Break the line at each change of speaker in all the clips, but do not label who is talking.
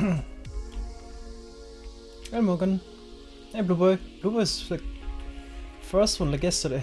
Hey Morgan. Hey Blue Boy. Blue Boy is like first one like yesterday.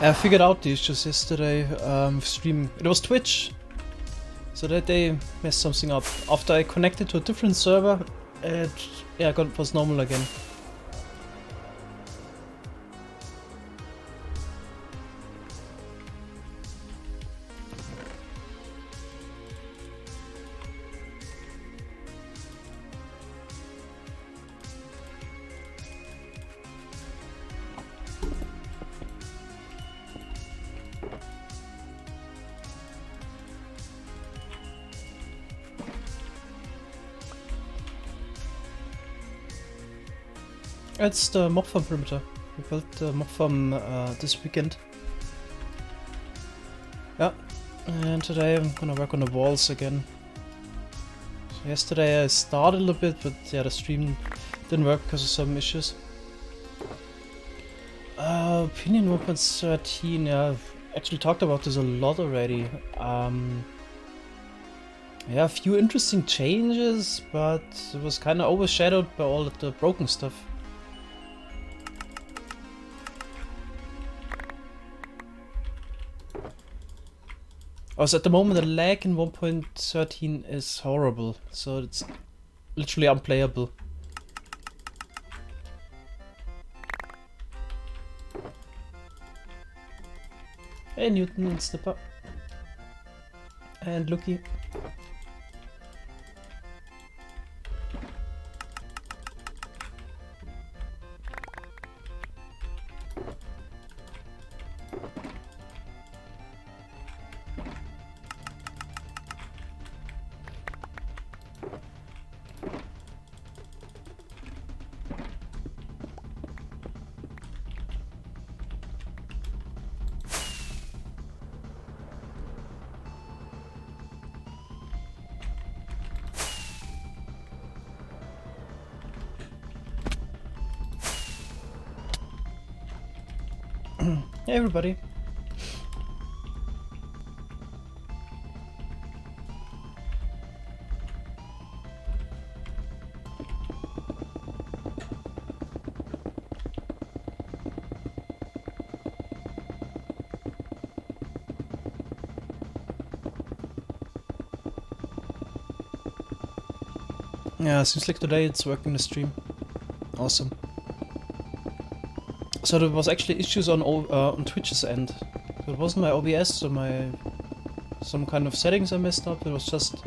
I figured out the issues yesterday with stream. It was Twitch. So that they messed something up. After I connected to a different server, it was normal again. It's the mob farm perimeter. We built the mob farm this weekend. Yeah, and today I'm gonna work on the walls again. So yesterday I started a little bit, but yeah, the stream didn't work because of some issues. Opinion 1.13, yeah, I've actually talked about this a lot already. Yeah, a few interesting changes, but it was kind of overshadowed by all of the broken stuff. Also, at the moment, the lag in 1.13 is horrible, so it's literally unplayable. Hey, Newton and Snipper. And Lucky. Hey everybody. Yeah, seems like today it's working the stream. Awesome. So there was actually issues on Twitch's end. So it wasn't my OBS or some kind of settings I messed up. It was just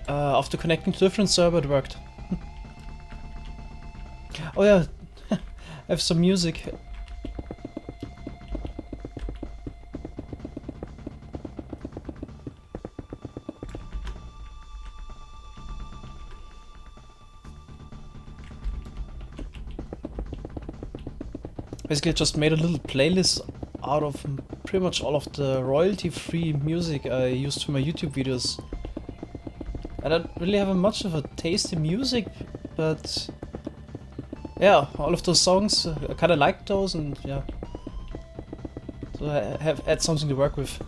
after connecting to a different server it worked. Oh yeah, I have some music. Basically, I just made a little playlist out of pretty much all of the royalty-free music I used for my YouTube videos. I don't really have much of a taste in music, but yeah, all of those songs, I kinda liked those, and yeah. So I have had something to work with.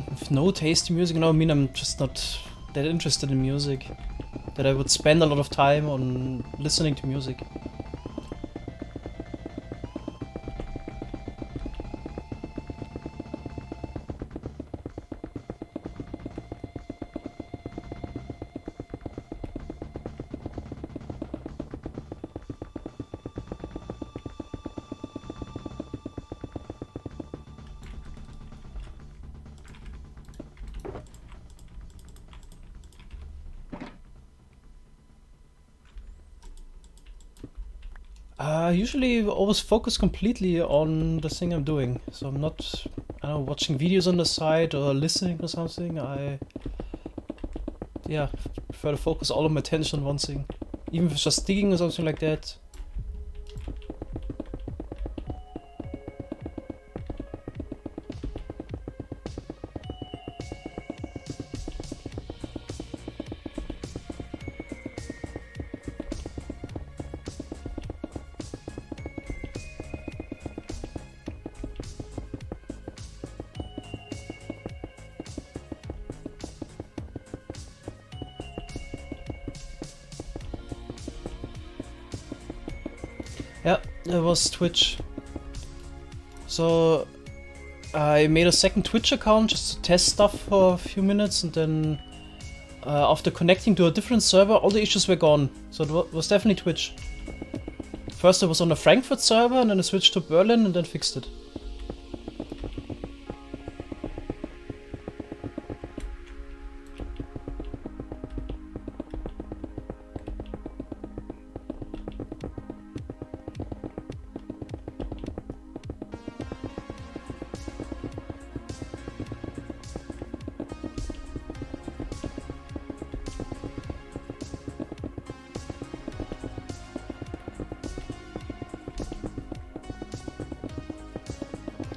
With no taste in music, no, I mean I'm just not that interested in music. That I would spend a lot of time on listening to music. Usually always focus completely on the thing I'm doing. So I'm not, I don't know, watching videos on the side or listening to something. Yeah, prefer to focus all of my attention on one thing. Even if it's just digging or something like that. Yeah, it was Twitch. So I made a second Twitch account just to test stuff for a few minutes, and then after connecting to a different server, all the issues were gone. So it was definitely Twitch. First I was on the Frankfurt server, and then I switched to Berlin and then fixed it.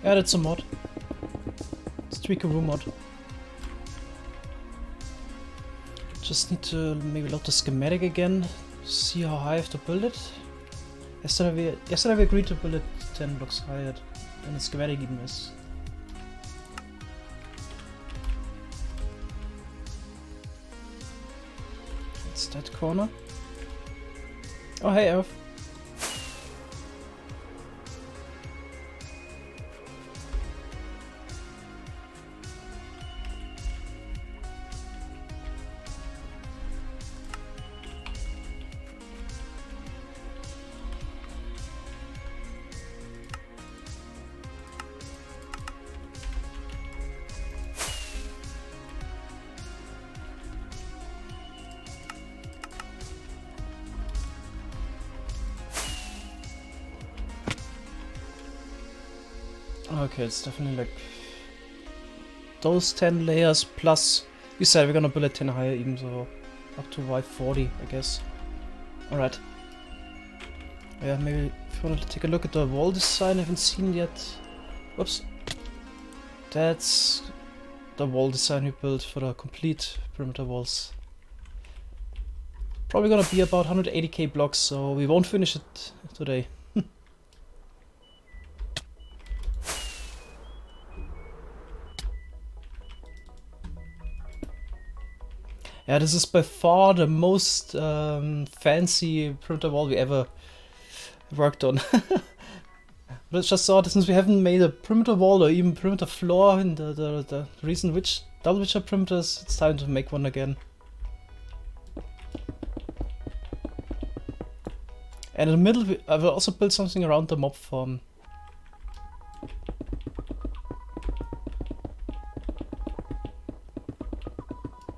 Yeah, that's a mod. Streakeroo mod. Just need to maybe load the schematic again, see how high I have to build it. Yesterday we agreed to build it 10 blocks higher than the schematic even is. It's that corner. Oh hey Earth. Okay, it's definitely like those 10 layers plus, you said we're gonna build it 10 higher even, so up to Y40 I guess. Alright. Yeah, maybe if you want to take a look at the wall design I haven't seen yet. Whoops. That's the wall design we built for the complete perimeter walls. Probably gonna be about 180k blocks, so we won't finish it today. Yeah, this is by far the most fancy perimeter wall we ever worked on. But it's just thought, since we haven't made a perimeter wall or even perimeter floor in the recent double witcher perimeters, it's time to make one again. And in the middle, I will also build something around the mob farm.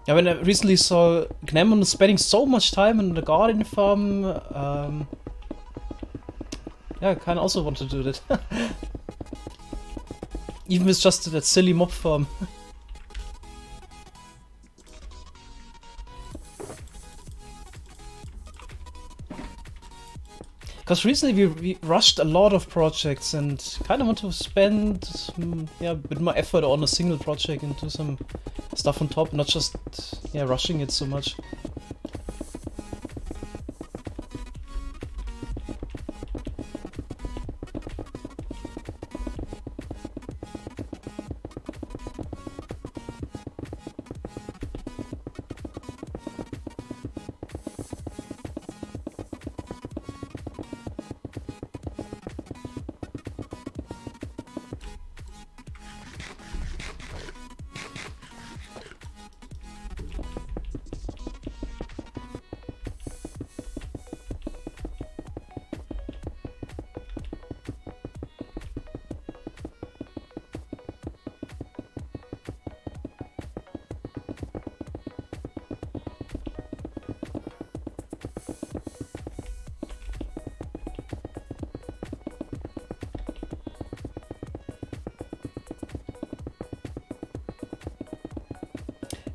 Yeah, when I recently saw Gnemon spending so much time in the garden farm, yeah, I kinda also want to do that. Even if it's just that silly mob farm. Because recently we rushed a lot of projects and kind of want to spend yeah, a bit more effort on a single project and do some stuff on top, not just yeah, rushing it so much.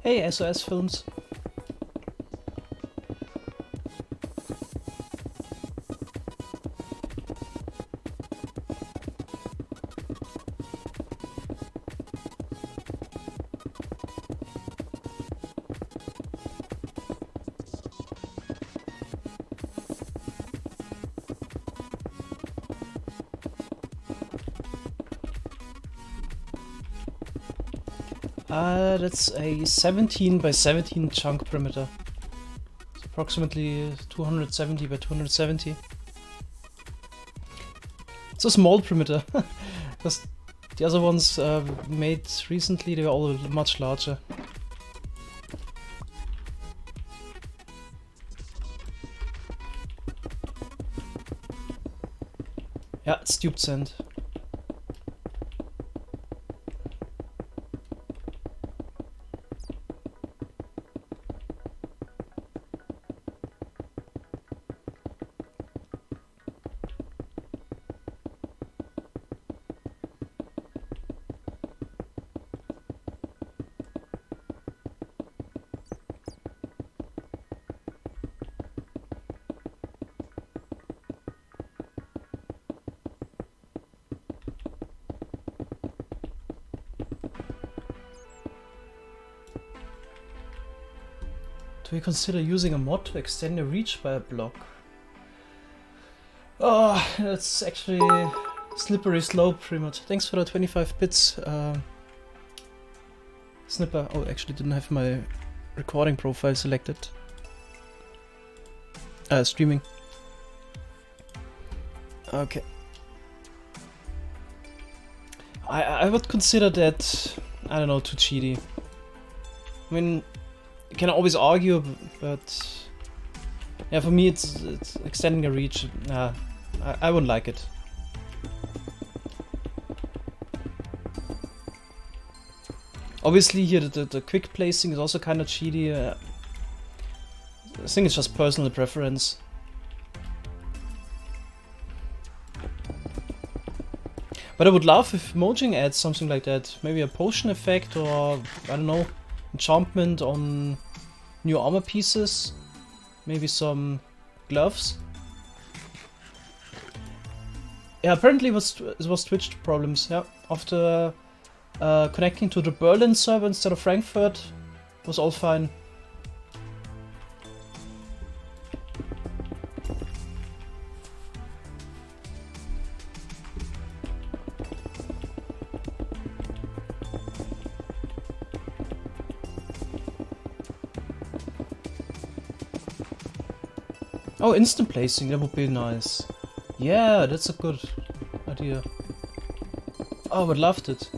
Hey, SOS Films. That's a 17 by 17 chunk perimeter. It's approximately 270 by 270. It's a small perimeter, because the other ones made recently, they were all much larger. Yeah, it's duped sand. Do we consider using a mod to extend the reach by a block? Oh, that's actually slippery slope pretty much. Thanks for the 25 bits, Snipper. Oh, actually didn't have my recording profile selected. Streaming. Okay. I would consider that, I don't know, too cheaty. I mean, you can always argue, but yeah, for me it's extending the reach. I wouldn't like it. Obviously here the quick placing is also kind of cheaty. I think it's just personal preference. But I would love if Mojang adds something like that. Maybe a potion effect, or I don't know, enchantment on new armor pieces. Maybe some gloves. Yeah, apparently it was Twitch problems. Yeah, after connecting to the Berlin server instead of Frankfurt, it was all fine. Oh, instant placing, that would be nice. Yeah, that's a good idea. Oh, I would loved it.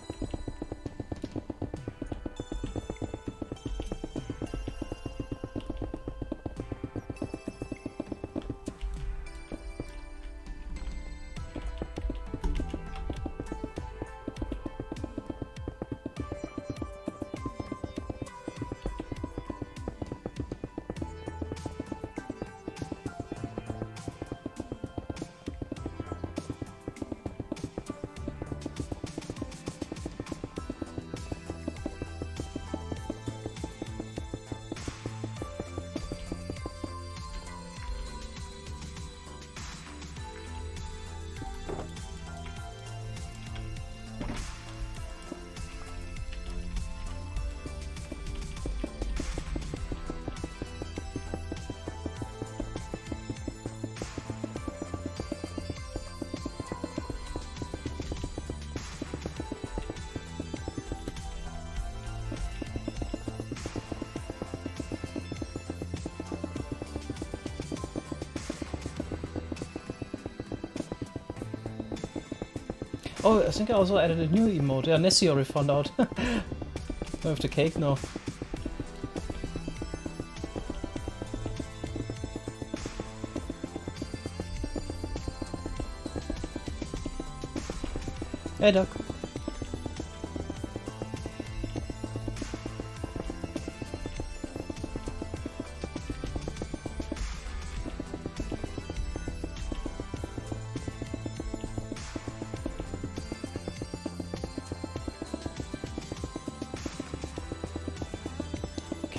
Oh, I think I also added a new emote. Yeah, Nessie already found out. I have the cake now. Hey, Doc.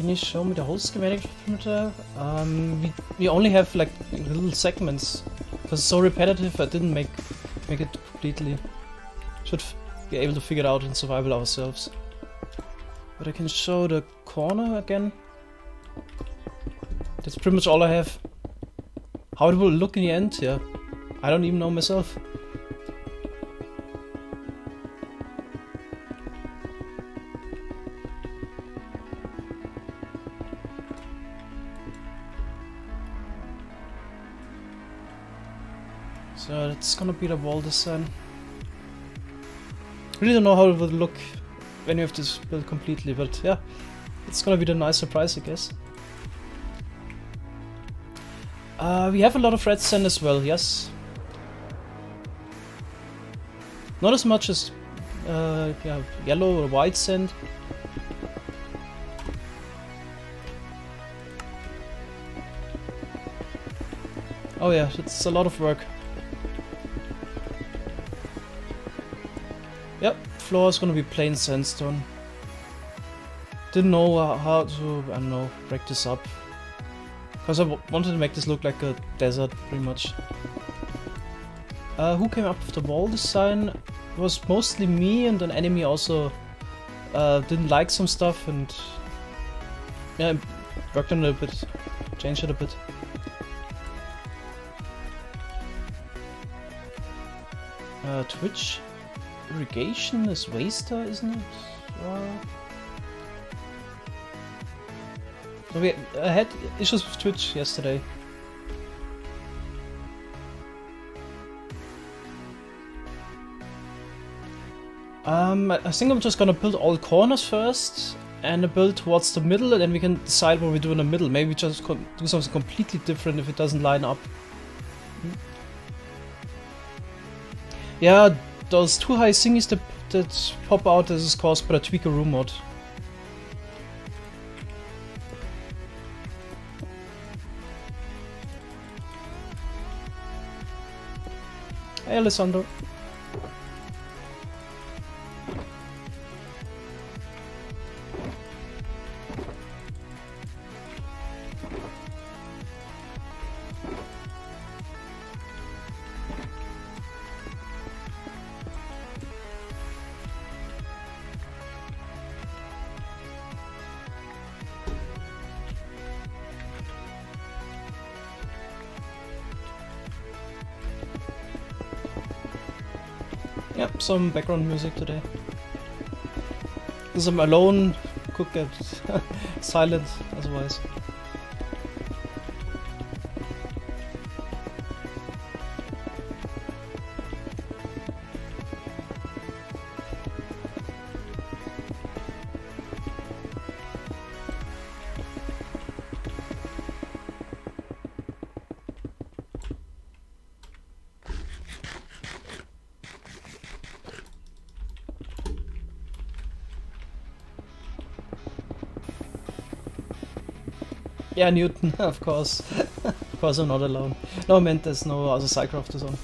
can you show me the whole schematic perimeter? We only have like little segments because it's so repetitive. I didn't make it completely. Should be able to figure it out in survival ourselves. But I can show the corner again. That's pretty much all I have. How it will look in the end, yeah, I don't even know myself. So that's gonna be the wall design. Really don't know how it would look when you have this built completely, but yeah, it's gonna be the nice surprise, I guess. We have a lot of red sand as well, yes. Not as much as yeah, yellow or white sand. Oh yeah, it's a lot of work. Yep, floor is gonna be plain sandstone. Didn't know how to, I don't know, break this up. Because I wanted to make this look like a desert, pretty much. Who came up with the wall design? It was mostly me, and an enemy also didn't like some stuff, and yeah, worked on it a bit, changed it a bit. Twitch irrigation is waster, isn't it? I had issues with Twitch yesterday. I think I'm just gonna build all corners first, and build towards the middle, and then we can decide what we do in the middle. Maybe just do something completely different if it doesn't line up. Yeah, those too high thingies that pop out, this is caused by the Tweakeroo mod. Hey, Alessandro. Yep, some background music today. Because I'm alone, could get silent otherwise. Yeah, Newton, of course. Of course I'm not alone. No, I meant there's no other SciCrafters on.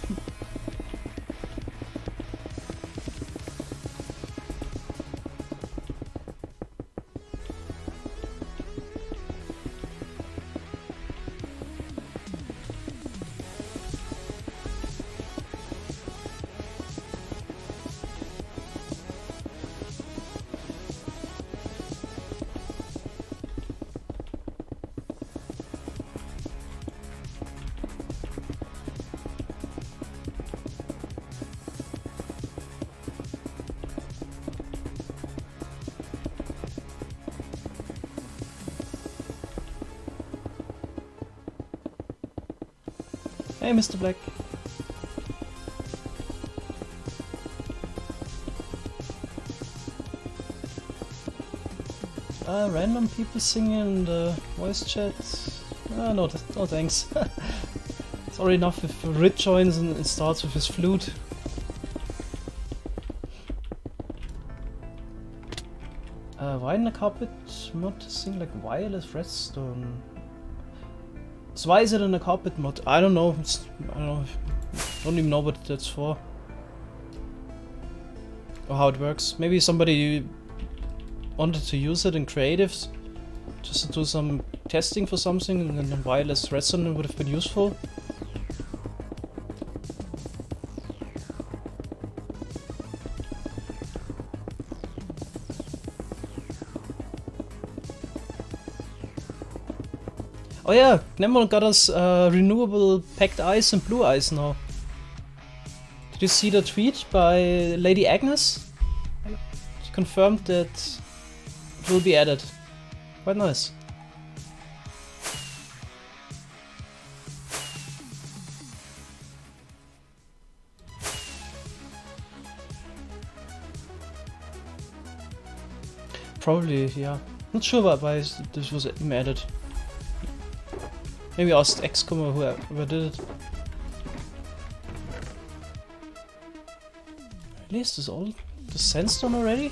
Hey, Mr. Black. Random people singing in the voice chat. No, no thanks. It's already enough if Rit joins and starts with his flute. Why in the carpet mod to sing like wireless redstone? So why is it in the carpet mod? I don't know. I don't even know what that's for. Or how it works. Maybe somebody wanted to use it in creatives. just to do some testing for something, and then a wireless redstone would have been useful. Oh yeah, Nemon got us renewable packed ice and blue ice now. Did you see the tweet by Lady Agnes? She confirmed that it will be added. Quite nice. Probably, yeah. Not sure why this was even added. Maybe asked XCOM or whoever did it. Really? Is this all the Sandstone already?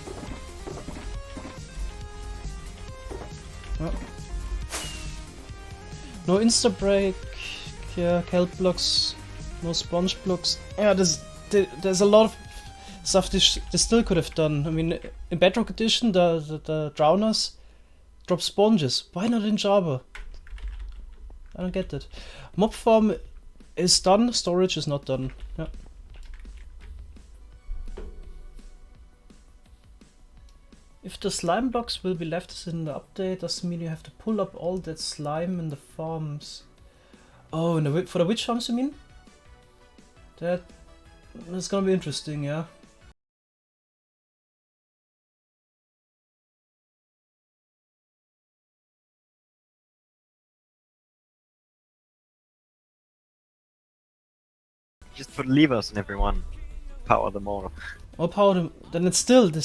Oh. No insta break, yeah, kelp blocks, no sponge blocks. Yeah, there's a lot of stuff they still could have done. I mean, in Bedrock Edition, the drowners drop sponges. Why not in Java? I don't get that. Mob farm is done, storage is not done. Yeah. If the slime blocks will be left as in the update, doesn't mean you have to pull up all that slime in the farms. Oh, for the witch farms you mean? That's gonna be interesting, yeah.
Just put levers in everyone. Power them all.
Or power them, then it's still this.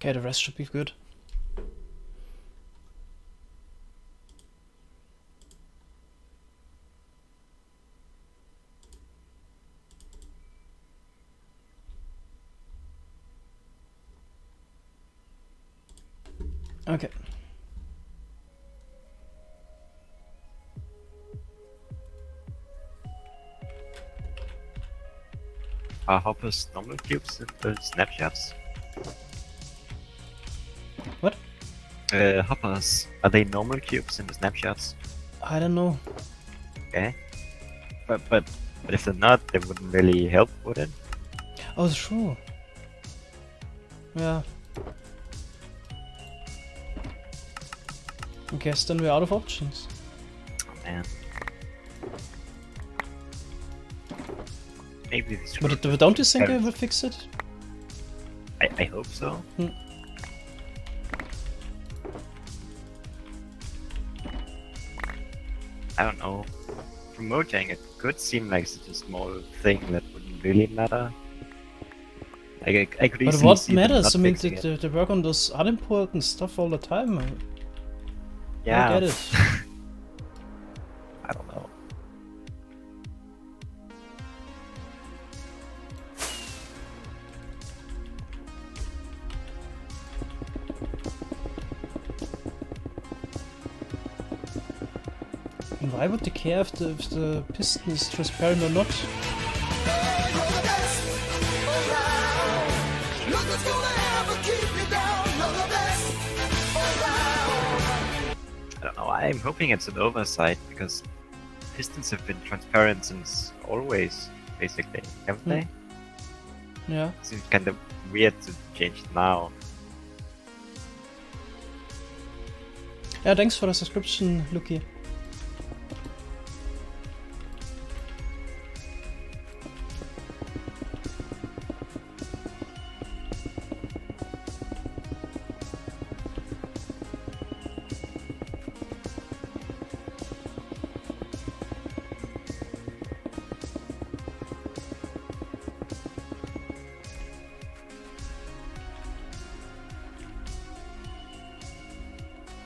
Okay, the rest should be good. Okay.
Are hoppers normal cubes in the snapshots?
What?
Hoppers, are they normal cubes in the snapshots?
I don't know.
Okay. But if they're not, they wouldn't really help, would it?
Oh, true. Yeah. I guess then we're out of options.
Oh man. Maybe this
But don't you think they will fix it?
I hope so.
Hmm.
I don't know. From Mojang, it could seem like such a small thing that wouldn't really matter. Like, I could
But
easily
what
see them
matters?
not
I mean,
fixing it.
they work on those unimportant stuff all the time.
Yeah.
I get it.
I don't know.
And why would they care if the piston is transparent or not?
I don't know. I'm hoping it's an oversight because pistons have been transparent since always, basically, haven't they?
Yeah.
Seems kind of weird to change it now.
Yeah, thanks for the subscription, Luki.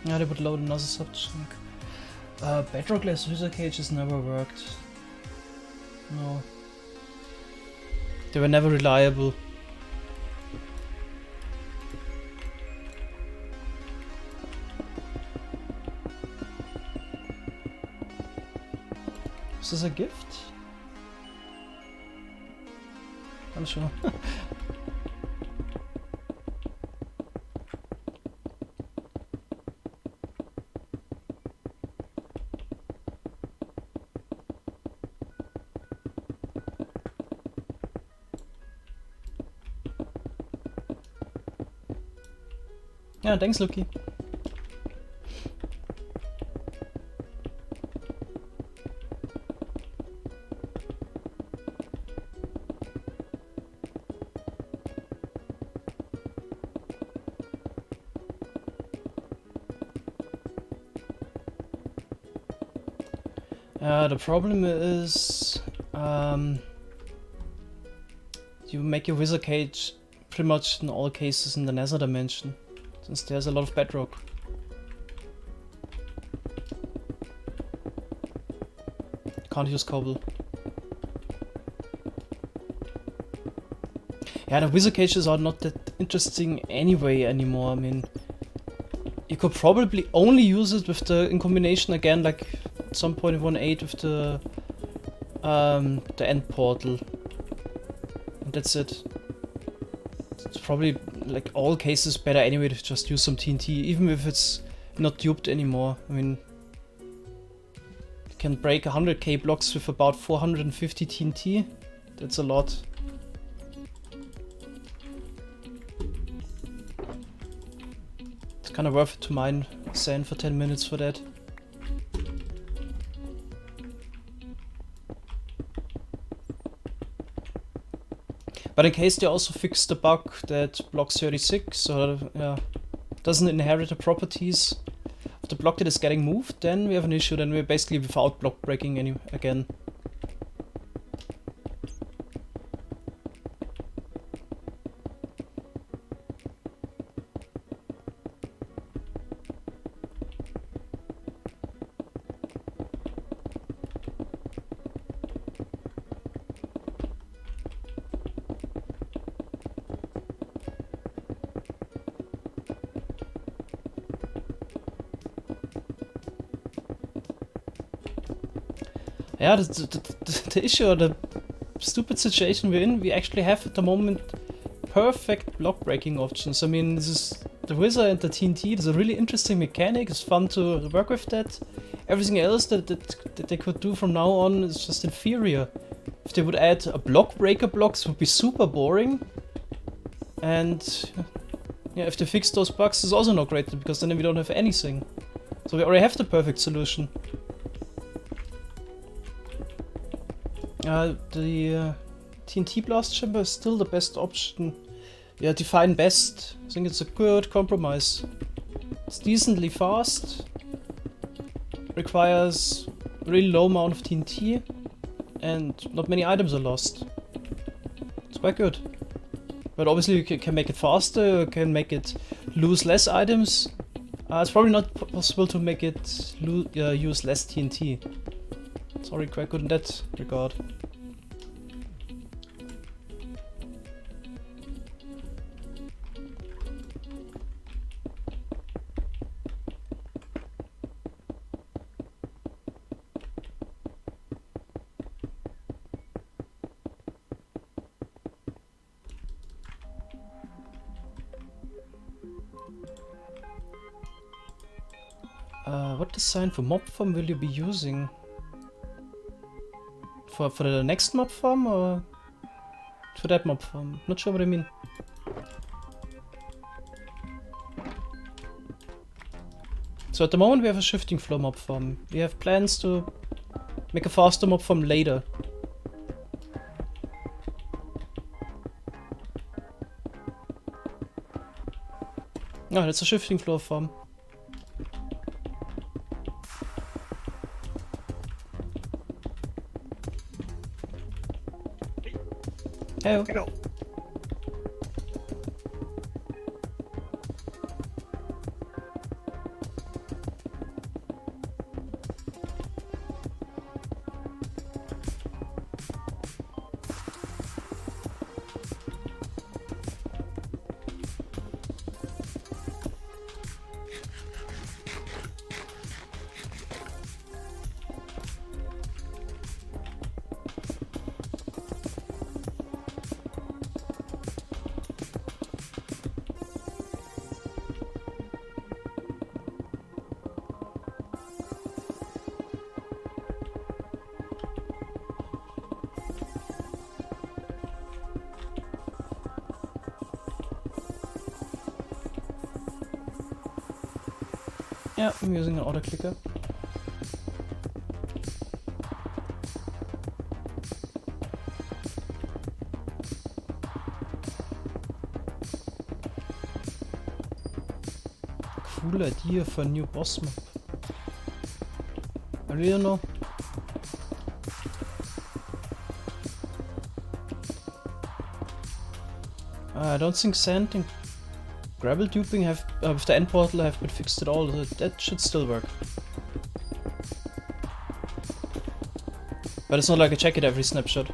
Yeah, they would load another sub-chunk. Bedrock glass user cages never worked. No. They were never reliable. Is this a gift? I'm sure. Yeah, thanks, Luki. The problem is, you make your wizard cage pretty much in all cases in the nether dimension, since there's a lot of bedrock. Can't use cobble. Yeah, the wizard cages are not that interesting anyway anymore. I mean, you could probably only use it with the in combination again, like at some point in 1.8 with the end portal. And that's it. It's probably like all cases better anyway to just use some TNT, even if it's not duped anymore. I mean, you can break 100k blocks with about 450 TNT. That's a lot. It's kind of worth it to mine sand for 10 minutes for that. But in case they also fixed the bug that block 36 doesn't inherit the properties of the block that is getting moved, then we have an issue. Then we're basically without block breaking again. Yeah, the issue or the stupid situation we're in, we actually have at the moment perfect block breaking options. I mean, this is the wizard and the TNT. It's a really interesting mechanic. It's fun to work with that. everything else that they could do from now on is just inferior. If they would add a block breaker blocks, it would be super boring. And yeah, if they fix those bugs, it's also not great, because then we don't have anything. So we already have the perfect solution. The TNT blast chamber is still the best option. Yeah, define best. I think it's a good compromise. It's decently fast. Requires a really low amount of TNT. And not many items are lost. It's quite good. But obviously you can make it faster, you can make it lose less items. It's probably not possible to make it use less TNT. It's already quite good in that regard. What design for mob farm will you be using? For the next mob farm or for that mob farm? Not sure what I mean. So at the moment we have a shifting floor mob farm. We have plans to make a faster mob farm later. No, that's a shifting floor farm. Hey.
Hello.
Yeah, I'm using an auto clicker. Cool idea for a new boss map. I really don't know. I don't think sand and gravel duping have with the end portal have been fixed at all. That should still work. But it's not like I check it every snapshot.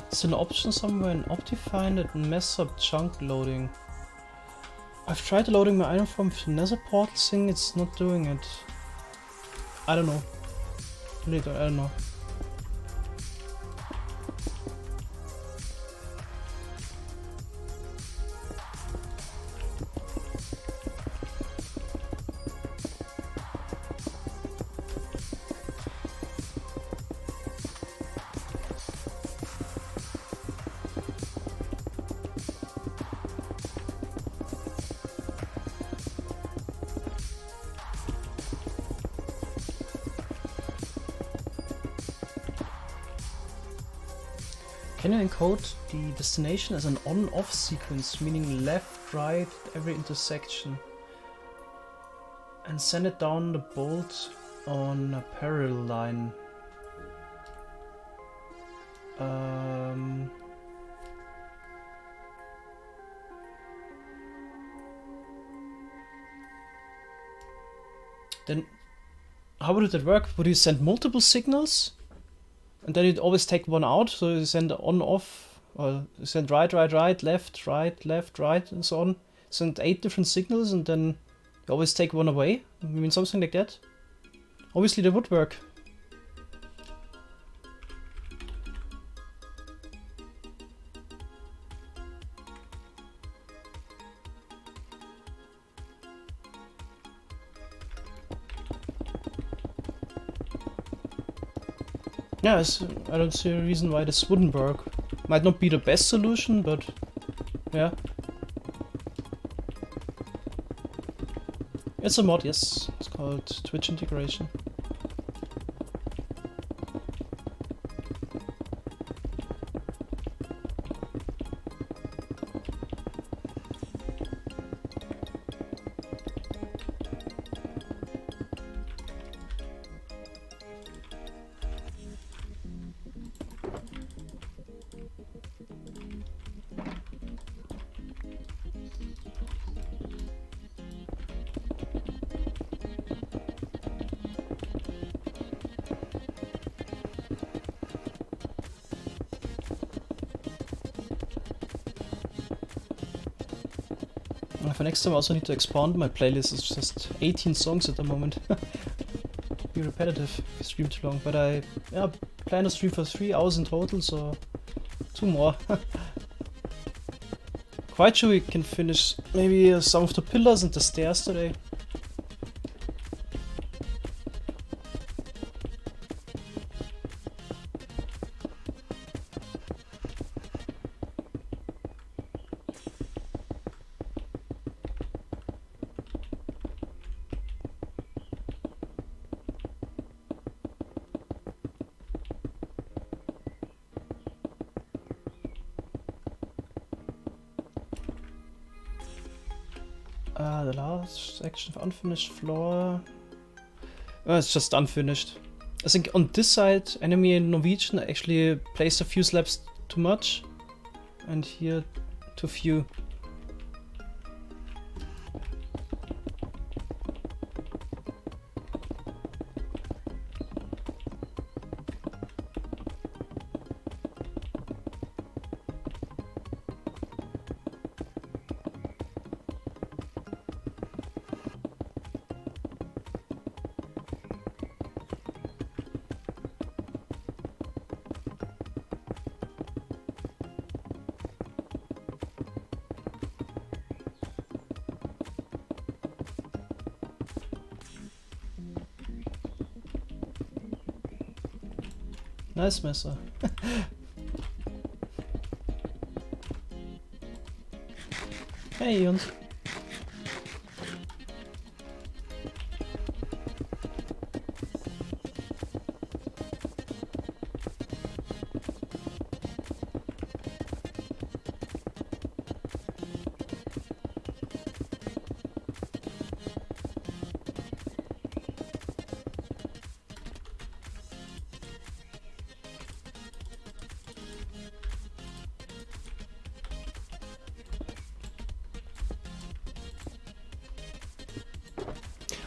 It's an option somewhere in Optifine that mess up chunk loading. I've tried loading my item from the nether portal thing, it's not doing it. I don't know. I don't know. Can you encode the destination as an on-off sequence, meaning left, right, every intersection, and send it down the bolt on a parallel line? Then how would it work? Would you send multiple signals? And then you'd always take one out, so you send on, off, or you send right, right, right, left, right, and so on. Send 8 different signals and then you always take one away? I mean, something like that? Obviously that would work. Yeah, I don't see a reason why this wouldn't work. Might not be the best solution, but yeah. It's a mod, yes. It's called Twitch integration. For next time I also need to expand my playlist. It's just 18 songs at the moment. Be repetitive if you stream too long, but I plan to stream for 3 hours in total, so 2 more. Quite sure we can finish maybe some of the pillars and the stairs today. The last section of unfinished floor. It's just unfinished. I think on this side, enemy in Norwegian actually placed a few slabs too much, and here too few. Nice Messer. Hey Jons.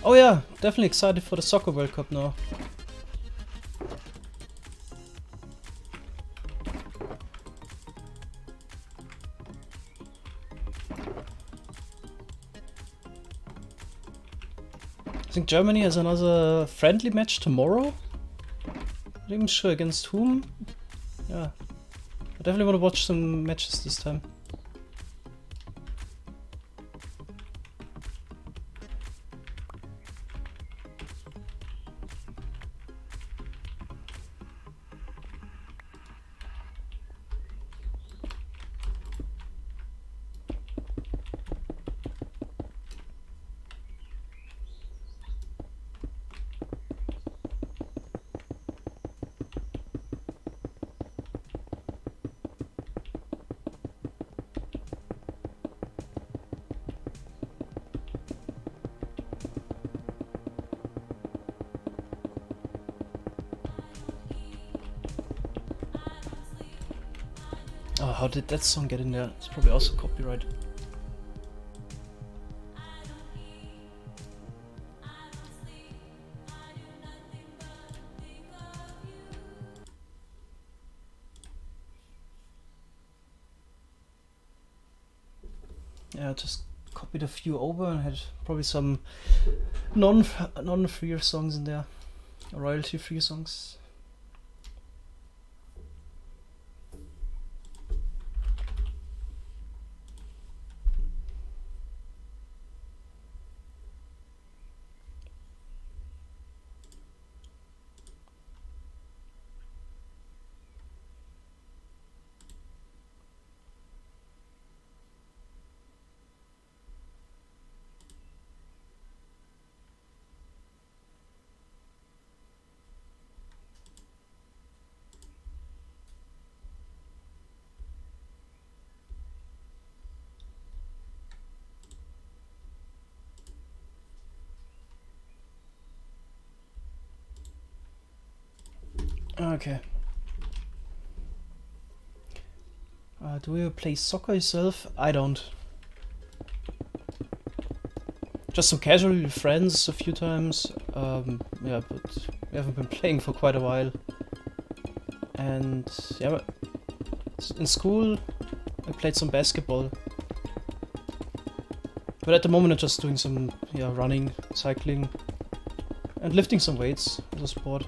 Oh yeah, definitely excited for the Soccer World Cup now. I think Germany has another friendly match tomorrow. Not even sure against whom. Yeah, I definitely want to watch some matches this time. How did that song get in there? It's probably also copyright. Yeah, I just copied a few over and had probably some non-free songs in there, royalty-free songs. Okay. Do you play soccer yourself? I don't. Just some casual friends a few times. Yeah, but we haven't been playing for quite a while. And yeah, in school I played some basketball. But at the moment I'm just doing some running, cycling, and lifting some weights as a sport.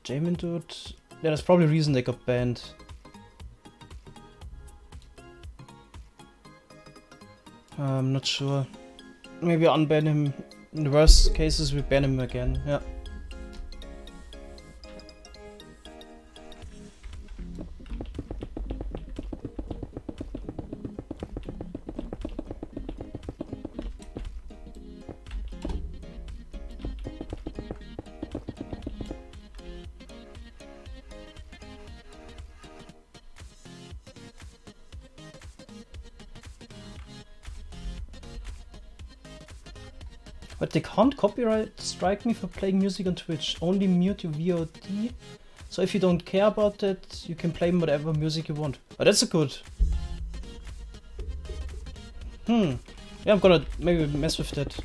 Jamin dude. Yeah, that's probably the reason they got banned. I'm not sure. Maybe unban him. In the worst cases, we ban him again. Yeah. But they can't copyright strike me for playing music on Twitch, only mute your VOD. So if you don't care about that, you can play whatever music you want. Oh, that's a good. Yeah, I'm gonna maybe mess with that.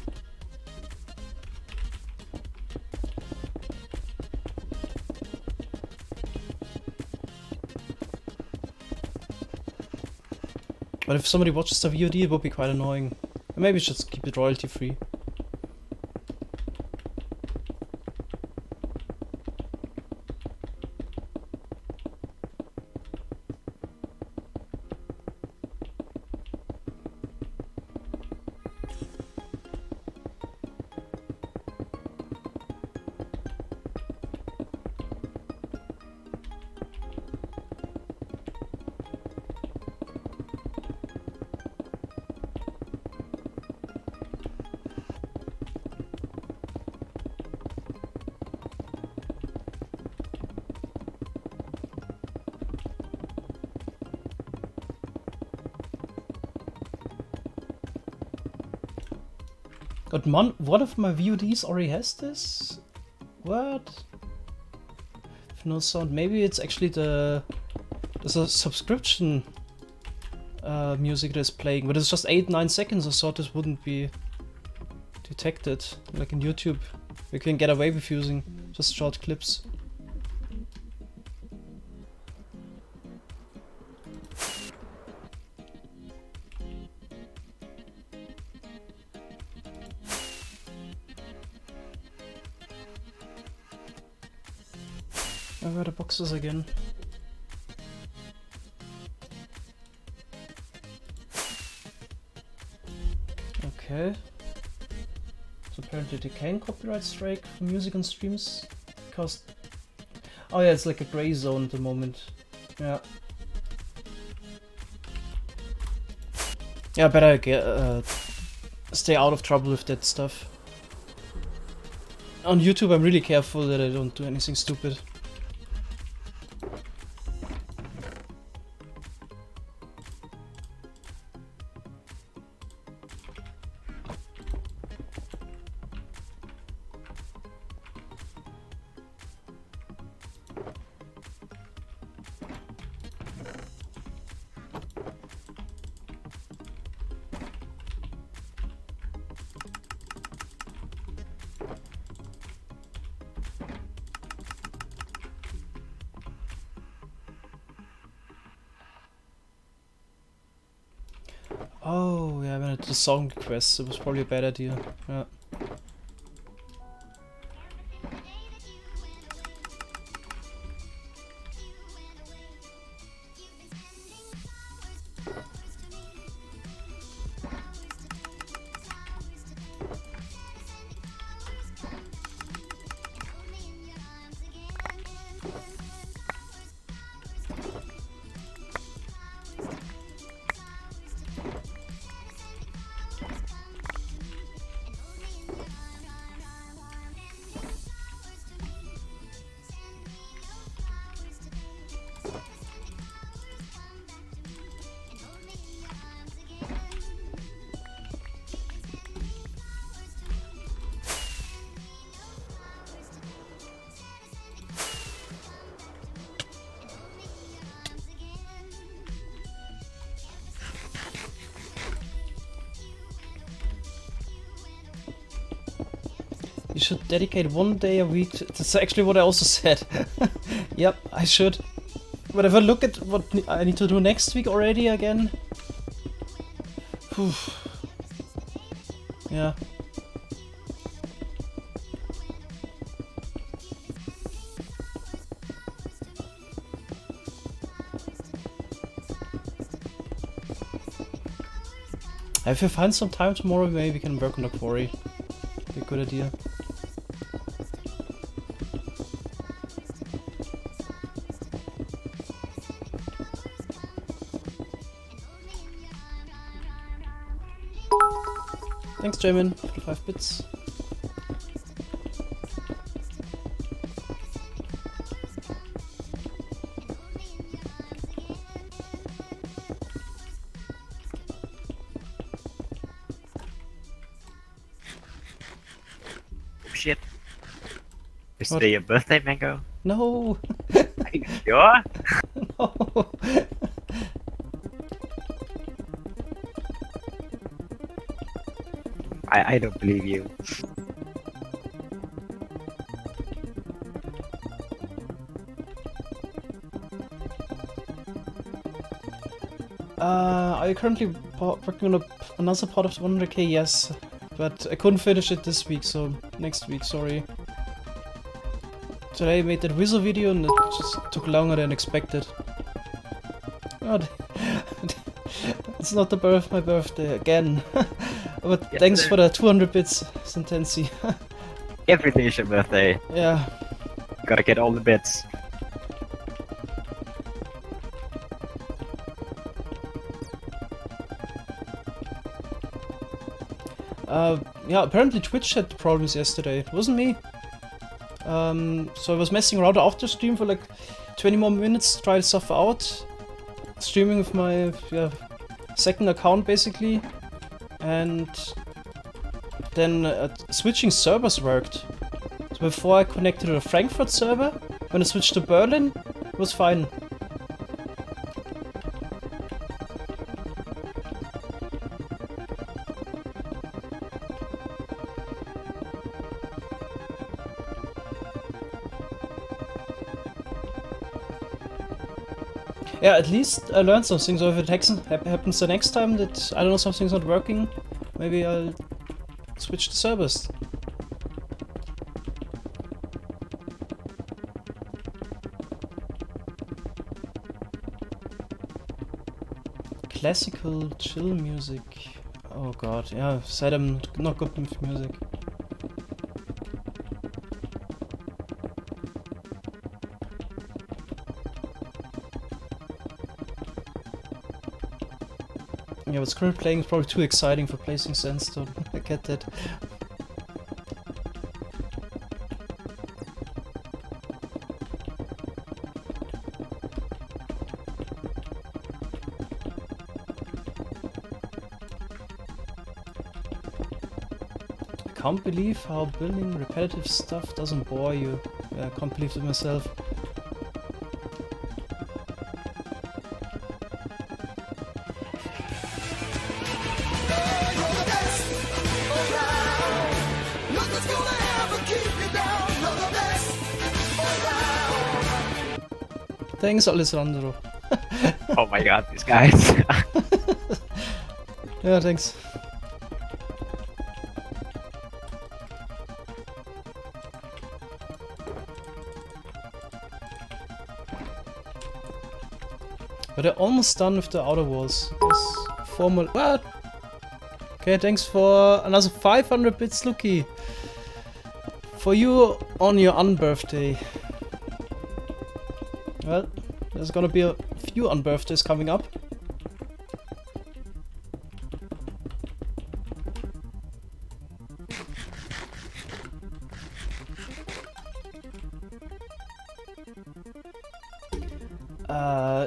But if somebody watches the VOD, it would be quite annoying. Maybe just keep it royalty free. But one of my VODs already has this? What? No sound. Maybe it's actually there's a subscription music that's playing, but it's just 8-9 seconds. I thought this wouldn't be detected. Like in YouTube, you can get away with using just short clips. Where are the boxes again? Okay. So apparently they can copyright strike for music on streams because... Oh yeah, it's like a gray zone at the moment. Yeah. Yeah, better get, stay out of trouble with that stuff. On YouTube I'm really careful that I don't do anything stupid. Oh, yeah, when I did the song requests, it was probably a bad idea. Yeah. You should dedicate 1 day a week. That's actually what I also said. Yep, I should. But if I look at what I need to do next week already again... Whew. Yeah. If you find some time tomorrow, maybe we can work on the quarry. Be a good idea. Thanks, Jamin, for the 5 bits.
Shit. Is
What?
today your birthday, Mango?
No!
Are you sure?
No!
I don't believe you.
Are you currently working on another part of the 100k? Yes. But I couldn't finish it this week, so next week, sorry. Today I made that wizard video and it just took longer than expected. God. It's not my birthday again. But
Yeah,
thanks for the 200 bits, Sentensi.
Every day is your birthday.
Yeah.
Gotta get all the bits.
Yeah, apparently Twitch had problems yesterday. It wasn't me. So I was messing around after stream for like 20 more minutes to try stuff out. Streaming with my second account basically. And then switching servers worked. So before I connected to the Frankfurt server, when I switched to Berlin, it was fine. Yeah, at least I learned something, so if it happens the next time that, I don't know, something's not working, maybe I'll switch the servers. Classical chill music. Oh god, yeah, said I'm not good with music. Yeah, what's currently playing is probably too exciting for placing Sandstone. I get that. I can't believe how building repetitive stuff doesn't bore you. Yeah, I can't believe it myself. Thanks, Alessandro.
Oh my god, these guys.
Yeah, thanks. But they're almost done with the outer walls. There's 4 more. What? Okay, thanks for another 500 bits, Lucky. For you on your unbirthday. Well, there's gonna be a few unbirthdays coming up.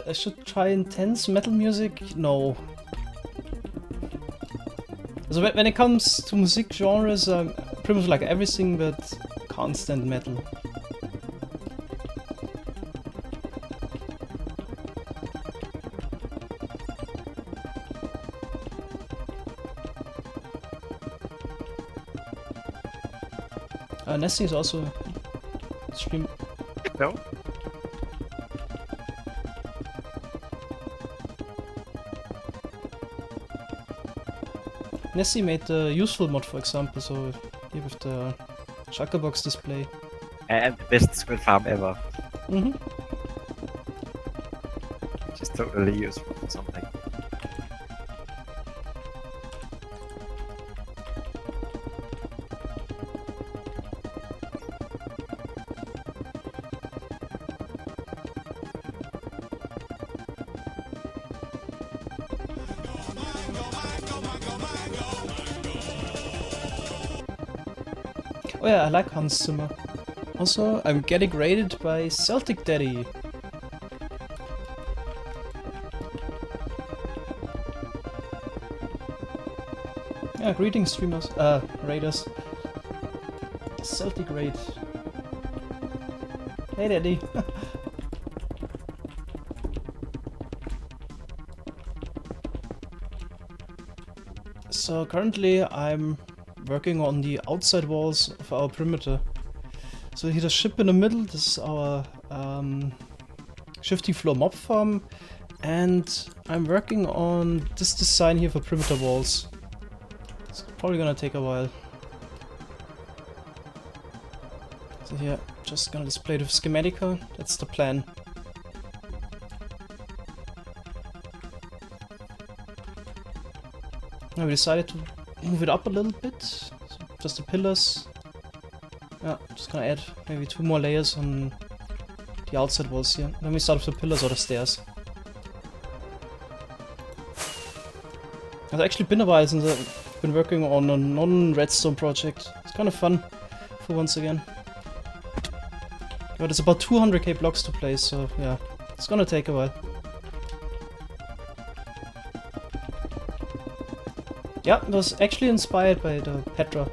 I should try intense metal music? No. So when it comes to music genres, pretty much like everything, but can't stand metal. Nessie is also stream.
No?
Nessie made the useful mod, for example, so here with the Shulkerbox display.
And the best squid farm ever.
Mm-hmm.
Just totally useful for something.
Oh yeah, I like Hans Zimmer. Also, I'm getting rated by Celtic Daddy. Yeah, greetings streamers, raiders. Celtic raid. Hey Daddy. So currently I'm working on the outside walls of our perimeter. So here the ship in the middle, this is our shifty floor mob farm, and I'm working on this design here for perimeter walls. It's probably gonna take a while. So here, just gonna display the schematica, that's the plan. Now we decided to move it up a little bit, so just the pillars. Yeah, just gonna add maybe 2 more layers on the outside walls here. Then we start with the pillars or the stairs. It's actually been a while since I've been working on a non-redstone project. It's kind of fun for once again. But it's about 200k blocks to place, so yeah, it's gonna take a while. Yeah, it was actually inspired by the Petra.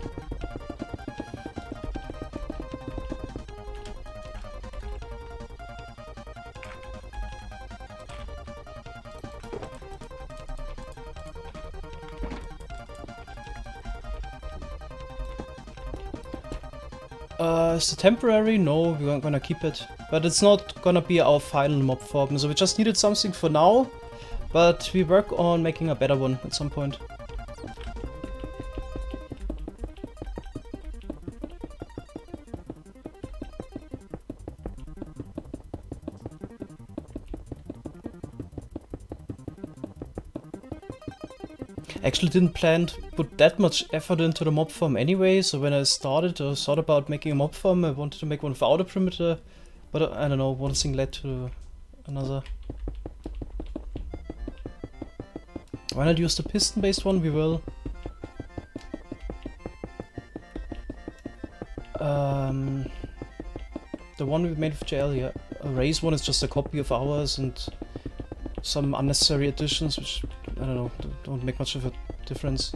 Is it temporary? No, we aren't gonna keep it. But it's not gonna be our final mob form, so we just needed something for now. But we work on making a better one at some point. Actually didn't plan to put that much effort into the mob farm anyway, so when I started or thought about making a mob farm, I wanted to make one without a perimeter, but I don't know, one thing led to another. Why not use the piston-based one? We will. The one we made with JL, yeah. A race one is just a copy of ours and some unnecessary additions, which, I don't know, don't make much of a difference.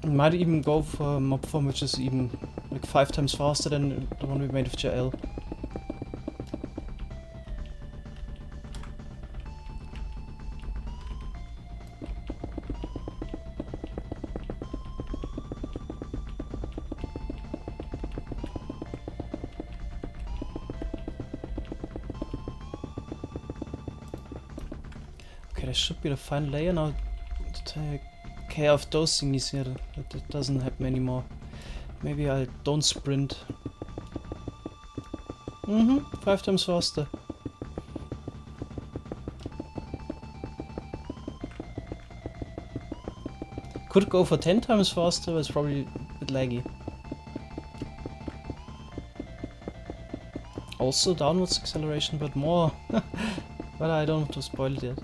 Might even go for a mob farm which is even like 5 times faster than the one we made with JL. Okay, that should be the final layer now to take care of those thingies here. That doesn't happen anymore. Maybe I don't sprint. 5 times faster. Could go for 10 times faster, but it's probably a bit laggy. Also downwards acceleration, but more. But I don't want to spoil it yet.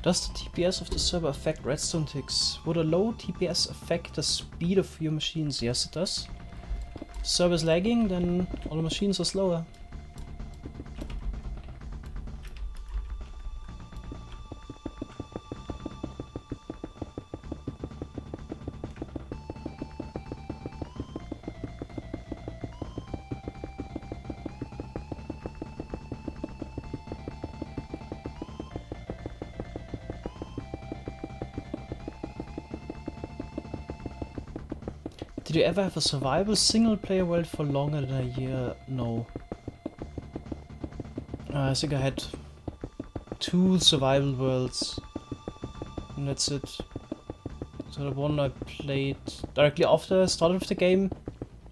Does the TPS of the server affect redstone ticks? Would a low TPS affect the speed of your machines? Yes, it does. If the server is lagging, then all the machines are slower. Did you ever have a survival single player world for longer than a year? No. I think I had 2 survival worlds. And that's it. So the one I played directly after I started with the game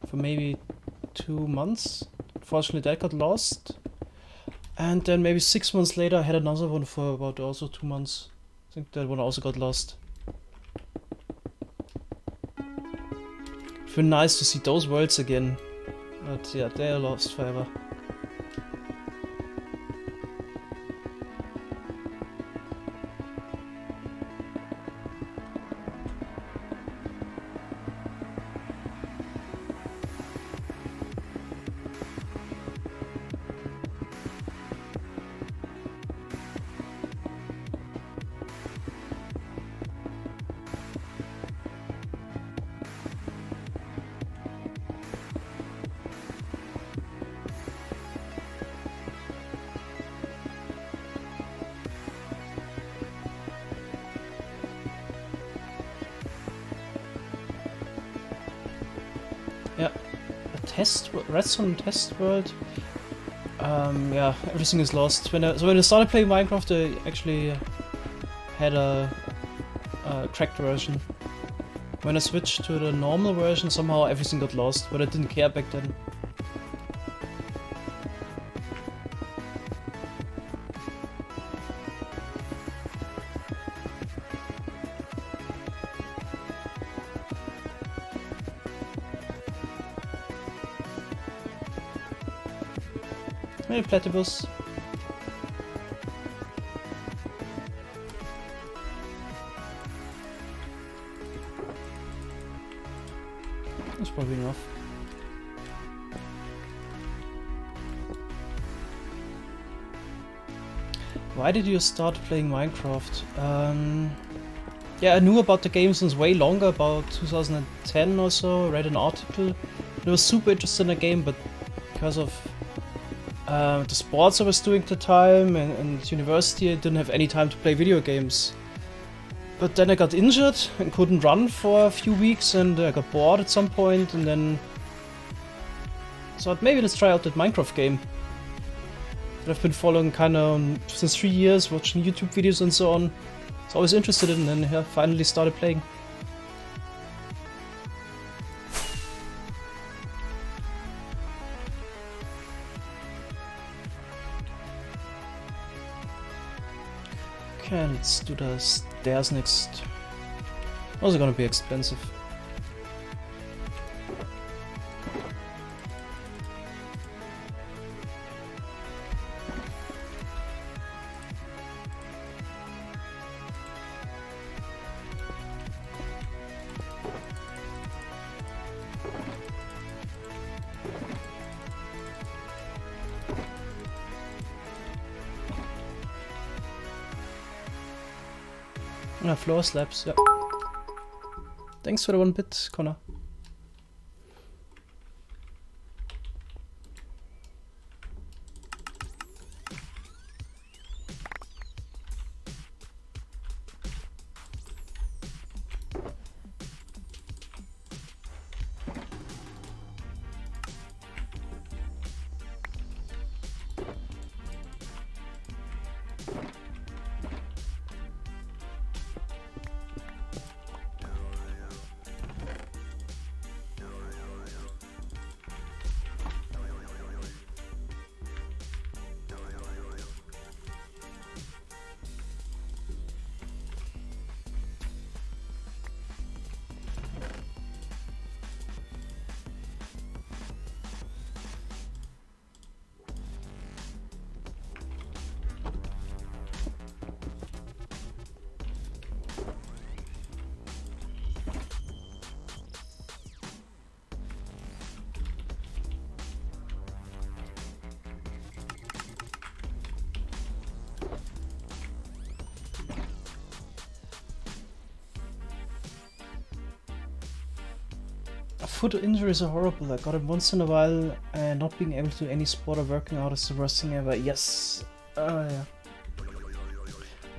for maybe 2 months. Unfortunately that got lost. And then maybe 6 months later I had another one for about also 2 months. I think that one also got lost. It's been nice to see those worlds again, but yeah, they're lost forever. Yeah, redstone test world. Yeah, everything is lost. When I started playing Minecraft, I actually had a cracked version. When I switched to the normal version, somehow everything got lost, but I didn't care back then. Hey, Platypus. That's probably enough. Why did you start playing Minecraft? Yeah, I knew about the game since way longer, about 2010 or so. I read an article. I was super interested in the game, but because of the sports I was doing at the time and university, I didn't have any time to play video games. But then I got injured and couldn't run for a few weeks, and I got bored at some point, and then thought maybe let's try out that Minecraft game. That I've been following kind of since 3 years, watching YouTube videos and so on. So I was interested in, and yeah, finally started playing. Okay, let's do the stairs next. Also gonna be expensive. Yeah, floor slabs, yeah. Thanks for the 1 bit, Connor. Foot injuries are horrible. I got it once in a while, and not being able to do any sport or working out is the worst thing ever. Yes. Yeah.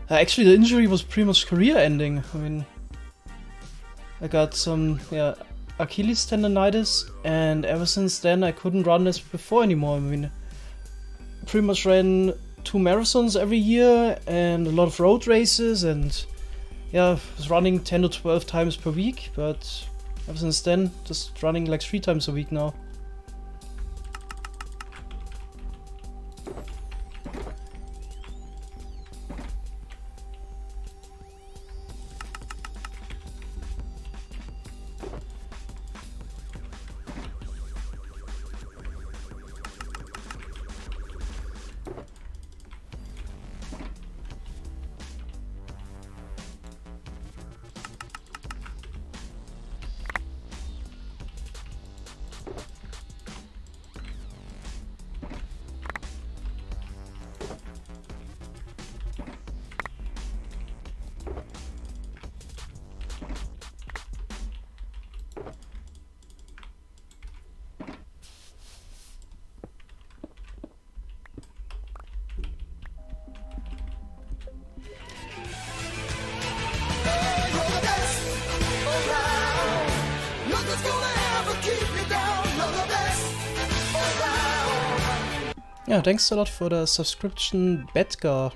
Actually, the injury was pretty much career-ending. I mean, I got some, Achilles tendonitis, and ever since then I couldn't run as before anymore. I mean, pretty much ran 2 marathons every year and a lot of road races, and yeah, was running 10 to 12 times per week, but ever since then, just running like 3 times a week now. Yeah, thanks a lot for the subscription, Betgar.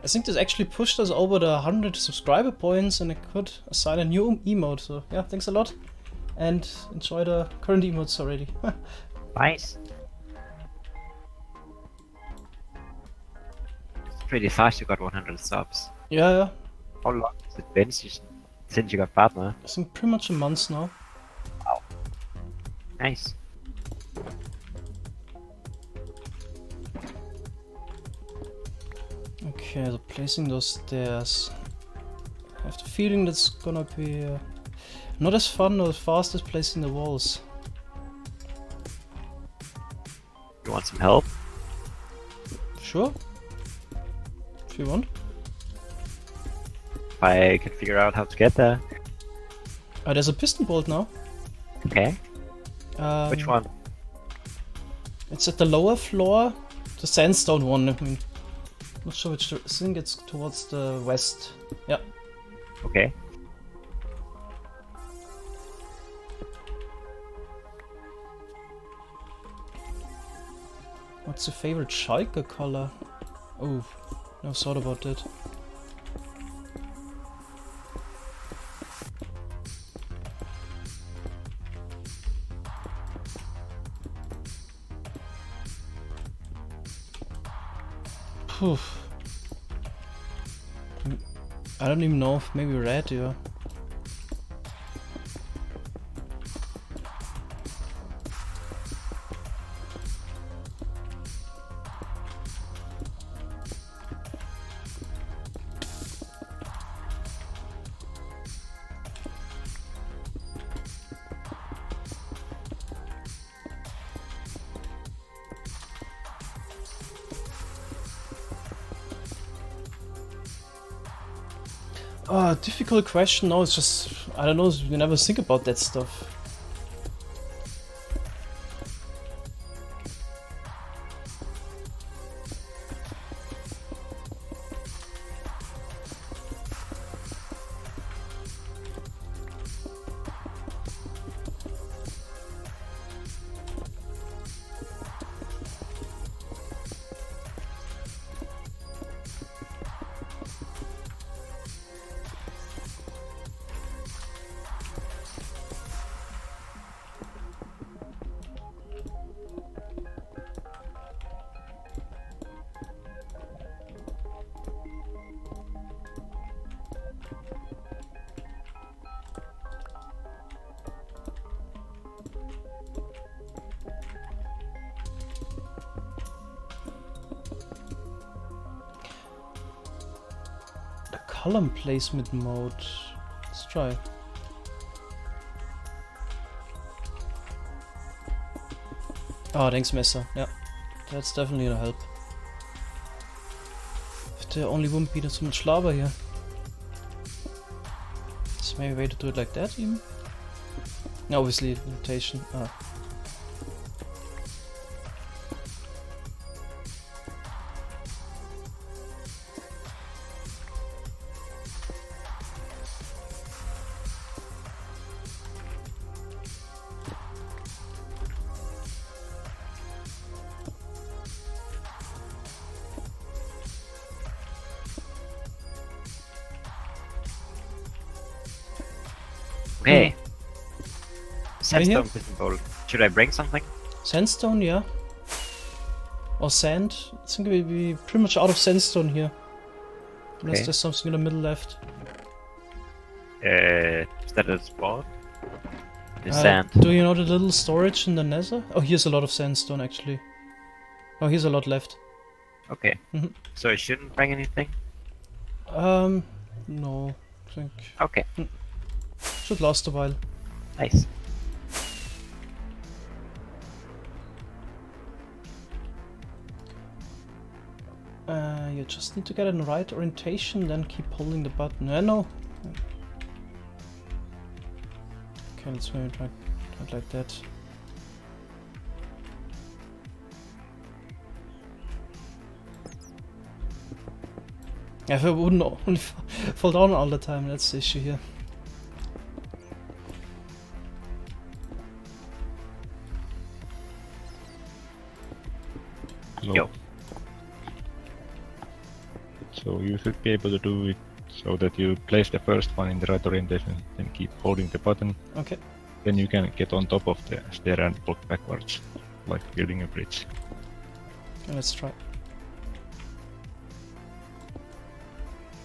I think this actually pushed us over the 100 subscriber points, and I could assign a new emote, so yeah, thanks a lot. And enjoy the current emotes already.
Nice. It's pretty fast you got 100 subs.
Yeah.
How long has it been since you got partner?
I think pretty much a month now.
Wow. Nice.
Okay, so placing those stairs. I have the feeling that's gonna be not as fun or as fast as placing the walls.
You want some help?
Sure. If you want.
If I can figure out how to get there.
There's a piston bolt now.
Okay. Which one?
It's at the lower floor. The Sandstone one, I mean. Not sure which, I think it's towards the west. Yeah.
Okay.
What's your favorite SciCraft color? Oh, never thought about that. Poof. I don't even know if maybe red, yeah. Difficult question. No, it's just, I don't know, you never think about that stuff. Column placement mode. Let's try. Oh, thanks, Messer. Yeah, that's definitely gonna help. If there only wouldn't be so much lava here. Is maybe a way to do it like that even? No, obviously, rotation. Ah.
Okay.
Right here?
Sandstone piston bowl. Should I bring something?
Sandstone, yeah. Or sand. I think we'll be pretty much out of sandstone here. Unless
Okay.
there's something in the middle left.
Is that a spot? The sand.
Do you know the little storage in the nether? Oh, here's a lot of sandstone actually. Oh, here's a lot left.
Okay.
Mhm.
So I shouldn't bring anything?
No. I think
Okay.
should last a while.
Nice.
You just need to get in the right orientation, then keep holding the button. No. Okay, let's maybe try it like that. Yeah, if I wouldn't only fall down all the time, that's the issue here.
Yo.
So you should be able to do it so that you place the first one in the right orientation, then keep holding the button.
Okay.
Then you can get on top of the stair and walk backwards, like building a bridge.
Okay, let's try.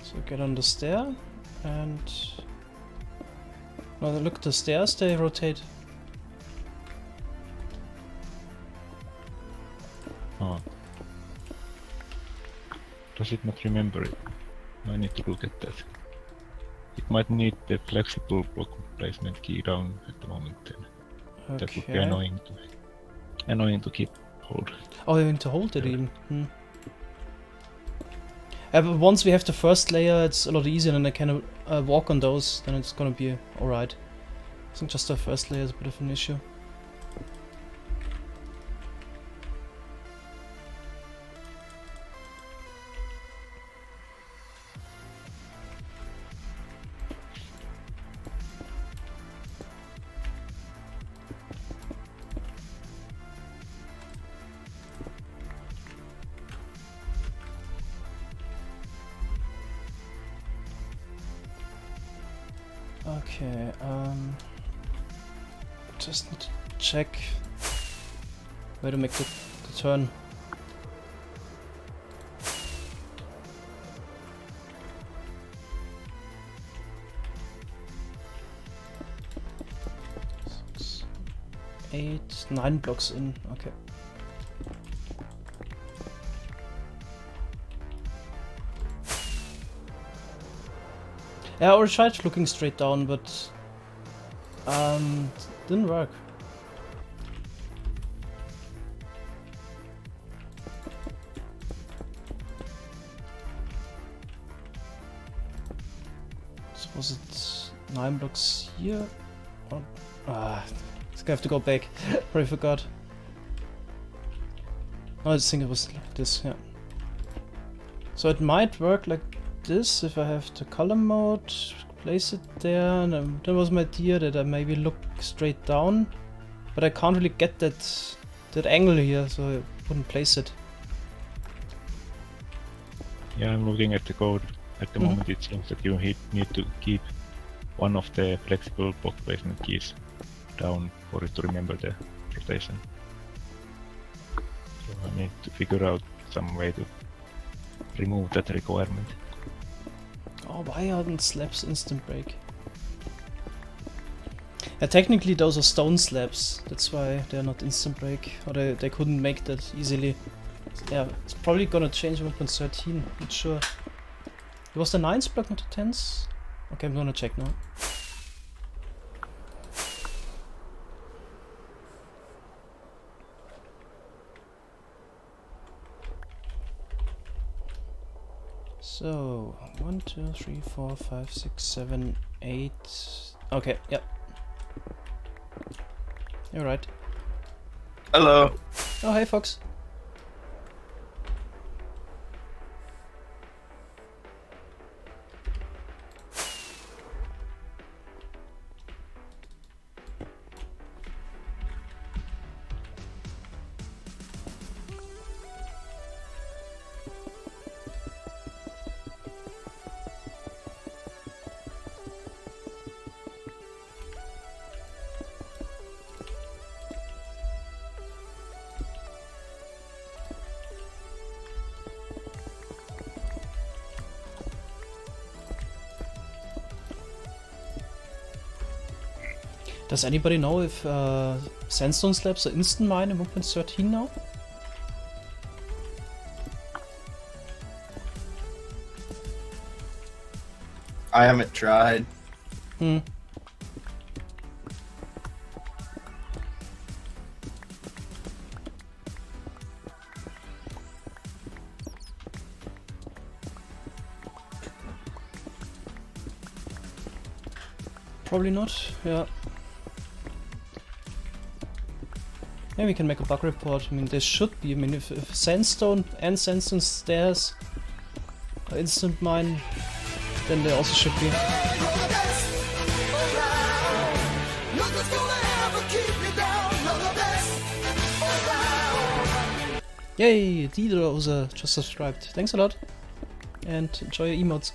So get on the stair and... No, look at the stairs, they rotate.
Oh. Does it not remember it? I need to look at that. It might need the flexible block placement key down at the moment then. That would be annoying to keep hold.
Oh, you need to hold it even. But once we have the first layer, it's a lot easier, and I can walk on those, then it's gonna be alright. I think just the first layer is a bit of an issue. Okay, just need to check where to make the turn. Six, 8, 9 blocks in, okay. Yeah, I already tried looking straight down, but didn't work. Was it 9 blocks here? Or, I think I have to go back. Probably forgot. Oh, I think it was like this, yeah. So it might work like this if I have the color mode, place it there, and that was my idea that I maybe look straight down, but I can't really get that angle here, so I wouldn't place it.
Yeah, I'm looking at the code. At the moment it seems that you need to keep one of the flexible block placement keys down for it to remember the rotation. So I need to figure out some way to remove that requirement.
Oh, why aren't slabs instant break? Technically those are stone slabs, that's why they're not instant break, or they couldn't make that easily. Yeah, it's probably gonna change 1.13, not sure. It was the 9s block, not the 10s? Okay, I'm gonna check now. So, 1, 2, 3, 4, 5, 6, 7, 8... Okay, yep. You're right.
Hello.
Oh, hey Fox. Does anybody know if Sandstone slabs are instant mine in 1.13 now?
I haven't tried.
Hmm. Probably not, yeah. Yeah, we can make a bug report. I mean, there should be. I mean, if Sandstone and Sandstone stairs are instant mine, then there also should be. Yay! Didoza just subscribed. Thanks a lot. And enjoy your emotes.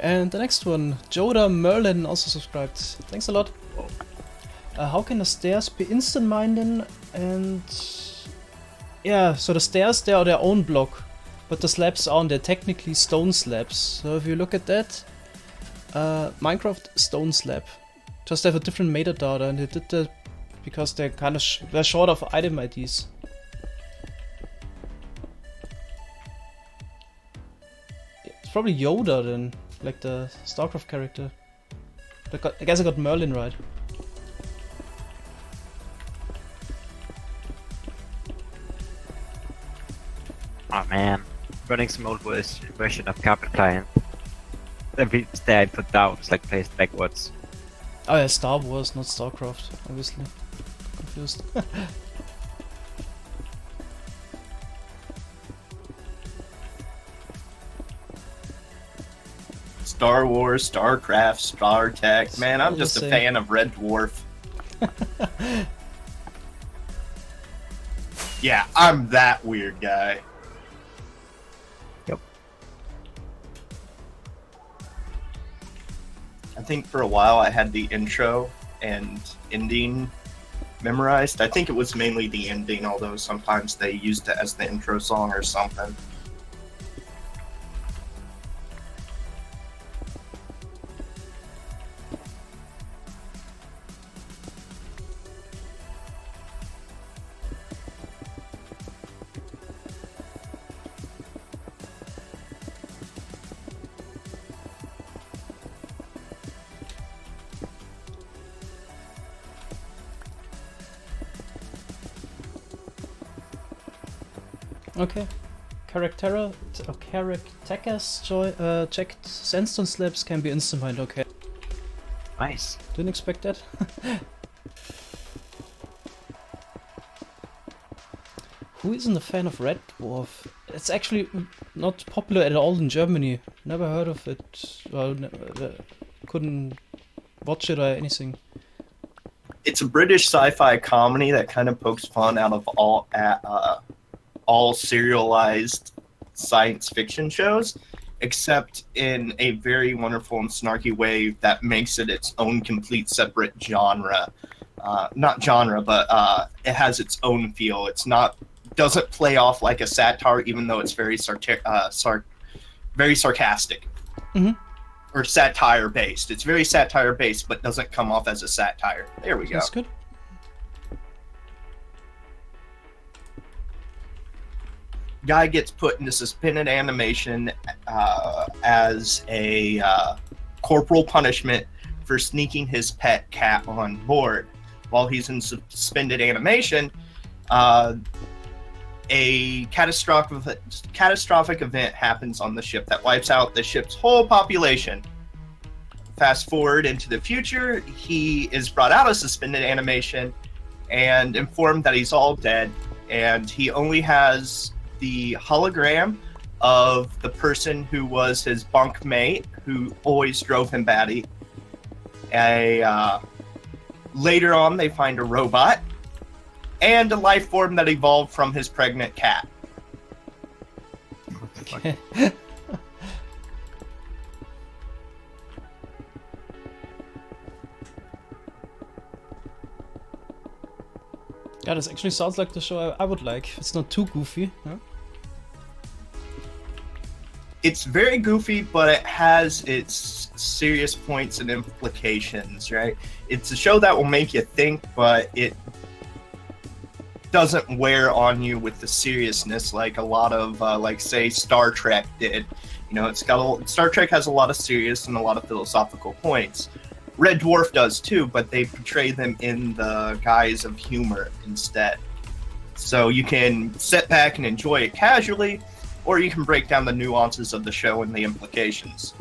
And the next one, Joda Merlin also subscribed. Thanks a lot. How can the stairs be instant mined in? And yeah, so the stairs, they are their own block, but the slabs aren't. They're technically stone slabs. So if you look at that, Minecraft stone slab, just have a different metadata, and they did that because they're kind of they're short of item IDs. It's probably Yoda then. Like the SciCraft character. I guess I got Merlin right.
Oh man, running some old version of Carpet Client. Every stair I put down is like placed backwards.
Oh yeah, Star Wars, not StarCraft, obviously. Confused.
Star Wars, StarCraft, Star Trek. Man, I'm just a fan of Red Dwarf. Yeah, I'm that weird guy.
Yep.
I think for a while I had the intro and ending memorized. I think it was mainly the ending, although sometimes they used it as the intro song or something.
Okay. Characters checked. Sandstone slabs can be instant mined. Okay.
Nice.
Didn't expect that. Who isn't a fan of Red Dwarf? It's actually not popular at all in Germany. Never heard of it. Well, couldn't watch it or anything.
It's a British sci-fi comedy that kind of pokes fun out of all serialized science fiction shows, except in a very wonderful and snarky way that makes it its own complete separate genre. Not genre, but it has its own feel. It's not doesn't play off like a satire, even though it's very very sarcastic.
Mm-hmm.
Or satire based. It's very satire based, but doesn't come off as a satire. There we go.
That's good.
Guy gets put into suspended animation as a corporal punishment for sneaking his pet cat on board. While he's in suspended animation, a catastrophic event happens on the ship that wipes out the ship's whole population. Fast forward into the future, he is brought out of suspended animation and informed that he's all dead, and he only has the hologram of the person who was his bunk mate, who always drove him batty. Later on, they find a robot and a life form that evolved from his pregnant cat.
Okay. Yeah, this actually sounds like the show I would like. It's not too goofy. Huh?
It's very goofy, but it has its serious points and implications, right? It's a show that will make you think, but it doesn't wear on you with the seriousness like a lot of, like, say, Star Trek did. You know, Star Trek has a lot of serious and a lot of philosophical points. Red Dwarf does too, but they portray them in the guise of humor instead. So you can sit back and enjoy it casually, or you can break down the nuances of the show and the implications.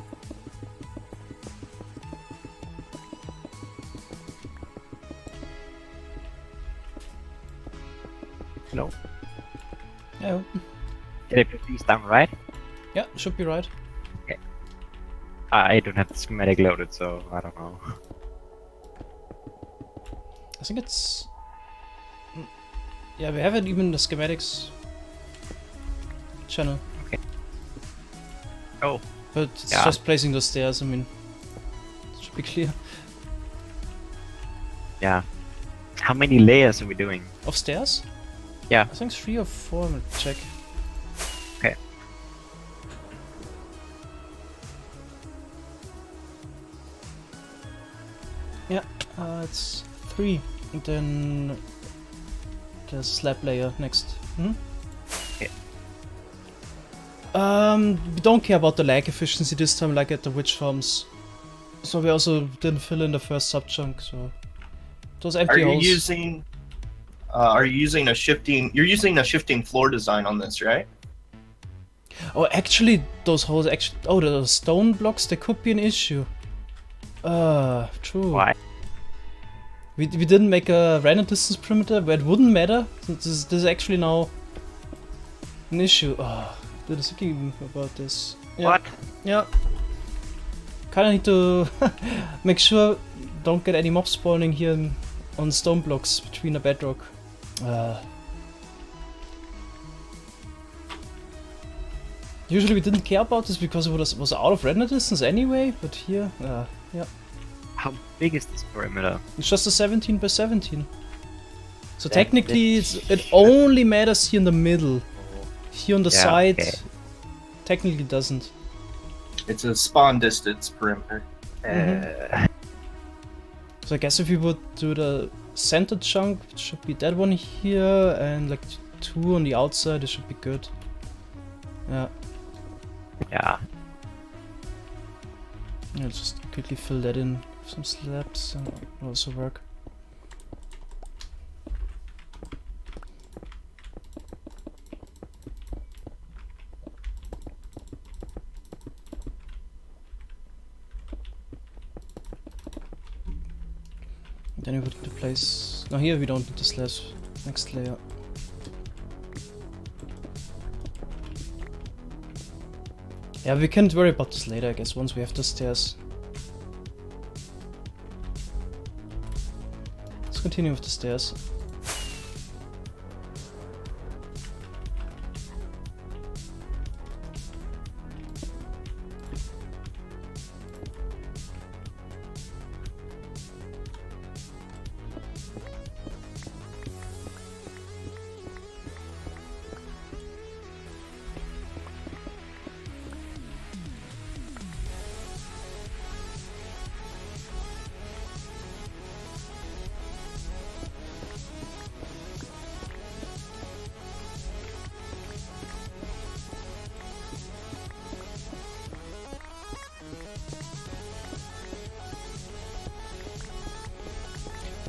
Hello.
Yeah,
Did I put these down right?
yeah, should be right.
I don't have the schematic loaded, so I don't know.
I think it's... Yeah, we haven't even the schematics channel.
Okay. Oh.
But it's
Yeah.
just placing those stairs, I mean... It should be clear.
Yeah. How many layers are we doing?
Of stairs?
Yeah.
I think 3 or 4, I'll check.
Okay.
Yeah, it's 3. And then the slab layer next. Hmm?
Okay.
We don't care about the lag efficiency this time, like at the witch farms. So we also didn't fill in the first sub chunk. So those empty
Are you
holes.
using? Are you using a shifting? You're using a shifting floor design on this, right?
Oh, actually, those holes. Actually, oh, the stone blocks. They could be an issue. True.
Why?
We didn't make a random distance perimeter where it wouldn't matter. This is actually now an issue. Oh, did I thinking about this? Yeah.
What?
Yeah. Kinda need to make sure don't get any mob spawning here on stone blocks between the bedrock. Usually we didn't care about this because it was out of render distance anyway, but here, yeah.
How big is this perimeter?
It's just a 17 by 17. So
That-
technically
that's-
it only matters here in the middle. Here on the
Yeah,
side,
okay.
technically doesn't.
It's a spawn distance perimeter.
So I guess if we would do the center chunk, it should be that one here, and like 2 on the outside, it should be good. Yeah,
Yeah.
I'll just quickly fill that in with some slabs, and it'll also work. Then we would need to place... No, here we don't need the slash. Next layer. Yeah, we can't worry about this later, I guess, once we have the stairs. Let's continue with the stairs.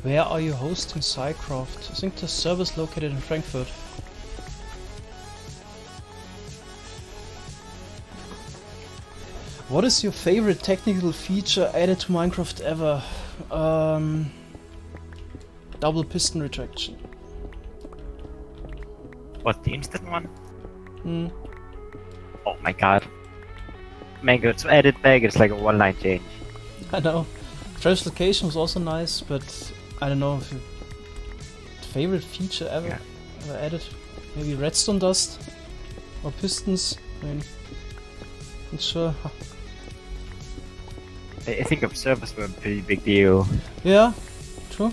Where are you hosting SciCraft? I think the server's located in Frankfurt. What is your favorite technical feature added to Minecraft ever? Double piston retraction.
What, the instant one?
Hmm.
Oh my god. Mango, to add it back, it's like a one-line change.
I know. Translocation was also nice, but I don't know if you... Favorite feature ever added? Maybe redstone dust? Or pistons? I mean, not sure.
I think observers were a pretty big deal.
Yeah, true.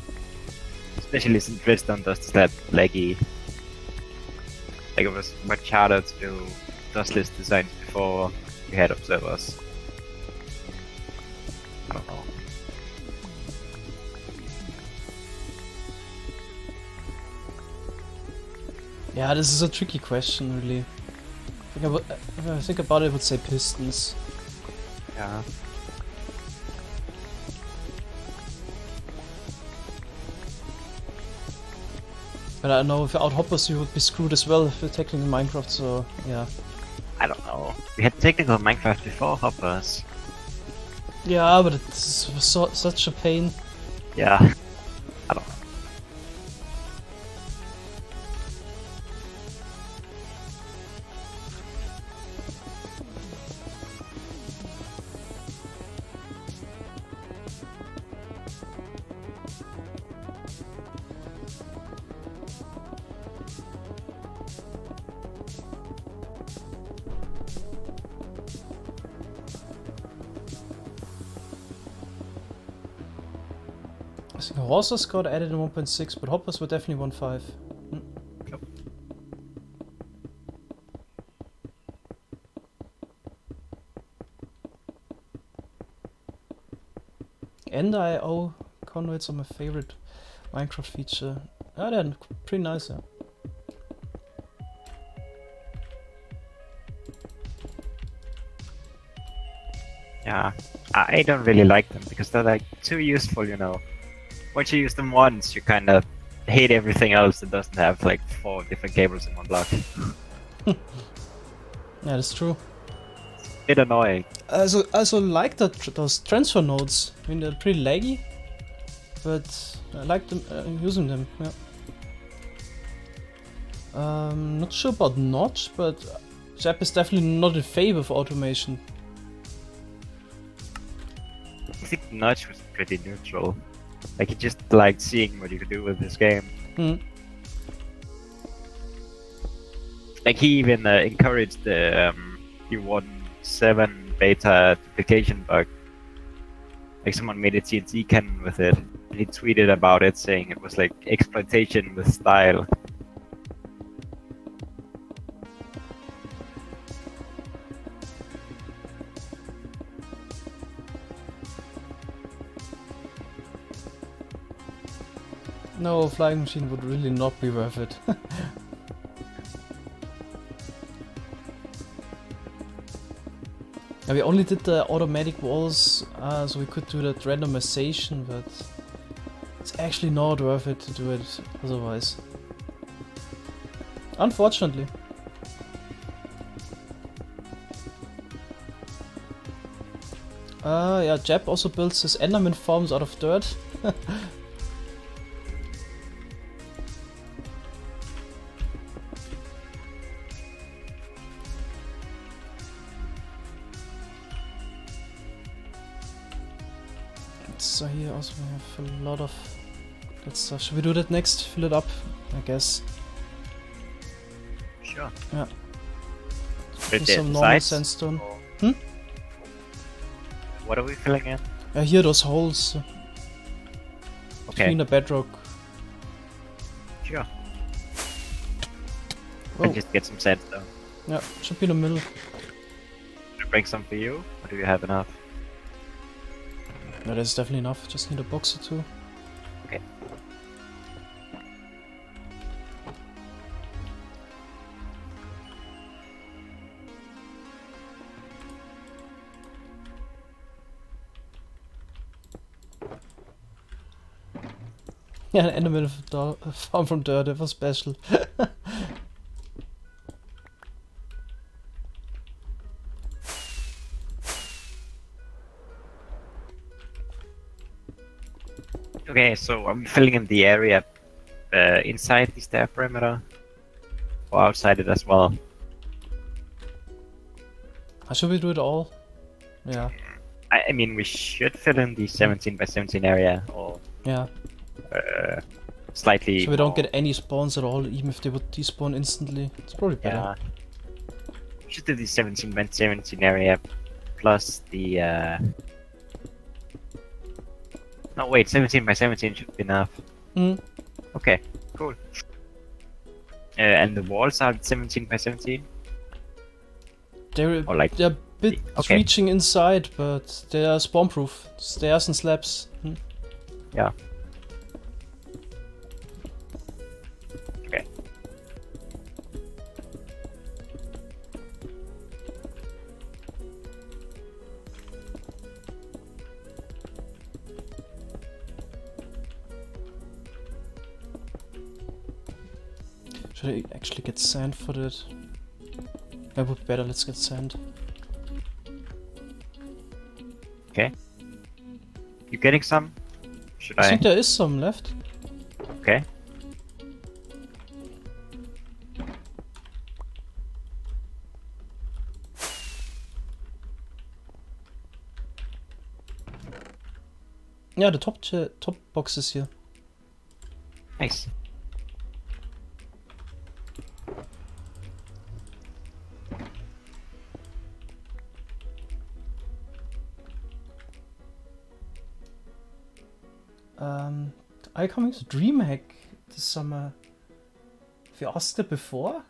Especially since redstone dust is that laggy. Like it was much harder to do dustless designs before you had observers. I don't know.
Yeah, this is a tricky question, really. If I think about it, I would say pistons.
Yeah.
But I know without hoppers you would be screwed as well with technical Minecraft, so yeah.
I don't know. We had technical Minecraft before hoppers.
Yeah, but it's such a pain.
Yeah. I don't know.
I think horses got added in 1.6, but hoppers were definitely 1.5.
Yep.
End.io conduits are my favorite Minecraft feature. Ah, they're pretty nice, yeah.
Yeah. I don't really like them because they're like too useful, you know. Once you use them once, you kind of hate everything else that doesn't have like 4 different cables in one block.
Yeah, that's true.
It's a bit annoying.
I also like those transfer nodes. I mean, they're pretty laggy, but I like them using them. Yeah. Not sure about Notch, but Jap is definitely not in favor of automation.
I think Notch was pretty neutral. Like he just liked seeing what you could do with this game.
Hmm.
Like he even encouraged the U17 beta duplication bug. Like someone made a TNT cannon with it, and he tweeted about it saying it was like exploitation with style.
No, a flying machine would really not be worth it. Yeah, we only did the automatic walls, so we could do that randomization, but it's actually not worth it to do it otherwise. Unfortunately. Yeah, Jap also builds his Enderman farms out of dirt. So here also we have a lot of that stuff. Should we do that next? Fill it up, I guess.
Sure.
Yeah.
But
Just
the
some normal
sides,
sandstone.
or-
Hmm?
What are we filling in?
Here those holes
Okay.
between the bedrock.
Sure.
Oh,
And just get some sandstone.
yeah, should be in the middle.
Should I bring some for you, or do you have enough?
Yeah, that's definitely enough. Just need a box or two.
Okay.
Yeah, an enemy found from dirt. It was special.
Okay, so I'm filling in the area inside the stair perimeter, or outside it as well.
Should we do it all? Yeah,
I mean, we should fill in the 17 by 17 area, or
yeah.
slightly.
So we don't
more-
get any spawns at all, even if they would despawn instantly. It's probably better.
Yeah. We should do the 17 by 17 area, plus the. No, wait, 17 by 17 should be enough.
Mm.
Okay, cool. And the walls are 17 by 17?
They're
Or like.
they're a bit
Okay.
reaching inside, but they are spawn proof. Stairs and slabs. Hmm.
Yeah. Okay.
Should I actually get sand for that? That would be better. Let's get sand.
Okay. You getting some? Should
I
I?
think there is some left.
Okay.
Yeah, the top box is here.
Nice.
Are you coming to DreamHack this summer? Have you asked it before?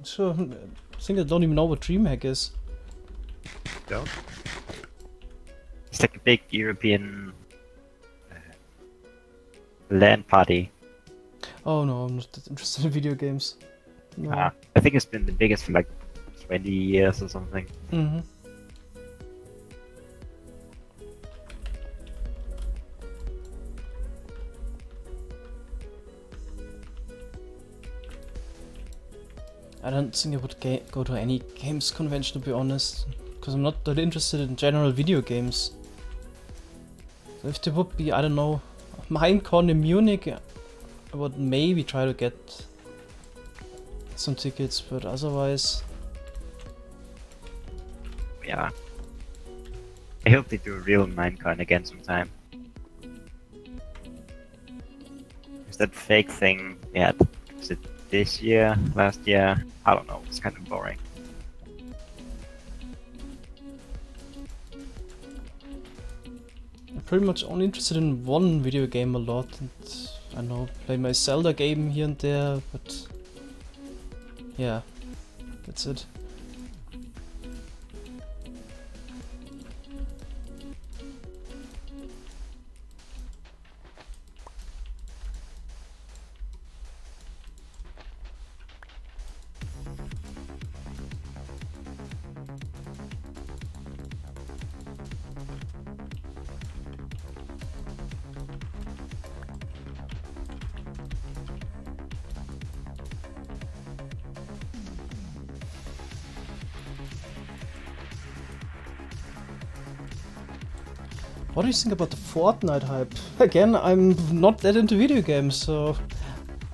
Sure. I think I don't even know what DreamHack is.
Go. It's like a big European LAN party.
Oh no, I'm not that interested in video games. No.
I think it's been the biggest for like 20 years or something.
Mm-hmm. I don't think I would go to any games convention, to be honest, because I'm not that interested in general video games. So if there would be, I don't know, Minecon in Munich, I would maybe try to get some tickets, but otherwise...
Yeah. I hope they do a real Minecon again sometime. Is that fake thing we had? Is it this year? Last year? I don't know. It's kind of boring.
I'm pretty much only interested in one video game a lot, and I don't know, play my Zelda game here and there, but yeah, that's it. What do you think about the Fortnite hype? Again, I'm not that into video games, so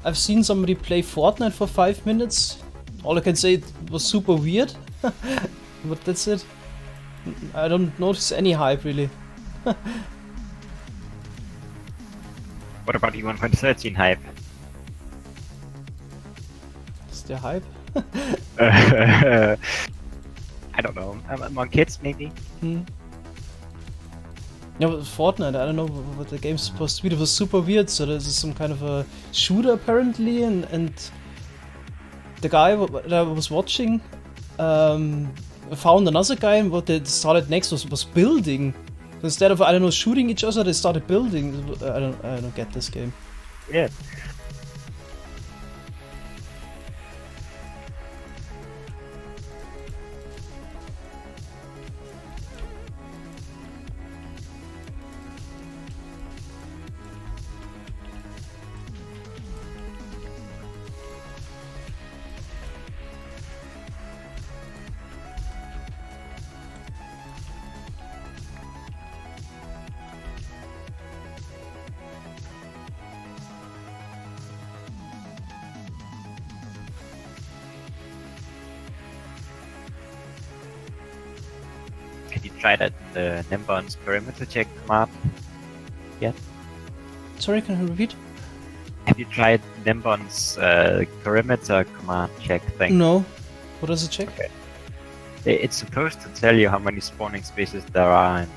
I've seen somebody play Fortnite for 5 minutes. All I can say, it was super weird, but that's it. I don't notice any hype really.
What about the 1.13 hype?
Is there hype?
I don't know. Among kids, maybe?
Hmm. Yeah, but Fortnite, I don't know what the game's supposed to be. It was super weird, so this is some kind of a shooter apparently, and the guy that I was watching found another guy, and what they started next was building. So instead of, I don't know, shooting each other, they started building. I don't get this game.
Yeah. Have you tried that Nembon's perimeter check command yet?
Sorry, can you repeat?
Have you tried Nembon's perimeter command check thing?
No. What does it check?
Okay. It's supposed to tell you how many spawning spaces there are in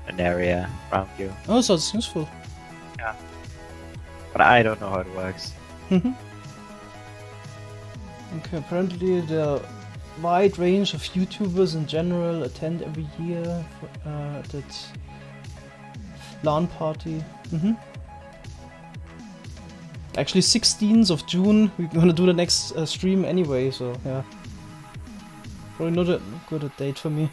an area around you,
Oh, so it's useful.
but I don't know how it works.
Okay, apparently the wide range of YouTubers in general attend every year for, that LAN party. Actually, 16th of June, we're gonna do the next stream anyway, so yeah. Probably not a good date for me.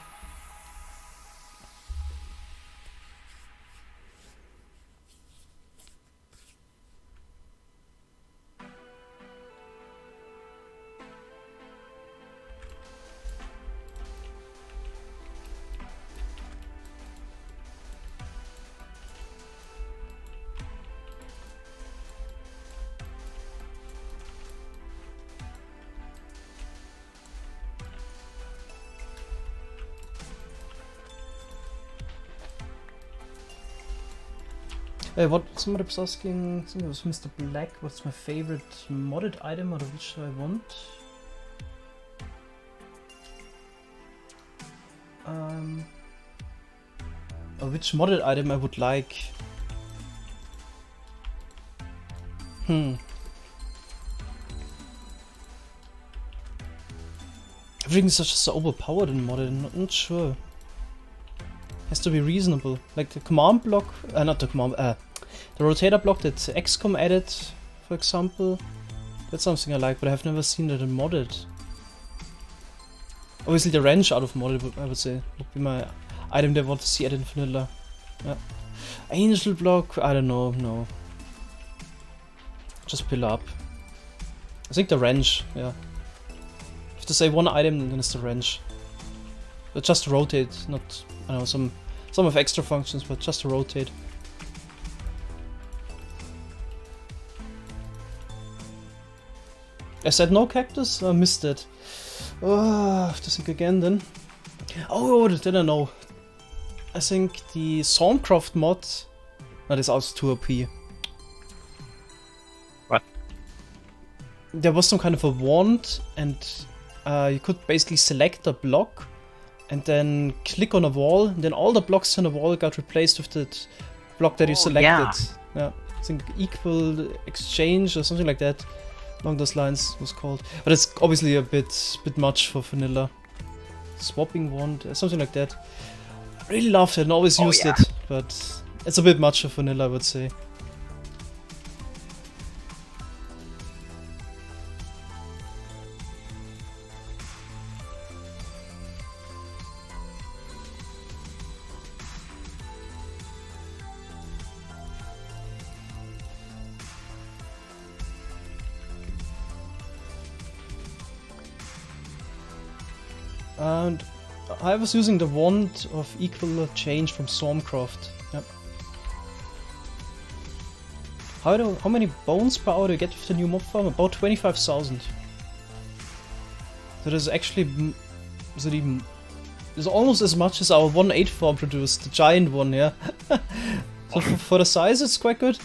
What somebody was asking, I think it was Mr. Black, what's my favorite modded item out of which I want? Or which modded item I would like? Everything's just so overpowered in modded, I'm not sure. Has to be reasonable. Like the command block, not the command, the rotator block that XCOM added, for example. That's something I like, but I've never seen that in modded. Obviously the wrench out of modded, I would say, would be my item that I want to see added in vanilla. Yeah. Angel block, I don't know, no. Just pill up. I think the wrench, yeah. If to say one item, then it's the wrench. But just to rotate, not, I don't know, some have extra functions, but just to rotate. I said no cactus? I missed it. Oh, I have to think again then. Oh, then I know. I think the SciCraft mod, that is also too OP.
What?
There was some kind of a wand, and you could basically select a block and then click on a wall, and then all the blocks on the wall got replaced with that block that you selected. Yeah. I think equal exchange or something like that, along those lines was called. But it's obviously a bit much for vanilla. Swapping wand, something like that. I really loved it and always used it, but it's a bit much for vanilla, I would say. And I was using the wand of equal change from Stormcraft. Yep. How many bones per hour do you get with the new mob farm? About 25,000. So there's actually there's almost as much as our 1.8 farm produced, the giant one, yeah. So for the size, it's quite good.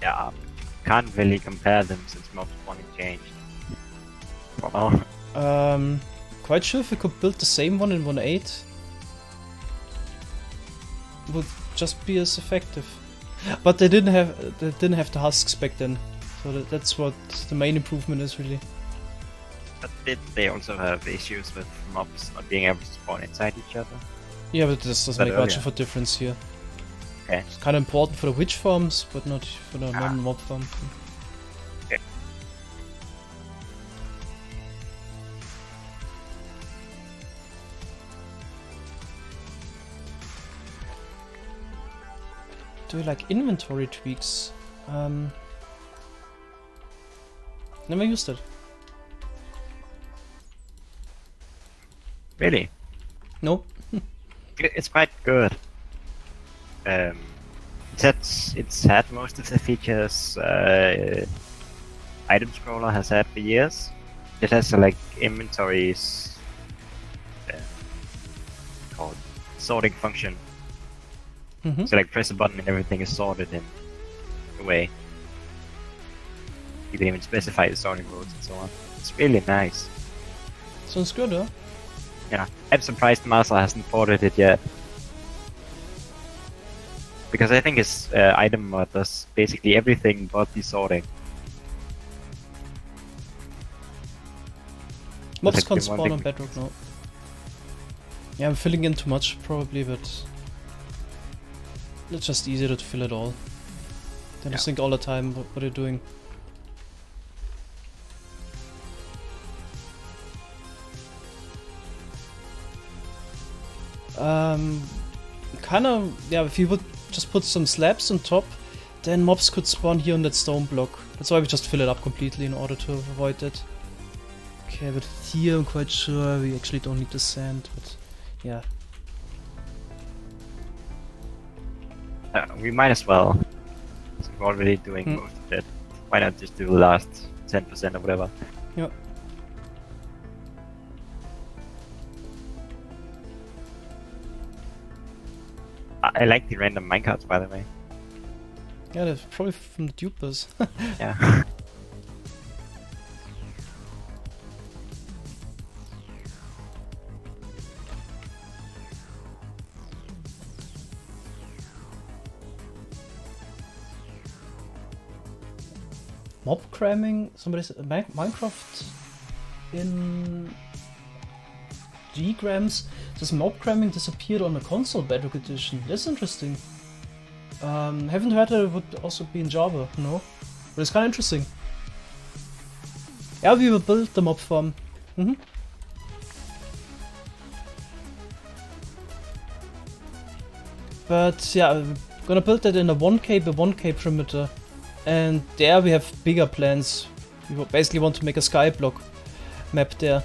Yeah, can't really compare them since mob spawning changed. Oh,
Quite sure if we could build the same one in 1.8, would just be as effective. But they didn't have the husks back then, so that's what the main improvement is really.
but did they also have issues with mobs not being able to spawn inside each other?
Yeah, but this doesn't
But
make much
earlier.
of a difference here.
Okay.
It's kind of important for the witch farms, but not for the non-mob farm.
Okay.
Do we like inventory tweaks? Never used it.
Really?
No.
It's quite good. It's had most of the features item scroller has had for years. It has like inventories called sorting function.
Mm-hmm.
So like press a button and everything is sorted in a way. You can even specify the sorting rules and so on. It's really nice.
Sounds good, huh?
Yeah, I'm surprised Marcel hasn't ported it yet. Because I think his item mod does basically everything but the sorting.
Mobs
Like,
can't
the one
spawn on
thing-
Bedrock now. Yeah, I'm filling in too much probably, but it's just easier to fill it all. Then
Yeah.
I think all the time what you're doing. Kind of, yeah, if you would just put some slabs on top, then mobs could spawn here on that stone block. That's why we just fill it up completely in order to avoid that. Okay, but here I'm quite sure we actually don't need the sand, but yeah.
We might as well. So we're already doing most of it. Why not just do the last 10% or whatever?
Yep.
I like the random minecarts, by the way.
Yeah, they're probably from the dupers.
Yeah.
Mob cramming? Somebody said Minecraft in G-grams says mob cramming disappeared on the console Bedrock edition. That's interesting. Haven't heard that it would also be in Java, no? But it's kind of interesting. Yeah, we will build the mob farm. But yeah, we're gonna build that in a 1k by 1k perimeter. And there we have bigger plans. We basically want to make a skyblock map there.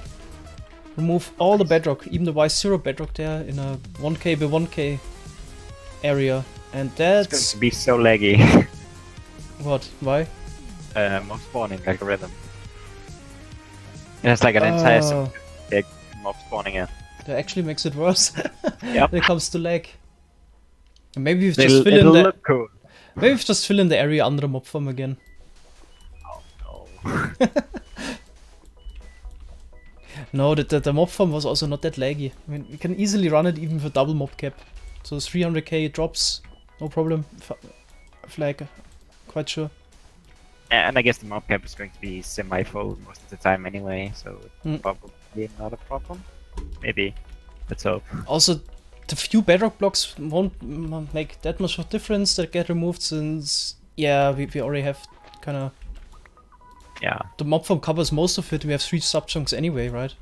Remove all the bedrock, even the Y0 bedrock there in a 1k by 1k area. And
It's going
that's...
to be so laggy.
What? Why?
Mob spawning like a rhythm. It has like an entire big mob spawning here.
That actually makes it worse.
Yep.
When it comes to lag. And maybe we just
It'll
fill in the...
look cool.
Maybe we just fill in the area under the mob farm again.
Oh no.
No, the mob farm was also not that laggy. I mean, we can easily run it even for double mob cap. So 300k drops, no problem. Flag, quite sure.
And I guess the mob cap is going to be semi-full most of the time anyway, so it's probably not a problem. Maybe. Let's hope.
Also, the few bedrock blocks won't make that much of a difference that get removed since, yeah, we already have kind of...
Yeah.
The mob farm covers most of it, we have 3 sub-chunks anyway, right?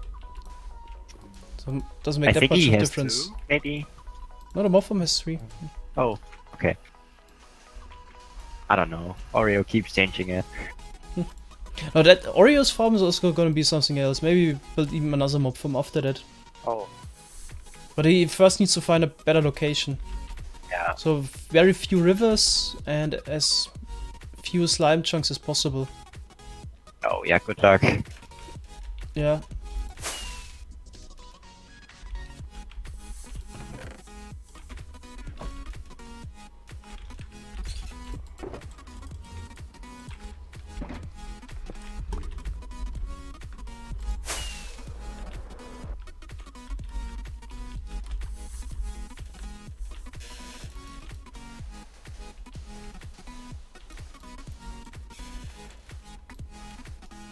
So it doesn't make
I
that
think
much
he
of a
has
difference.
2, maybe.
No, the mob farm has 3.
Oh, okay. I don't know. Oreo keeps changing it.
No, that Oreo's farm is also gonna be something else. Maybe we build even another mob farm after that.
Oh.
But he first needs to find a better location.
Yeah.
So very few rivers and as few slime chunks as possible.
Oh yeah, good luck.
Yeah.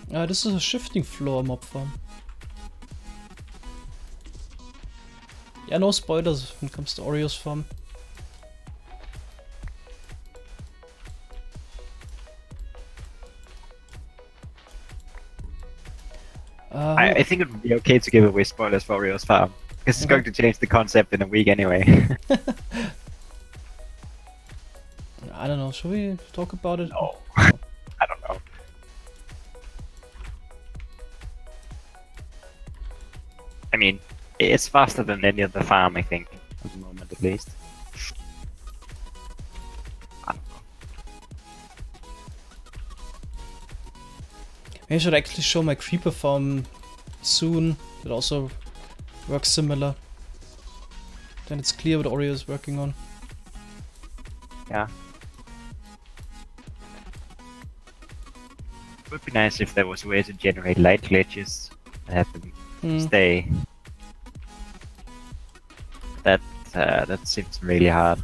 This is a shifting floor mob farm. Yeah, no spoilers when it comes to Oreo's farm.
I think it would be okay to give away spoilers for Rio's farm. Because it's going to change the concept in a week anyway.
I don't know, should we talk about it?
No. I don't know. I mean, it's faster than any other farm, I think. At the moment, at least. I don't know.
Maybe I should actually show my creeper farm soon. It also works similar. Then it's clear what Oreo is working on.
Yeah. It would be nice if there was a way to generate light glitches and have them stay. That seems really hard.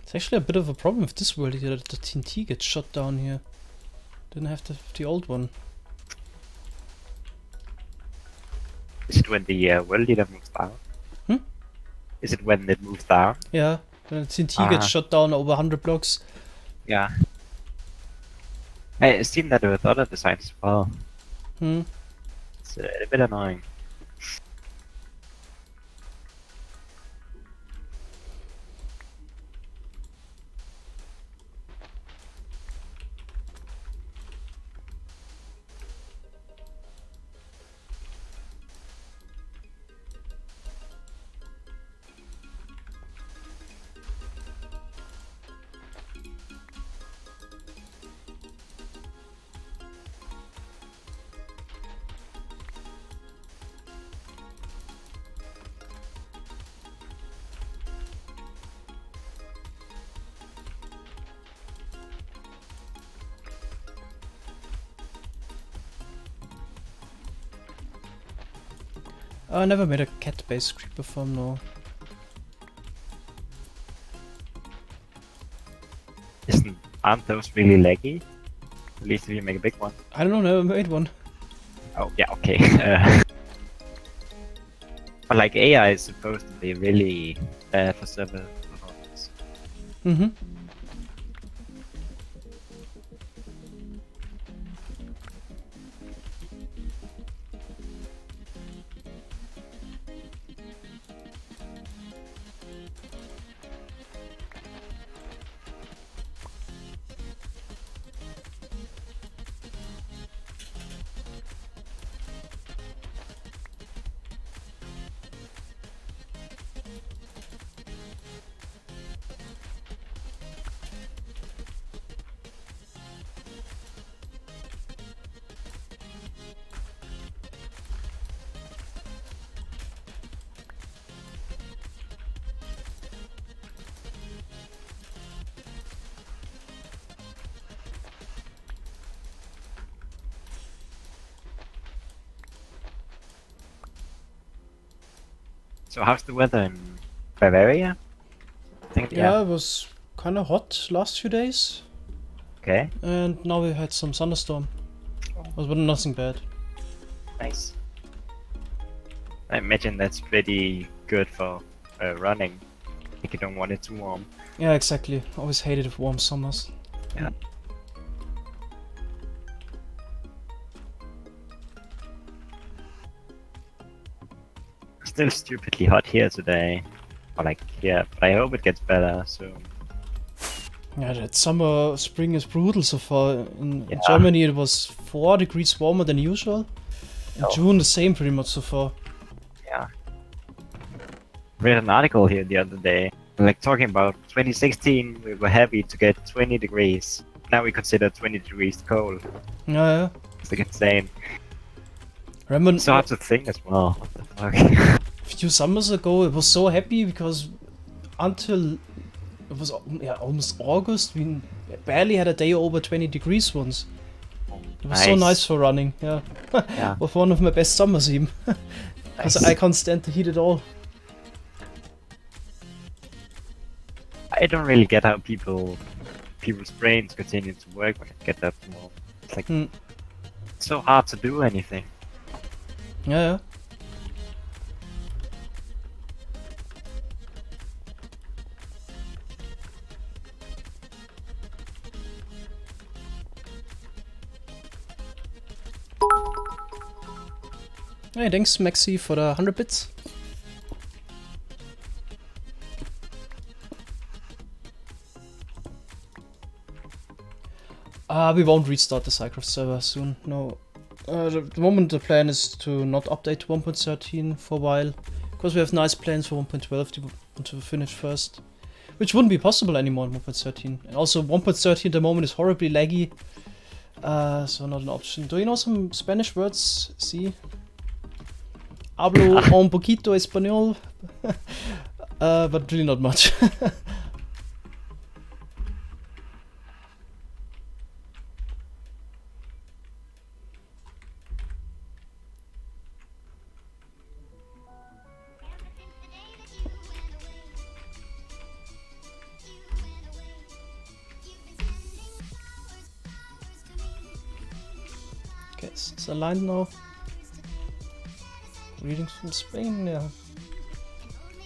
It's actually a bit of a problem with this world here that the TNT gets shot down here. Didn't have the old one.
Is it when the world leader moves down?
Hmm?
Is it when it moves down?
Yeah, the TNT gets shot down over 100 blocks.
Yeah. I've seen that with other designs as well. It's a bit annoying.
I never made a cat-based creeper farm, no.
Aren't those really laggy? At least if you make a big one.
I don't know, never made one.
Oh, yeah, okay. But like AI is supposed to be really bad for server performance. So how's the weather in Bavaria? I think,
Yeah, it was kind of hot last few days.
Okay,
And now we had some thunderstorm. But nothing bad.
nice. I imagine that's pretty good for running. If you don't want it too warm.
Yeah, exactly. Always hated warm summers.
Yeah. Still stupidly hot here today. Or like here, but I hope it gets better soon.
Yeah, that spring is brutal so far. In
Yeah.
Germany it was 4 degrees warmer than usual. In
Oh.
June the same pretty much so far.
Yeah. Read an article here the other day, like talking about 2016. We were happy to get 20 degrees. Now we consider 20 degrees cold.
Yeah.
It's like insane.
Remember
It's hard to think as well. What the fuck?
a few summers ago it was so happy because until it was almost August we barely had a day over 20 degrees once. It was so
Nice.
nice for running, yeah.
Yeah.
Was one of my best summers even. Because
Nice.
I can't stand the heat at all.
I don't really get how people's brains continue to work when it gets that warm. It's like
Hmm.
it's so hard to do anything.
Yeah. Hey, thanks Maxi for the 100 bits. We won't restart the SciCraft server soon, no. The moment the plan is to not update to 1.13 for a while, because we have nice plans for 1.12 to want to finish first. Which wouldn't be possible anymore in 1.13. And also 1.13 at the moment is horribly laggy. So not an option. Do you know some Spanish words? Sí. Hablo un poquito español. But really not much. Okay, it's aligned now. Readings from Spain, yeah.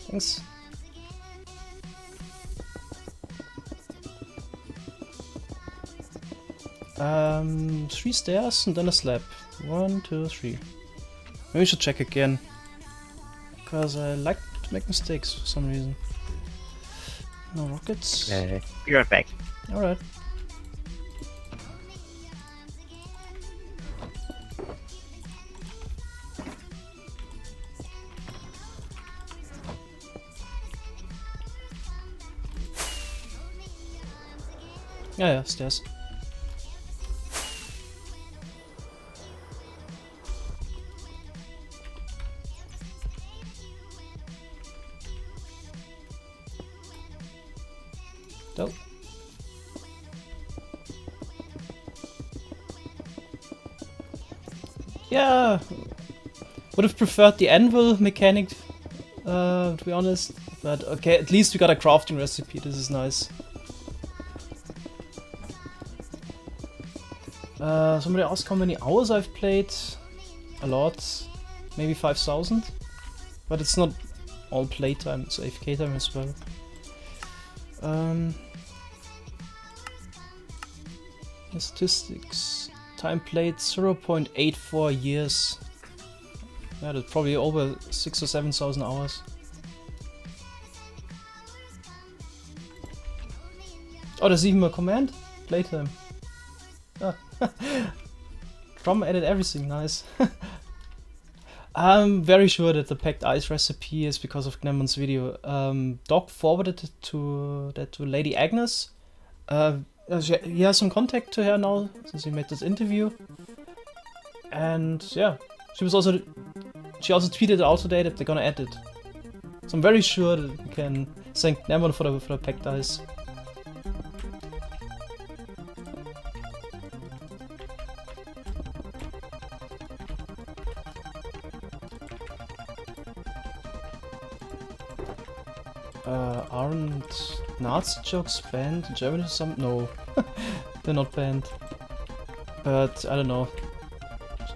Thanks. Three stairs and then a slab. 1, 2, 3. Maybe we should check again. Because I like to make mistakes for some reason. No rockets.
Be right back.
Alright. Yeah, stairs. Dope. Yeah, would have preferred the anvil mechanic, to be honest. But okay, at least we got a crafting recipe. This is nice. Somebody asked how many hours I've played. A lot, maybe 5,000. But it's not all playtime, it's AFK time as well. Statistics. Time played 0.84 years. Yeah, that's probably over 6,000 or 7,000 hours. Oh, there's even a command? Playtime. Ah. Chrome added everything, nice. I'm very sure that the packed ice recipe is because of Gnemon's video. Doc forwarded it to Lady Agnes. He has some contact to her now since he made this interview. And yeah, she also tweeted out today that they're gonna add it. So I'm very sure that we can thank Gnemon for the packed ice. Aren't Nazi jokes banned in Germany or something? No, they're not banned. But I don't know.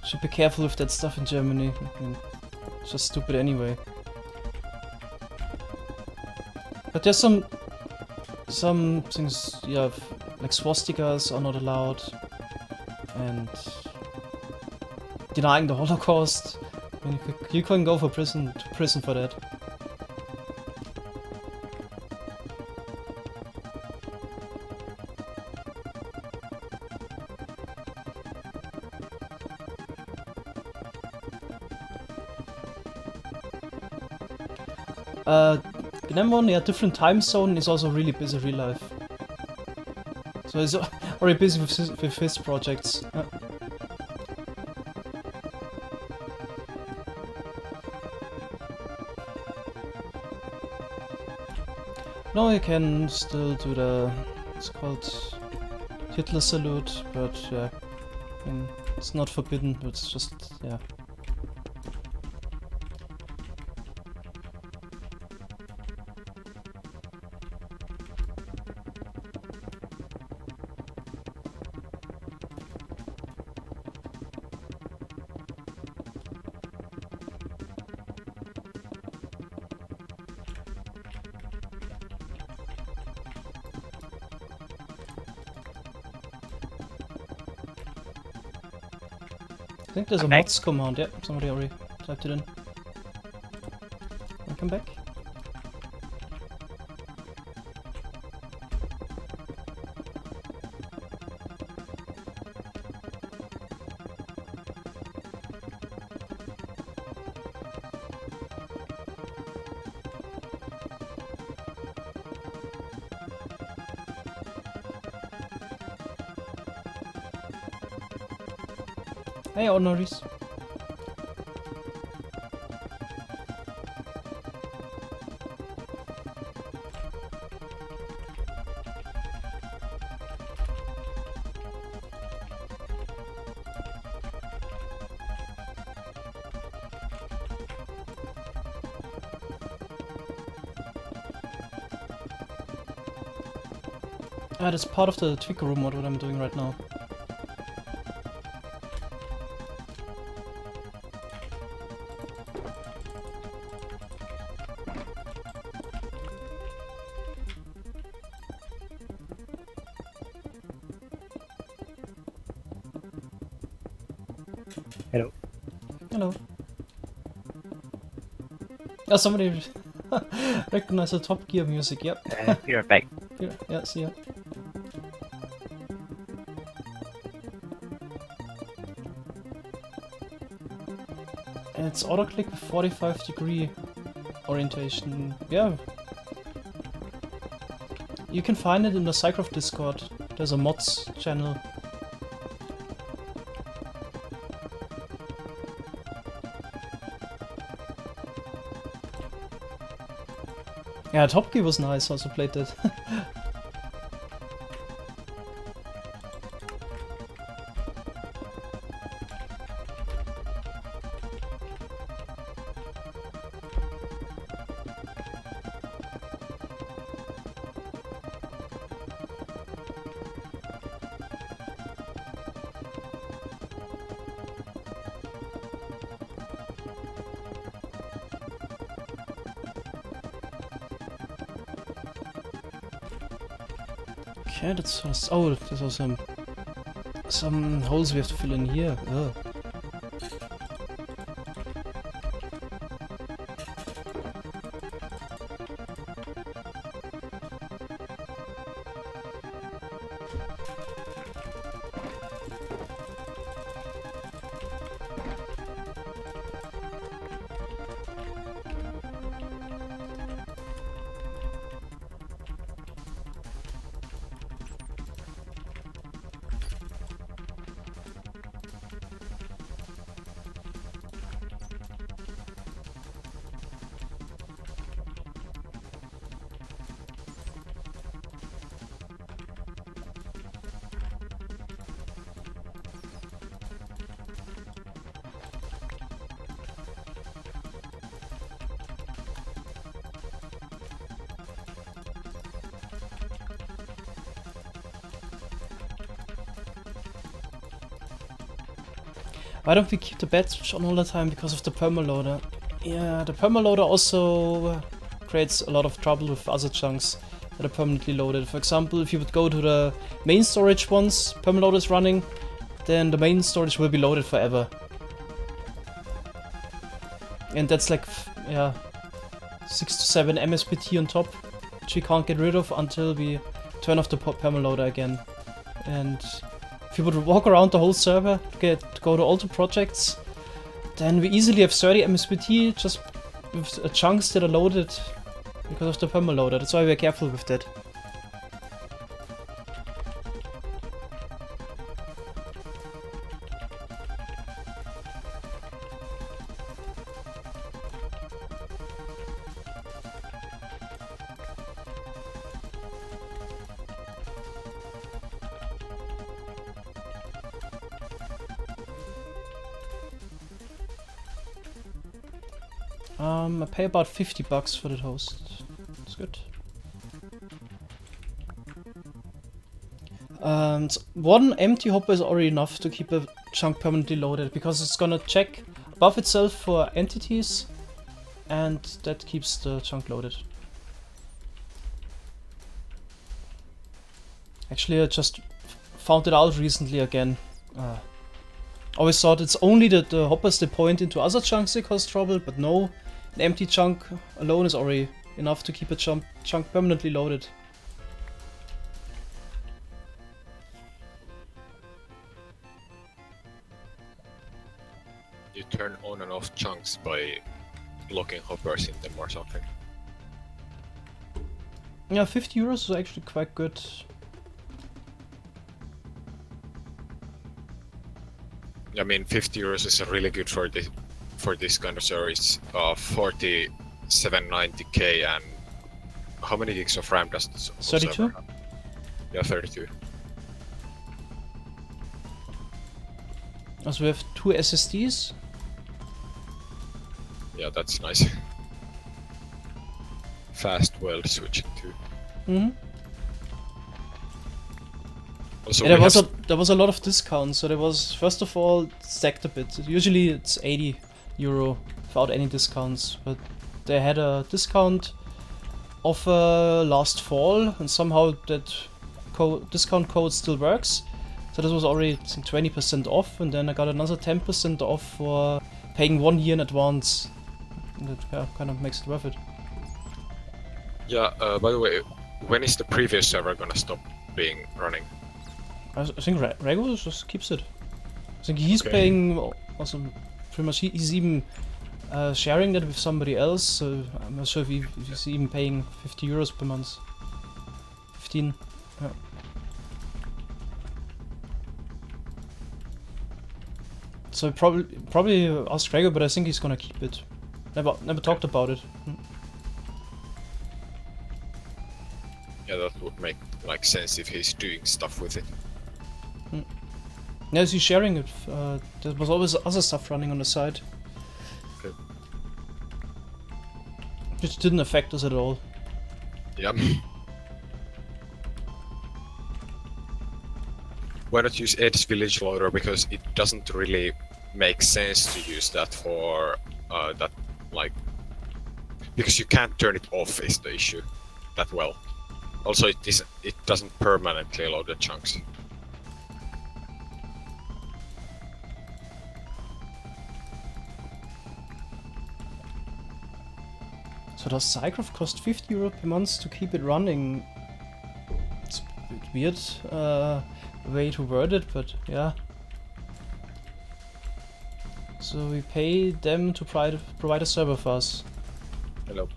Should be careful with that stuff in Germany. I mean, it's just stupid anyway. But there's some things you have, like swastikas are not allowed, and denying the Holocaust. I mean, you can go to prison for that. Gnemon, yeah, different time zone, is also really busy real life. So he's already busy with his projects. No, you can still do the It's called Hitler Salute, but yeah, I mean, it's not forbidden, it's just, yeah. I think there's a
I'm back.
mods command, yeah, somebody already typed it in. Welcome back. Hey, Ordinaries. Ah, that's part of the Tweaker room mod, what I'm doing right now.
Hello.
Hello. Oh, somebody recognized the Top Gear music, yep.
You're back.
Here, yeah, see ya. And it's auto-click with 45-degree orientation. Yeah. You can find it in the SciCraft Discord. There's a mods channel. Yeah, Top Gear was nice, also played that. Okay, that's fast. Oh, there's also some holes we have to fill in here. Ugh. Why don't we keep the bed switch on all the time because of the permaloader? Yeah, the permaloader also creates a lot of trouble with other chunks that are permanently loaded. For example, if you would go to the main storage once permaloader is running, then the main storage will be loaded forever. And that's like, yeah, 6 to 7 MSBT on top, which we can't get rid of until we turn off the permaloader again. And if you would walk around the whole server to go to all the projects, then we easily have 30 MSBT just with chunks that are loaded because of the permaloader. That's why we're careful with that. I pay about $50 for the host. It's good. And one empty hopper is already enough to keep a chunk permanently loaded, because it's gonna check above itself for entities, and that keeps the chunk loaded. Actually, I just found it out recently again. Always thought it's only the hoppers they point into other chunks that cause trouble, but no, an empty chunk alone is already enough to keep a chunk permanently loaded.
You turn on and off chunks by locking hoppers in them or something.
Yeah, €50 is actually quite good.
I mean, €50 is really good for this kind of service. 4790K, and how many gigs of RAM does this?
32?
have? Yeah, 32.
Also we have 2 SSDs.
Yeah, that's nice. Fast weld switching too.
Mm-hmm.
Also,
Yeah,
we have
there was a lot of discounts. So there was, first of all, stacked a bit. Usually it's €80 without any discounts, but they had a discount offer last fall, and somehow that discount code still works. So this was already, I think, 20% off, and then I got another 10% off for paying 1 year in advance. And that kind of makes it worth it.
Yeah, by the way, when is the previous server gonna stop being running?
I think Rego just keeps it. I think he's
Okay.
paying also pretty much. He's even sharing that with somebody else. So I'm not sure if he's even paying €50 per month. 15. Yeah. So probably ask Rego, but I think he's gonna keep it. Never talked about it.
Yeah, that would make like sense if he's doing stuff with it.
Yes, he's sharing it. There was always other stuff running on the side.
Okay.
Which didn't affect us at all.
Yeah. Why not use Ed's Village Loader, because it doesn't really make sense to use that for that, like, because you can't turn it off is the issue that well. Also, it doesn't permanently load the chunks.
So does SciCraft cost €50 per month to keep it running? It's a bit weird way to word it, but yeah. So we pay them to provide a server for us.
Hello.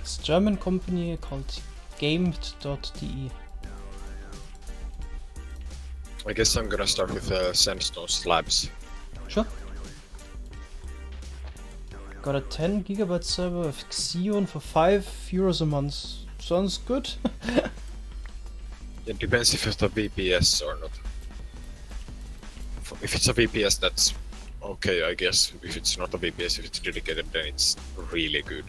It's a German company called gamed.de.
I guess I'm gonna start with Sandstone slabs.
Sure. Got a 10 GB server with Xeon for €5 a month. Sounds good.
It depends if it's a VPS or not. If it's a VPS, that's okay, I guess. If it's not a VPS, if it's dedicated, then it's really good.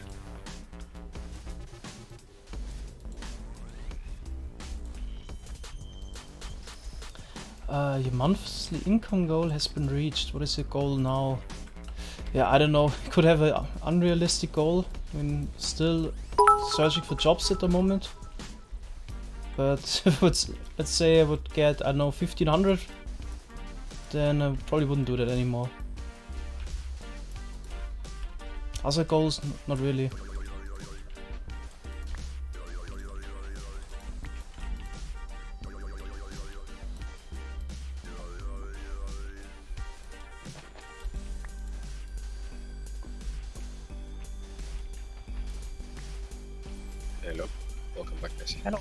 Your monthly income goal has been reached. What is your goal now? Yeah, I don't know. You could have an unrealistic goal. I mean, still searching for jobs at the moment. But let's say I would get, I don't know, 1500, then I probably wouldn't do that anymore. Other goals, not really.
Hello. Welcome back, Nessie.
Hello.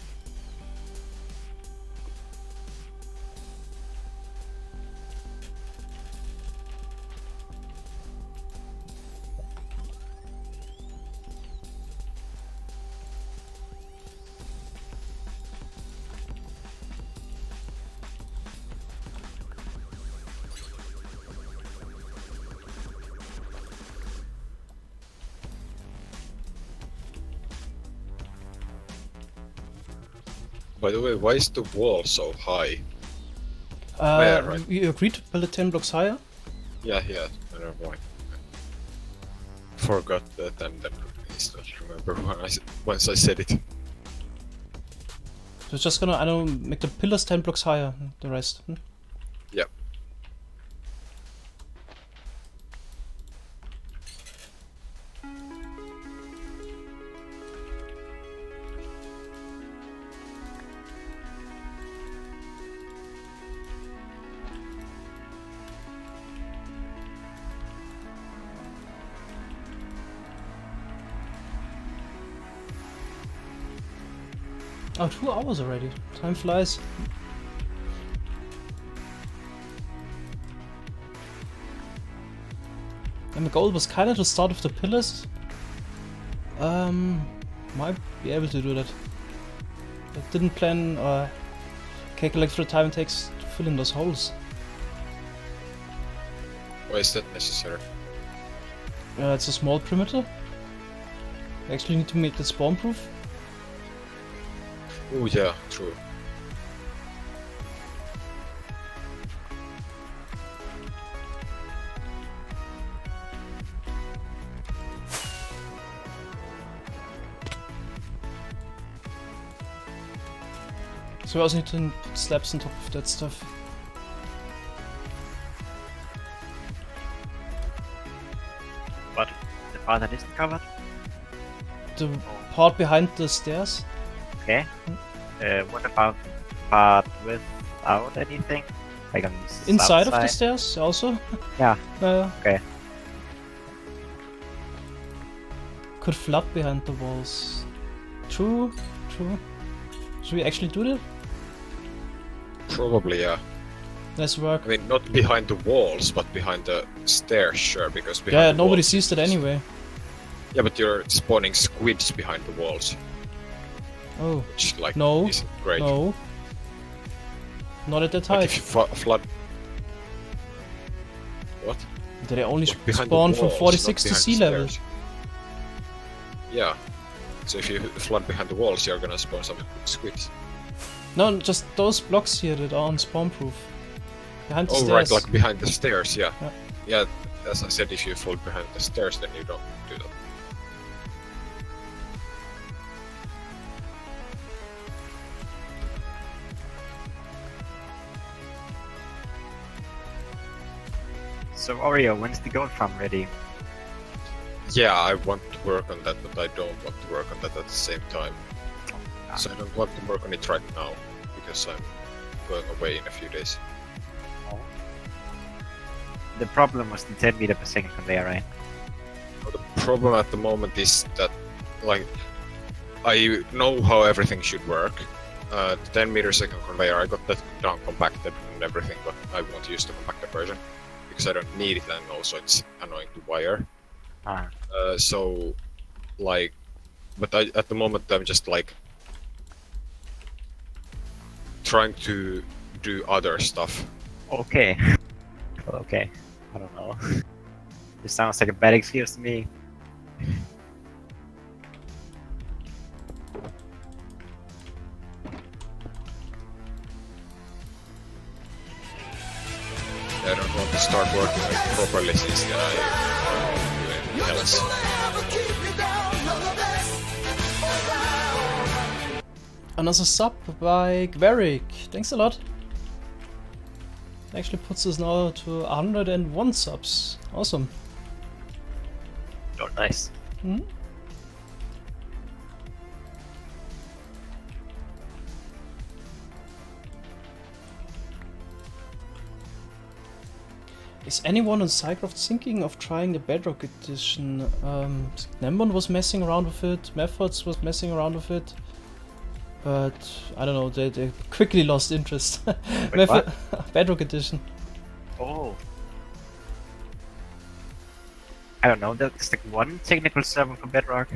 By the way, why is the wall so high? Yeah, right.
We agreed to build it 10 blocks higher.
Yeah, never mind. Forgot that and then instantly remember once I said it.
So it's just gonna, I don't know, make the pillars 10 blocks higher, the rest.
Yep.
Oh, 2 hours already. Time flies. And the goal was kinda to start with the pillars. Might be able to do that. I didn't plan or calculate for the time it takes to fill in those holes.
Why is that necessary?
It's a small perimeter. I actually need to make it spawn proof.
Oh yeah, true.
So I also need to put slabs on top of that stuff.
But the part that isn't covered?
The part behind the stairs.
Okay. What about the part without anything? Like on the
Inside
south
of the
side?
stairs also.
Yeah. Okay.
Could flood behind the walls. True. Should we actually do that?
Probably, yeah.
Nice work.
I mean, not behind the walls, but behind the stairs, sure, because behind
Yeah,
the
nobody
walls
sees that anyway.
Yeah, but you're spawning squids behind the walls,
Oh,
which, like,
No,
isn't great.
no. Not at that
Like,
height.
if you flood... What?
Did I only
Like, behind the
spawn from
walls,
46
not
to
behind
sea
the
level?
stairs. Yeah. So if you flood behind the walls, you're gonna spawn some squids.
No, just those blocks here that are on spawn proof. Behind the
Oh,
stairs.
right, like behind the stairs, yeah.
Yeah.
Yeah, as I said, if you flood behind the stairs, then you don't do that.
So Oreo, when's the gold farm ready?
Yeah, I want to work on that, but I don't want to work on that at the same time. So I don't want to work on it right now, because I'm going away in a few days.
The problem was the 10 meter per second conveyor, right?
Well, the problem at the moment is that, like, I know how everything should work. The 10 meter second conveyor, I got that down compacted and everything, but I won't use the compacted version because I don't need it, and also it's annoying to wire.
Ah.
So, like, but at the moment I'm just like trying to do other stuff.
Okay. Okay. I don't know. This sounds like a bad excuse to me.
I don't want to start working properly since then I'm doing else.
Another sub by Gverick. Thanks a lot. Actually puts us now to 101 subs. Awesome.
Oh, nice.
Hmm? Is anyone on SciCraft thinking of trying the Bedrock edition? Nembon was messing around with it, Methods was messing around with it, but I don't know, they quickly lost interest.
Wait, what?
Bedrock edition.
Oh. I don't know, there's like one technical server for Bedrock.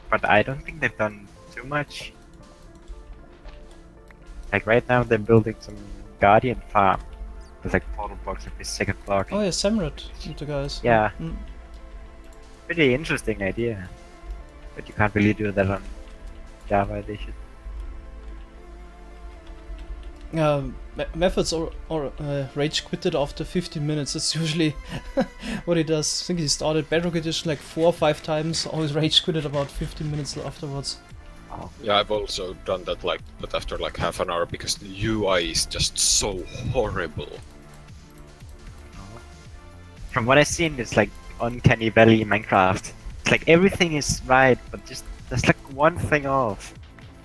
But I don't think they've done too much. Like right now they're building some Guardian farm with like portal blocks every second block.
Oh yeah, Samrat, the guys.
Yeah.
Mm.
Pretty interesting idea. But you can't really do that on Java edition.
Methods or rage quitted after 15 minutes. That's usually what he does. I think he started Bedrock edition like 4 or 5 times. Always rage quitted about 15 minutes afterwards.
Yeah, I've also done that but after like half an hour because the UI is just so horrible.
From what I've seen, it's like Uncanny Valley Minecraft. It's like everything is right, but just there's like one thing off,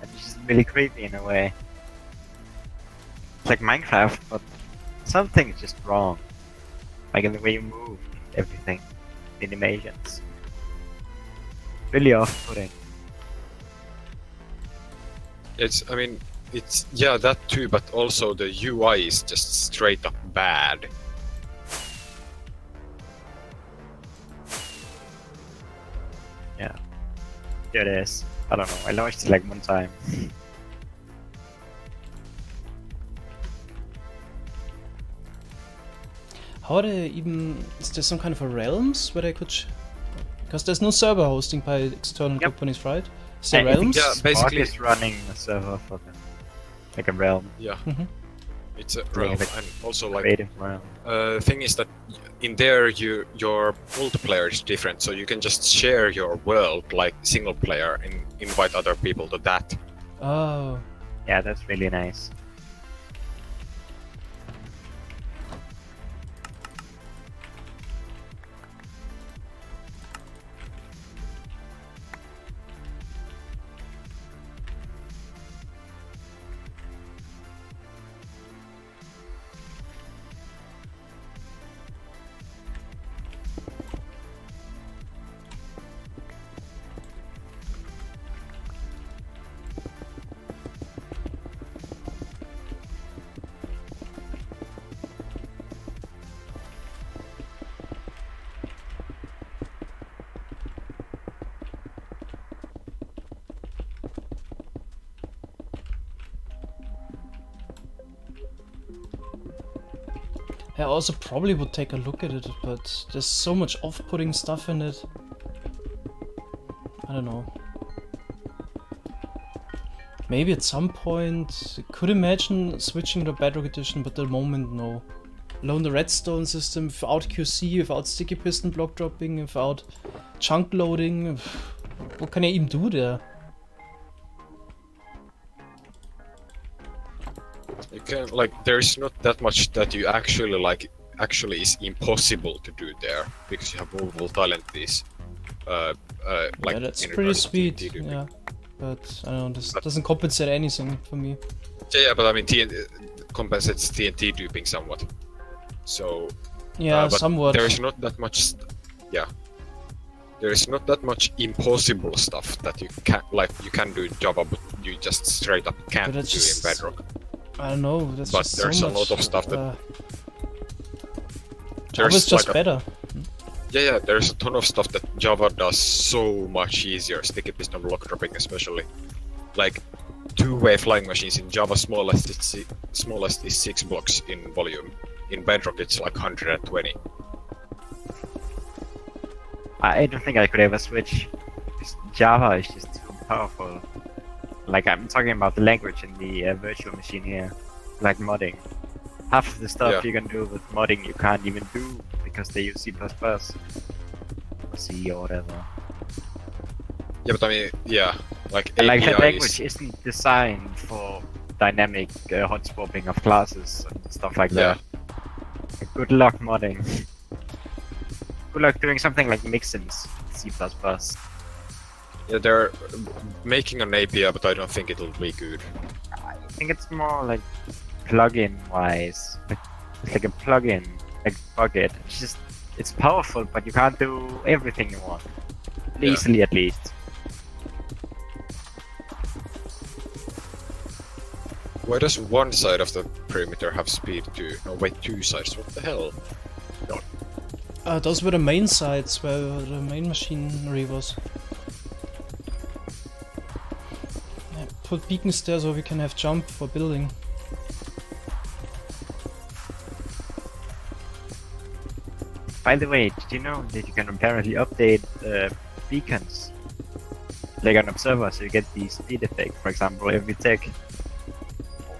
and it's just really creepy in a way. It's like Minecraft, but something's just wrong. Like in the way you move, everything, the animations. Really off-putting.
It's yeah, that too, but also the UI is just straight up bad.
Yeah. There it is. I don't know, I launched it like one time.
How are they even... Is there some kind of a realms where they could... Because there's no server hosting by external companies, right? Is there realms?
Yeah, basically
it's running a server for them. Like a realm.
Yeah.
Mhm.
It's a realm,
like
and also like
Creative realm.
thing is that in there your multiplayer is different, so you can just share your world like single player and invite other people to that.
Oh.
Yeah, that's really nice.
I also probably would take a look at it, but there's so much off-putting stuff in it. I don't know. Maybe at some point, I could imagine switching to Bedrock edition, but at the moment, no. Alone the redstone system, without QC, without sticky piston block dropping, without chunk loading. What can I even do there?
You can there's not that much that you actually is impossible to do there because you have movable talent
Yeah, that's
in
pretty
regards to
sweet.
TNT duping.
Yeah, but I don't know. This doesn't compensate anything for me.
Yeah, but I mean TNT compensates TNT duping somewhat. So
Yeah,
but
somewhat.
there is not that much. Yeah, there is not that much impossible stuff that you can do in Java, but you just straight up can't
But
do
it's just-
in Bedrock.
I don't know. That's
But
just
there's
so
a
much,
lot of stuff that-
Java's
There's
just
like
better.
Yeah, there's a ton of stuff that Java does so much easier, sticky piston block dropping especially. Like, two-way flying machines in Java, smallest is 6 blocks in volume. In Bedrock it's like 120.
I don't think I could ever switch. Java is just too powerful. Like, I'm talking about the language in the virtual machine here. Like modding. Half of the stuff you can do with modding you can't even do because they use C++. Or C or whatever.
Yeah, but I mean, yeah, like
And like that
APIs.
language isn't designed for dynamic hot swapping of classes and stuff like that. Good luck modding. Good luck doing something like mixins C++.
Yeah, they're making an API, but I don't think it'll be good.
I think it's more like plugin wise. Like like a plugin, like Bucket. It's powerful, but you can't do everything you want.
Yeah.
Easily, at least.
Why does one side of the perimeter have speed 2? No, wait, 2 sides. What the hell?
Those were the main sites where the main machinery was. Yeah, put beacons there so we can have jump for building.
By the way, did you know that you can apparently update beacons? Like an observer, so you get the speed effect, for example, every tick.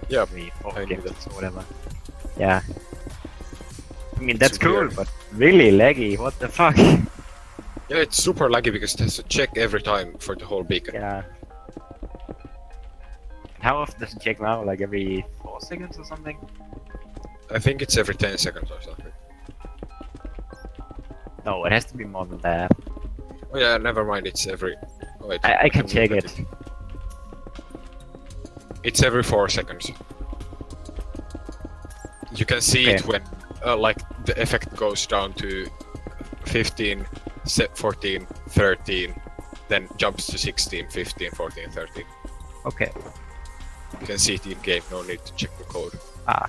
Yeah,
Every 4
I knew
gifts
that.
or whatever. Yeah. I mean,
It's
that's cool,
weird.
but really laggy, what the fuck?
Yeah, it's super laggy because it has to check every time for the whole beacon.
Yeah. How often does it check now? Like every 4 seconds or something?
I think it's every 10 seconds or something.
No, it has to be more than that.
Oh yeah, never mind, it's every... Oh, wait,
I can
look
check
at
it.
It's every 4 seconds. You can see it
Okay.
when, like, the effect goes down to 15, 14, 13, then jumps to 16, 15, 14, 13.
Okay.
You can see it in game, no need to check the code.
Ah.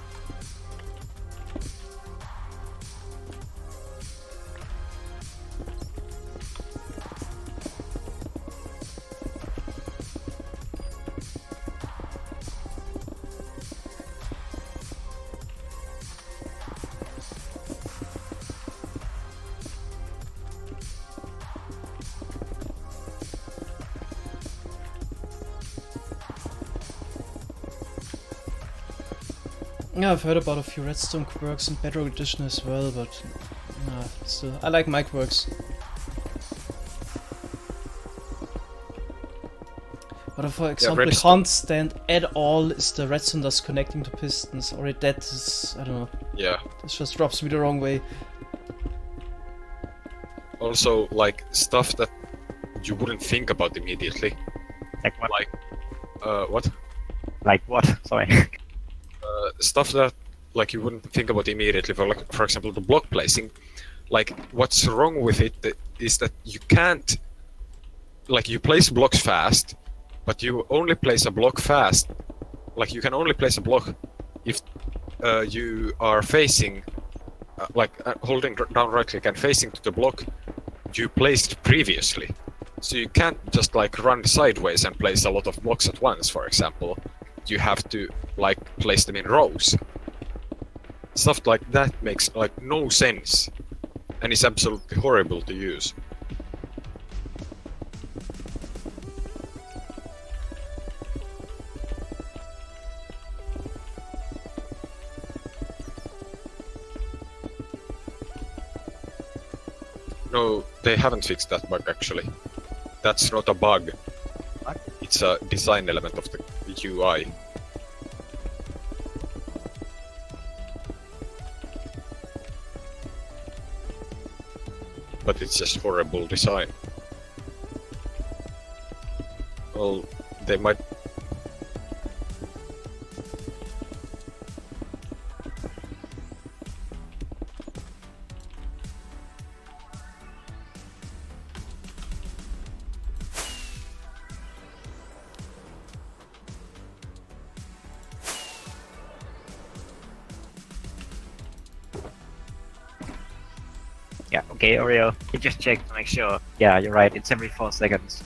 Yeah, I've heard about a few redstone quirks in Bedrock Edition as well, but still, I like my quirks. But for example, I
redstone.
can't stand at all is the redstone dust connecting to pistons, or that is, I don't know,
Yeah.
this just rubs me the wrong way.
Also, like, stuff that you wouldn't think about immediately.
Like what?
Like, what?
Like what? Sorry.
Stuff that, like, you wouldn't think about immediately, for example, the block placing. Like, what's wrong with it is that you can't... Like, you place blocks fast, but you only place a block fast. Like, you can only place a block if you are facing... holding down right click and facing to the block you placed previously. So you can't just, like, run sideways and place a lot of blocks at once, for example. You have to, like, place them in rows. Stuff like that makes, like, no sense. And is absolutely horrible to use. No, they haven't fixed that bug actually. That's not a bug.
What?
It's a design element of the UI. But it's just horrible design. Well, they might...
Yeah, okay, Oreo. You just check to make sure. Yeah, you're right, it's every 4 seconds.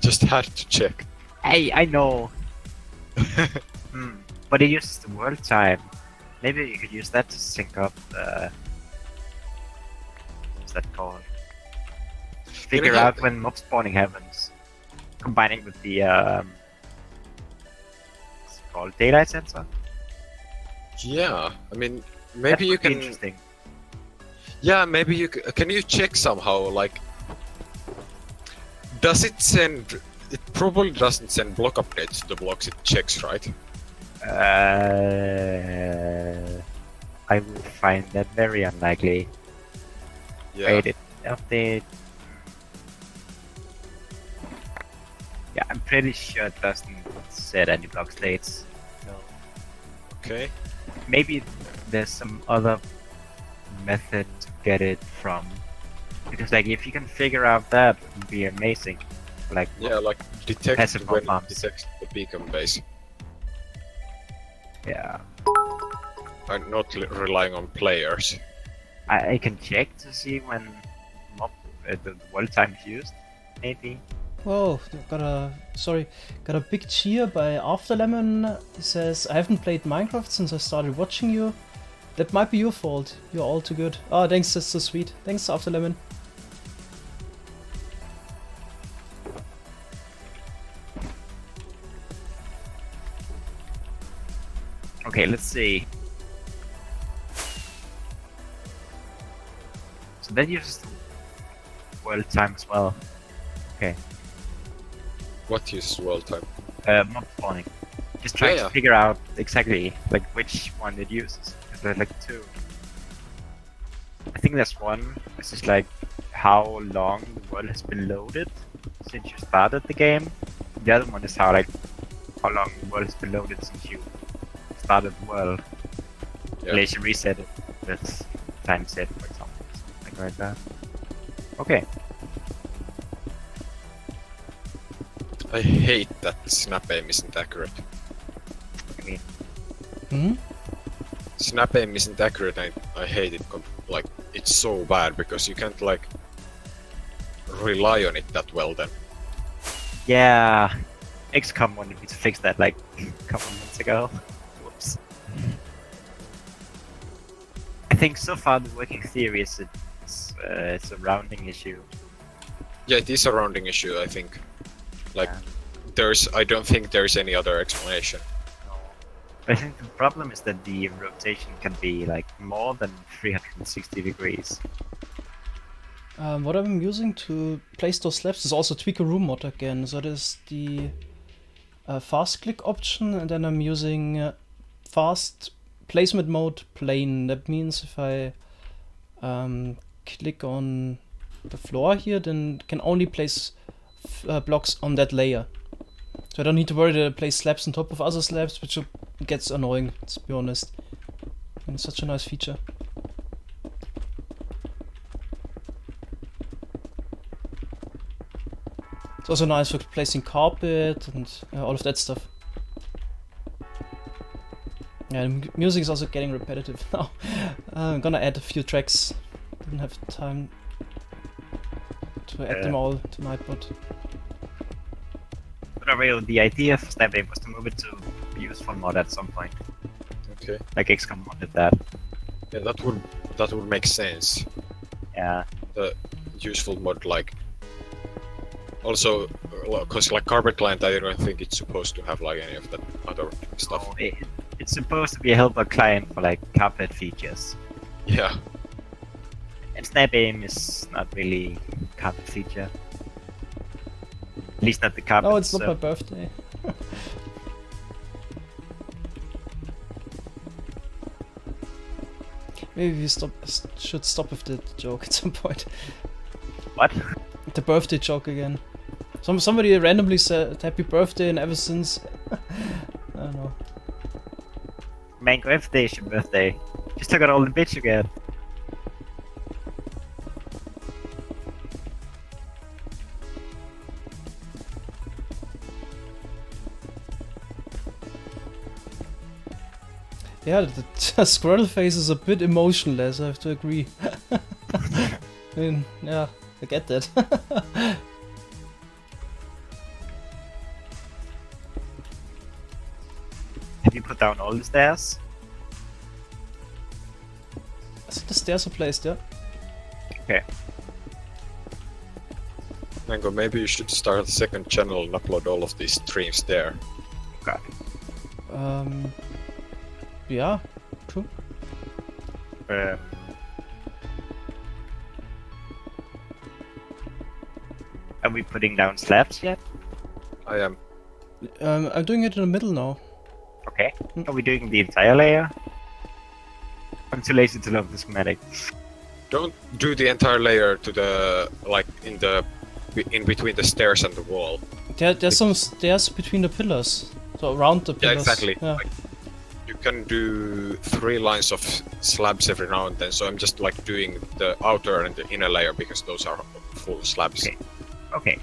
just had to check.
Hey, I know! But it uses the world time. Maybe you could use that to sync up the... What's that called? Figure
have-
out when mob spawning happens. Combining with the, what's it called? Daylight sensor?
Yeah, I mean,
That
maybe you
would be
can...
interesting.
Yeah, maybe you can you check somehow, like... Does it send... It probably doesn't send block updates to the blocks it checks, right?
I would find that very unlikely.
Yeah.
Wait, it update. Yeah, I'm pretty sure it doesn't set any block states. So
Okay.
maybe there's some other method to get it from. Because like if you can figure out that, it would be amazing. Like
Yeah, like detect
Passive
when
farms.
it detects the beacon base.
yeah,
I'm not relying on players.
I can check to see when mob the world time is used. Maybe.
Whoa, got a big cheer by Afterlemon. He says, I haven't played Minecraft since I started watching you. That might be your fault. You're all too good. Oh, thanks, that's so sweet. Thanks, Afterlemon.
Okay, let's see. So that uses world time as well. Okay.
What uses world time?
Mob spawning. Just trying
Yeah.
to figure out exactly like which one it uses. 'Cause there's like two. I think there's one. It's just like how long the world has been loaded since you started the game. The other one is how long the world has been loaded since you started the world.
Yeah.
Unless you reset it with time set, for example, something like that. Okay.
I hate that snap aim isn't accurate.
I mean,
Hmm?
Snap aim isn't accurate. I hate it. Like it's so bad because you can't like rely on it that well. Then
yeah, XCOM wanted me to fix that like a couple months ago. Whoops. I think so far the working theory is it's a rounding issue.
yeah, it is a rounding issue. I think. Like
Yeah.
I don't think there's any other explanation.
I think the problem is that the rotation can be like more than 360 degrees.
What I'm using to place those slabs is also Tweak a Room mod again. So that is the fast click option, and then I'm using fast placement mode plane. That means if I click on the floor here, then can only place blocks on that layer. So I don't need to worry that I place slabs on top of other slabs, which gets annoying, to be honest. And it's such a nice feature. It's also nice for placing carpet and all of that stuff. Yeah, the music is also getting repetitive now. I'm gonna add a few tracks. Didn't have time to add them all tonight, but
But the idea of snapping was to move it to a useful mod at some point.
Okay.
Like XCOM wanted that.
Yeah, that would make sense.
Yeah.
The useful mod like. Also, because like Carpet Client, I don't think it's supposed to have like any of that other stuff.
So it's supposed to be a helper client for like carpet features.
Yeah.
And snap aim is not really a carpet feature. At least not the carpet.
oh, it's not my birthday. Maybe we should stop with the joke at some point.
What?
The birthday joke again. Somebody randomly said happy birthday, and ever since, I don't know.
Man, birthday is your birthday. Just took out all the bitch again.
Yeah, the squirrel face is a bit emotionless, I have to agree. I mean, yeah, I get that.
Have you put down all the stairs?
I think the stairs are placed, yeah.
Okay.
Mango, maybe you should start a second channel and upload all of these streams there.
Okay.
Yeah, true.
Are we putting down slabs yet?
I am.
I'm doing it in the middle now.
Okay. Are we doing the entire layer? I'm too lazy to load the schematic.
Don't do the entire layer to the like in between the stairs and the wall.
There's some stairs between the pillars. So around the
Yeah,
pillars.
exactly.
Yeah.
Like, you can do 3 lines of slabs every now and then. So I'm just like doing the outer and the inner layer because those are full slabs.
Okay. Okay,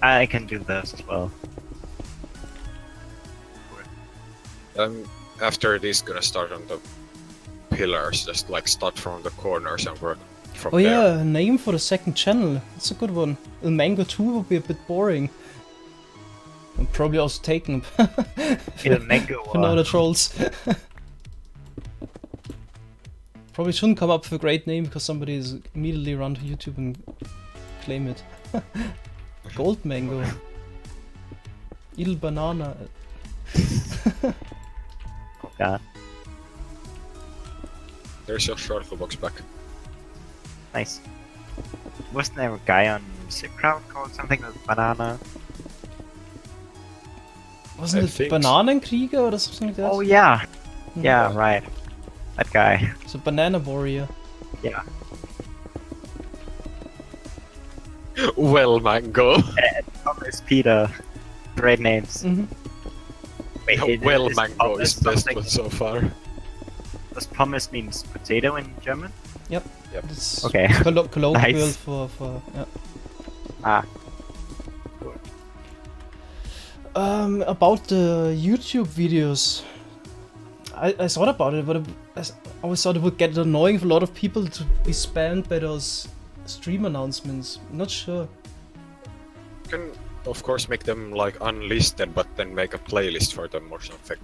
I can do this as well.
After this, gonna start on the pillars. Just like start from the corners and work from
Oh
there.
yeah, a name for the second channel. That's a good one. El Mango 2 would be a bit boring. And probably also taken.
El Mango.
For now the trolls. Probably shouldn't come up with a great name because somebody is immediately run to YouTube and claim it. Gold Mango. Il Banana.
Oh god,
There's your shuttle box back.
nice. Wasn't there a guy on SciCraft called something with banana?
Wasn't
I
it
think
Bananenkrieger or something like that?
Oh yeah,
Hmm.
yeah, right. That guy.
It's a banana warrior.
Yeah.
Well, Mango.
Thomas, Peter. Great names.
Hmm.
Wait,
Yeah,
is-
well,
is
Mango
Thomas
is best
something-
one so far.
Does pommes means potato in German?
It's
Okay.
colloquial
Nice.
for yeah.
Ah,
About the YouTube videos, I thought about it, but I always thought it would get annoying for a lot of people to be spammed by those stream announcements. I'm not sure.
You can, of course, make them like unlisted, but then make a playlist for them or something.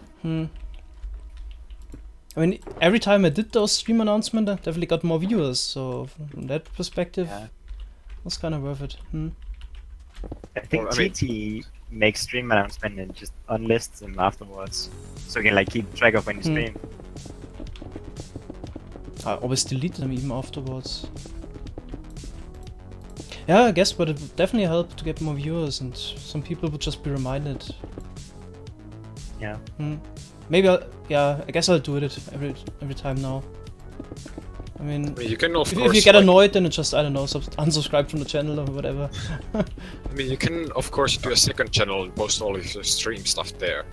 I mean, every time I did those stream announcements, I definitely got more viewers, so from that perspective,
Yeah.
that's kind of worth it.
I think
Well, I mean-
TT makes stream announcement and just unlists them afterwards, so you can like keep track of when you
Hmm.
stream.
I always delete them even afterwards. Yeah, I guess, but it would definitely help to get more viewers, and some people would just be reminded.
Yeah.
Maybe I guess I'll do it every time now. I mean,
I mean, you can of
if
course.
you get
like-
annoyed, then just, I don't know, unsubscribe from the channel or whatever.
I mean, you can of course do a second channel and post all of your stream stuff there.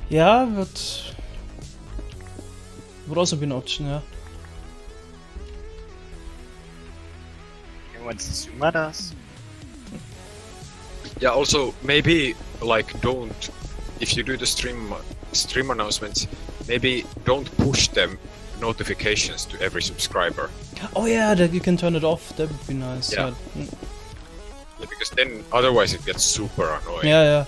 Yeah, but would also be an option, yeah.
And what Suma does?
Yeah. Also, maybe like don't if you do the stream announcements, maybe don't push them notifications to every subscriber.
Oh yeah, that you can turn it off. That would be nice.
Yeah.
Yeah,
Yeah, because then otherwise it gets super annoying.
yeah.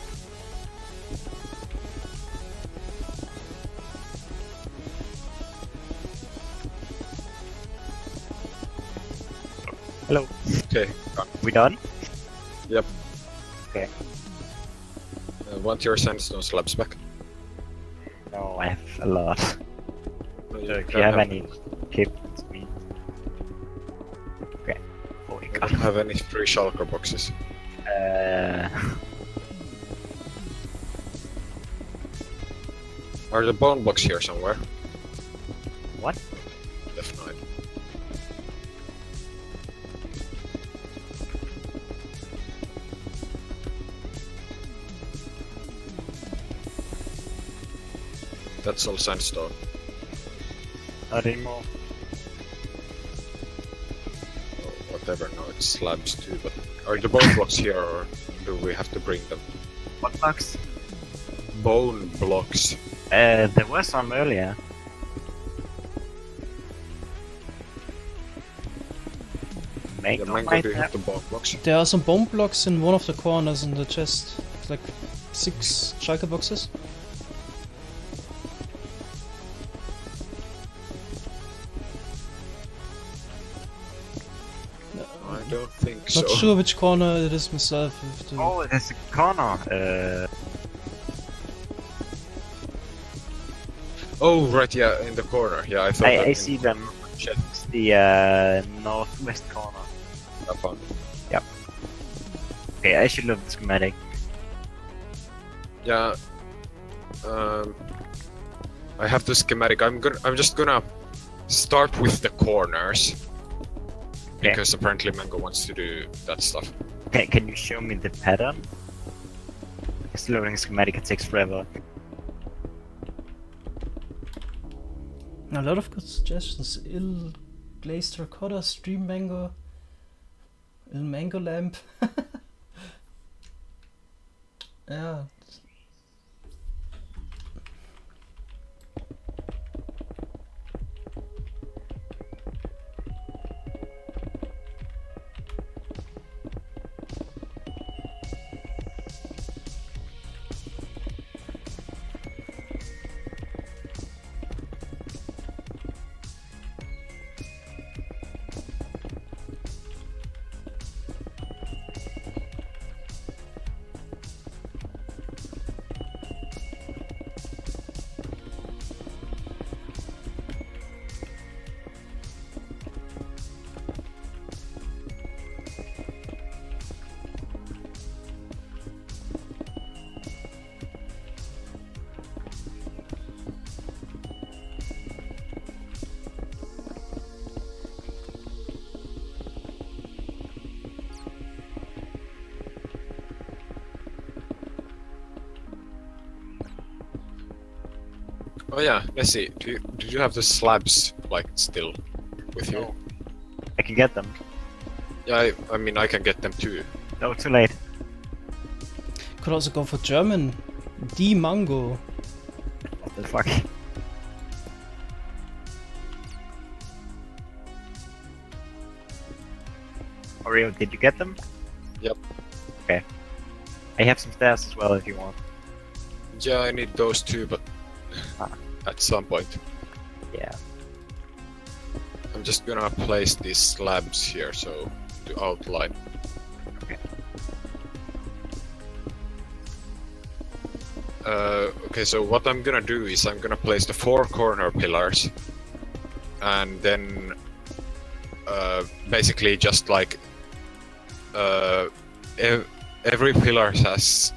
Hello.
Okay.
We done?
Yep.
Okay.
Want your sandstone slabs back?
No, I have a lot.
No,
So if
can
you have any tip, it's me. Okay. Oh my
I
god.
don't have any free shulker boxes. Are the bone blocks here somewhere?
What?
F9. That's all sandstone.
Not anymore.
Or whatever, no, it's slabs too, but are the bone blocks here or do we have to bring them?
What box?
Bone blocks.
There was some earlier.
Yeah,
Mango
Mango,
might
do you
have.
have the bone blocks?
There are some bone blocks in one of the corners in the chest. It's like 6 shulker boxes.
I don't think so.
Not sure which corner it is myself. If to...
Oh, there's a corner.
Oh, right, yeah, in the corner. Yeah, I thought that
I
in
see them.
Shit,
It's the northwest corner.
I found it.
Okay, I should look at the schematic.
Yeah. I have the schematic. I'm just gonna start with the corners.
Okay.
Because apparently Mango wants to do that stuff.
Okay, can you show me the pattern? Because loading schematic it takes forever.
A lot of good suggestions. Ill glazed terracotta, stream mango, ill mango lamp. Yeah.
Oh yeah, let's see. Do you have the slabs like still with you?
No. I can get them.
Yeah, I mean I can get them too.
No, too late.
Could also go for German. Die Mango.
What the fuck? Oreo, did you get them?
Yep.
Okay. I have some stairs as well if you want.
Yeah, I need those too, but at some point.
Yeah.
I'm just gonna place these slabs here, so to outline.
Okay.
Okay, so what I'm gonna do is I'm gonna place the 4 corner pillars, and then basically just like every pillar has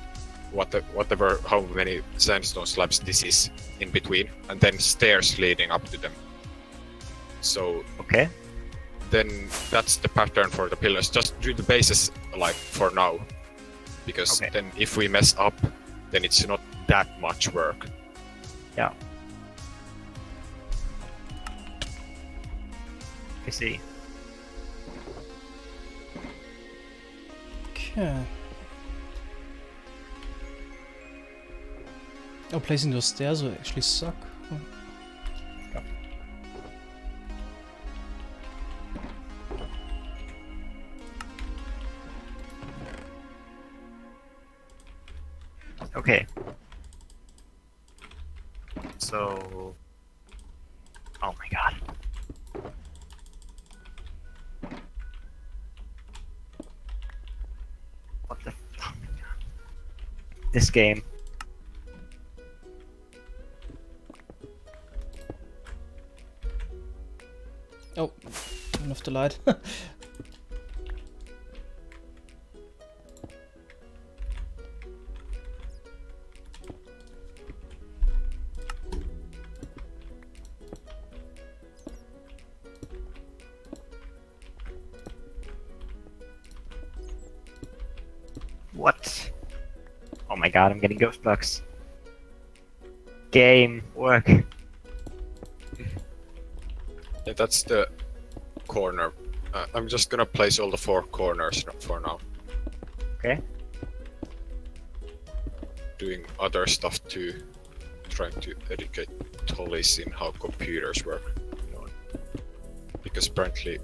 whatever how many sandstone slabs this is in between, and then stairs leading up to them. So
Okay.
then that's the pattern for the pillars. Just do the bases like for now, because
Okay.
then if we mess up, then it's not that much work.
Yeah. I see.
Okay. Oh, placing those stairs will actually suck. Oh.
Okay. So... Oh my god. What the... Oh my god. This game.
Oh, turn off the light.
What? Oh my god, I'm getting ghost bugs. Game, work.
Yeah, that's the corner. I'm just gonna place all the 4 corners for now.
Okay.
Doing other stuff too, trying to educate Tollis in how computers work. Because apparently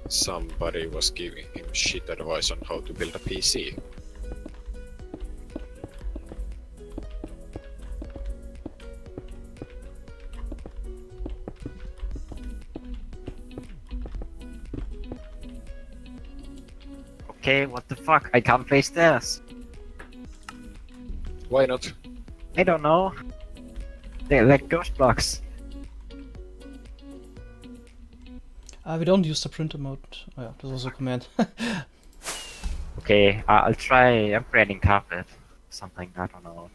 somebody was giving him shit advice on how to build a PC.
Okay, what the fuck? I can't place stairs.
Why not?
I don't know. They're like ghost blocks.
We don't use the printer mode. Oh yeah, this was a command.
Okay, I'll try upgrading carpet. Something, I don't know.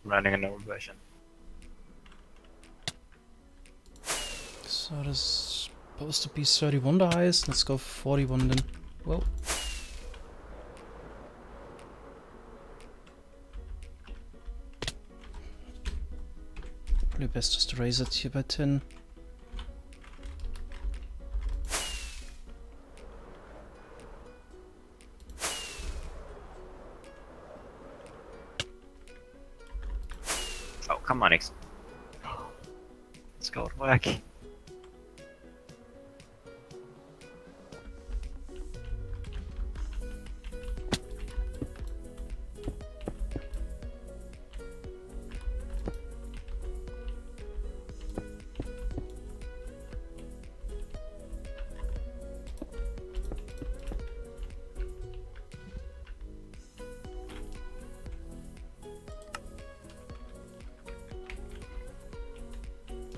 Running an old version.
So this is supposed to be 31 the highest. Let's go 41 then. Well. Probably best just to raise it here by 10.
come on, let's go to work.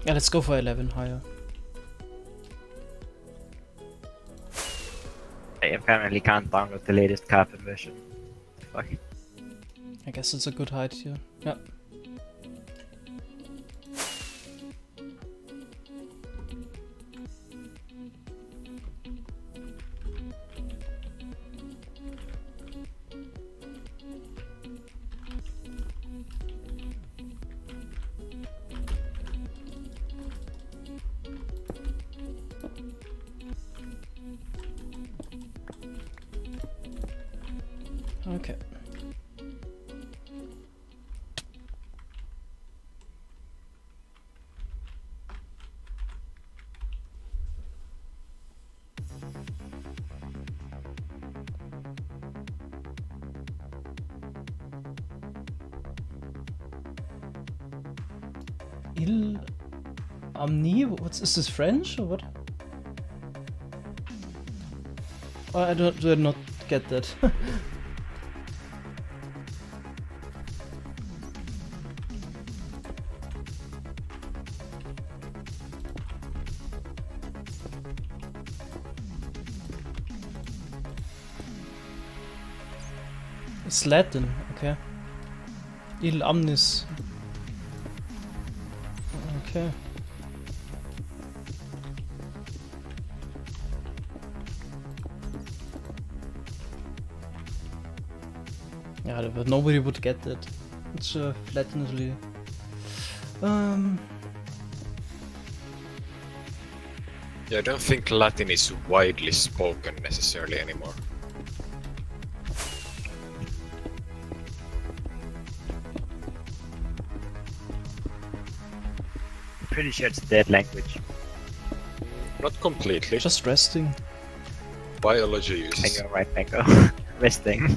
Yeah, let's go for 11 higher.
I apparently can't download the latest carpet version. Fuck.
I guess it's a good height here. Yeah. Okay. Il Amni? What's is this French or what? Oh, I did not get that. It's Latin, okay. Il Amnis. Okay. Yeah, but nobody would get that. It's Latinly.
Yeah, I don't think Latin is widely spoken necessarily anymore.
Pretty sure it's a dead language.
Not completely.
Just resting.
Biology uses.
Bingo, right, bingo. Resting.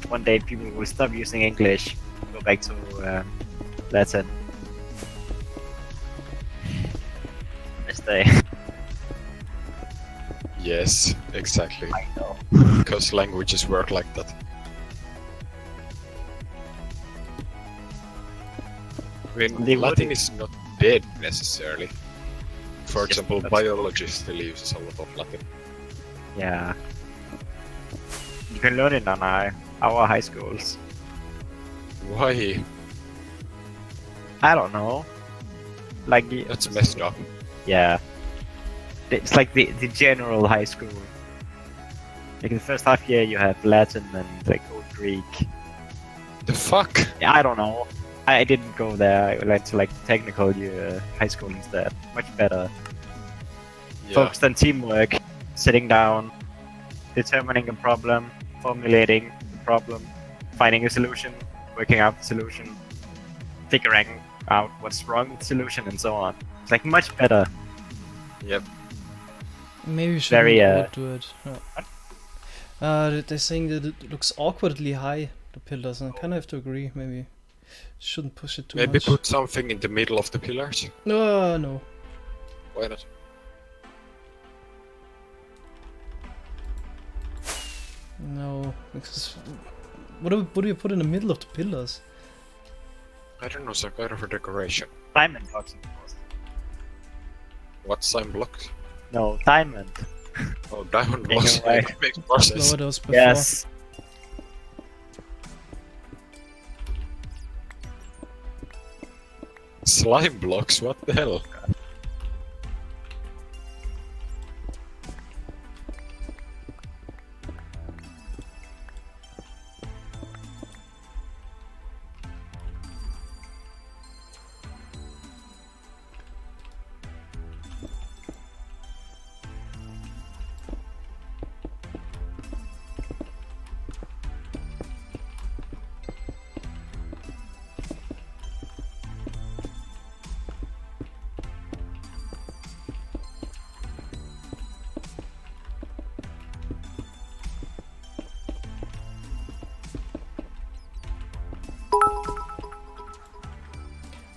One day people will stop using English, go back to Latin. This day.
Yes, exactly.
I know.
Because languages work like that. I mean,
They
Latin
wouldn't-
is not dead necessarily. For
Yes,
example,
that's-
biology still uses a lot of Latin.
Yeah. You can learn it on our high schools.
Why?
I don't know. Like,
That's messed up.
yeah. It's like the general high school. Like in the first half year you have Latin and like Old Greek.
The fuck?
Yeah, I don't know. I didn't go there. I went to like technical high school instead. Much better.
Yeah.
Focused on teamwork, sitting down, determining a problem, formulating the problem, finding a solution, working out the solution, figuring out what's wrong with the solution, and so on. It's like much better.
Yep.
Maybe we should
Very,
do it. They're saying that it looks awkwardly high, the pillars, and I kind of have to agree. Maybe shouldn't push it too
Maybe
much.
put something in the middle of the pillars.
No.
Why not?
No, because what do you put in the middle of the pillars?
I don't know, some kind of a decoration.
Diamond blocks, of course.
What sign blocks?
No, diamond.
Oh, diamond
Yeah,
blocks.
you're right.
Makes more
Lower
sense.
those before.
Yes.
Slime blocks, what the hell?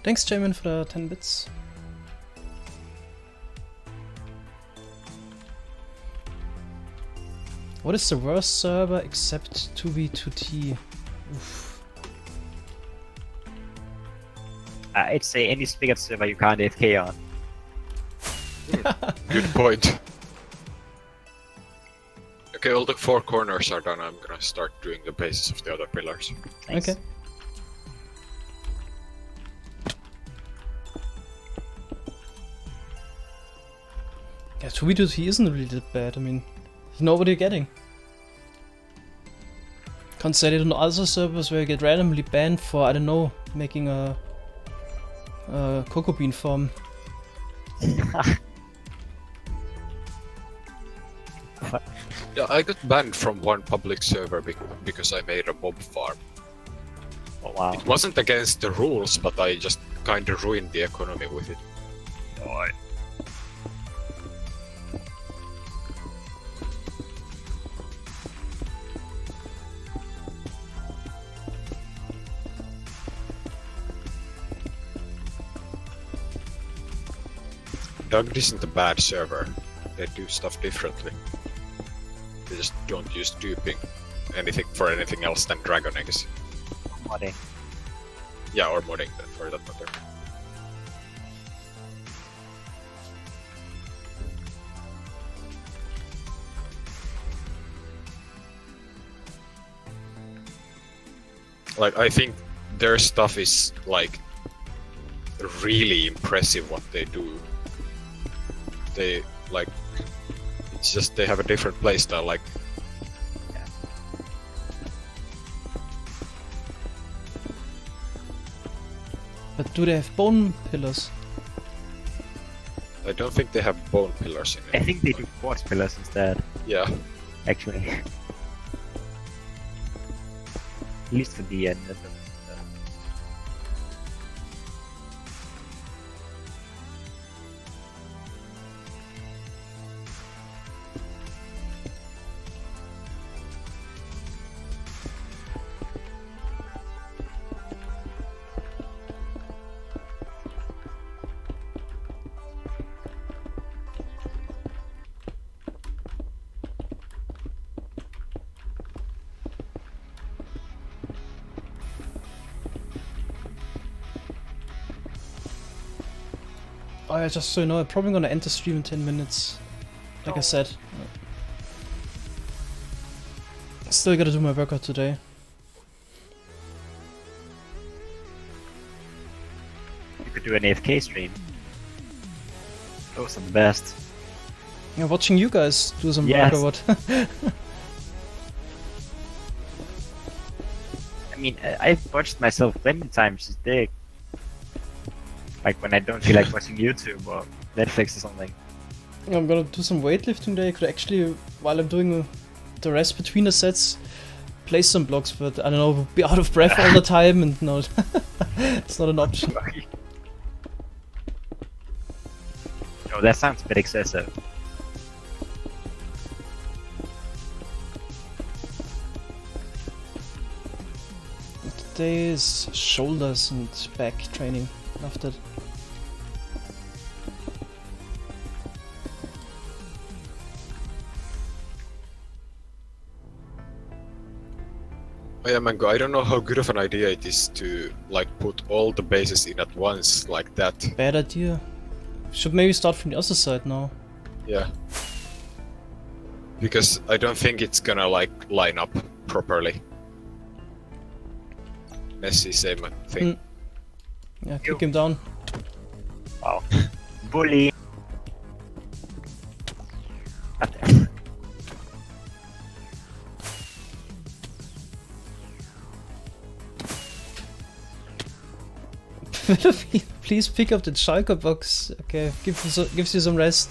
Thanks, Jamin, for the 10 bits. What is the worst server except 2v2t? Oof.
I'd say any Spigot server you can't AFK on.
Good point. Okay, all the 4 corners are done. I'm gonna start doing the bases of the other pillars.
Thanks.
Okay. Yeah, 2v2t isn't really that bad. I mean, you know what you're getting. Can't say it on other servers where you get randomly banned for, I don't know, making a cocoa bean farm.
Yeah, I got banned from one public server because I made a mob farm.
Oh wow.
It wasn't against the rules, but I just kinda ruined the economy with it.
Boy.
Dogged isn't a bad server. They do stuff differently. They just don't use duping anything for anything else than dragon eggs.
Modding.
Yeah, or modding for that matter. Like, I think their stuff is, like, really impressive what they do. They, like, it's just they have a different playstyle, like...
But do they have bone pillars?
I don't think they have bone pillars in
I
it.
think they do quartz pillars instead,
Yeah.
actually. At least for the end.
Oh yeah, just so you know, I'm probably gonna end the stream in 10 minutes. Like I said. Still gotta do my workout today.
You could do an AFK stream. Those are the best.
Yeah, watching you guys do some
Yes.
work or what?
I mean, I've watched myself plenty of times a day. Like when I don't feel like watching YouTube or Netflix or something.
I'm gonna do some weightlifting today. I could actually, while I'm doing the rest between the sets, place some blocks, but I don't know, be out of breath all the time and no, it's not an option.
No, that sounds a bit excessive.
Today is shoulders and back training. Loved it.
Oh yeah, Mango, I don't know how good of an idea it is to, like, put all the bases in at once, like that.
Bad idea. Should maybe start from the other side now.
Yeah. Because I don't think it's gonna, like, line up properly. Messi, same thing.
Yeah, kick him down.
Wow. Bully.
Please pick up the Schalke box. Okay, gives you some rest.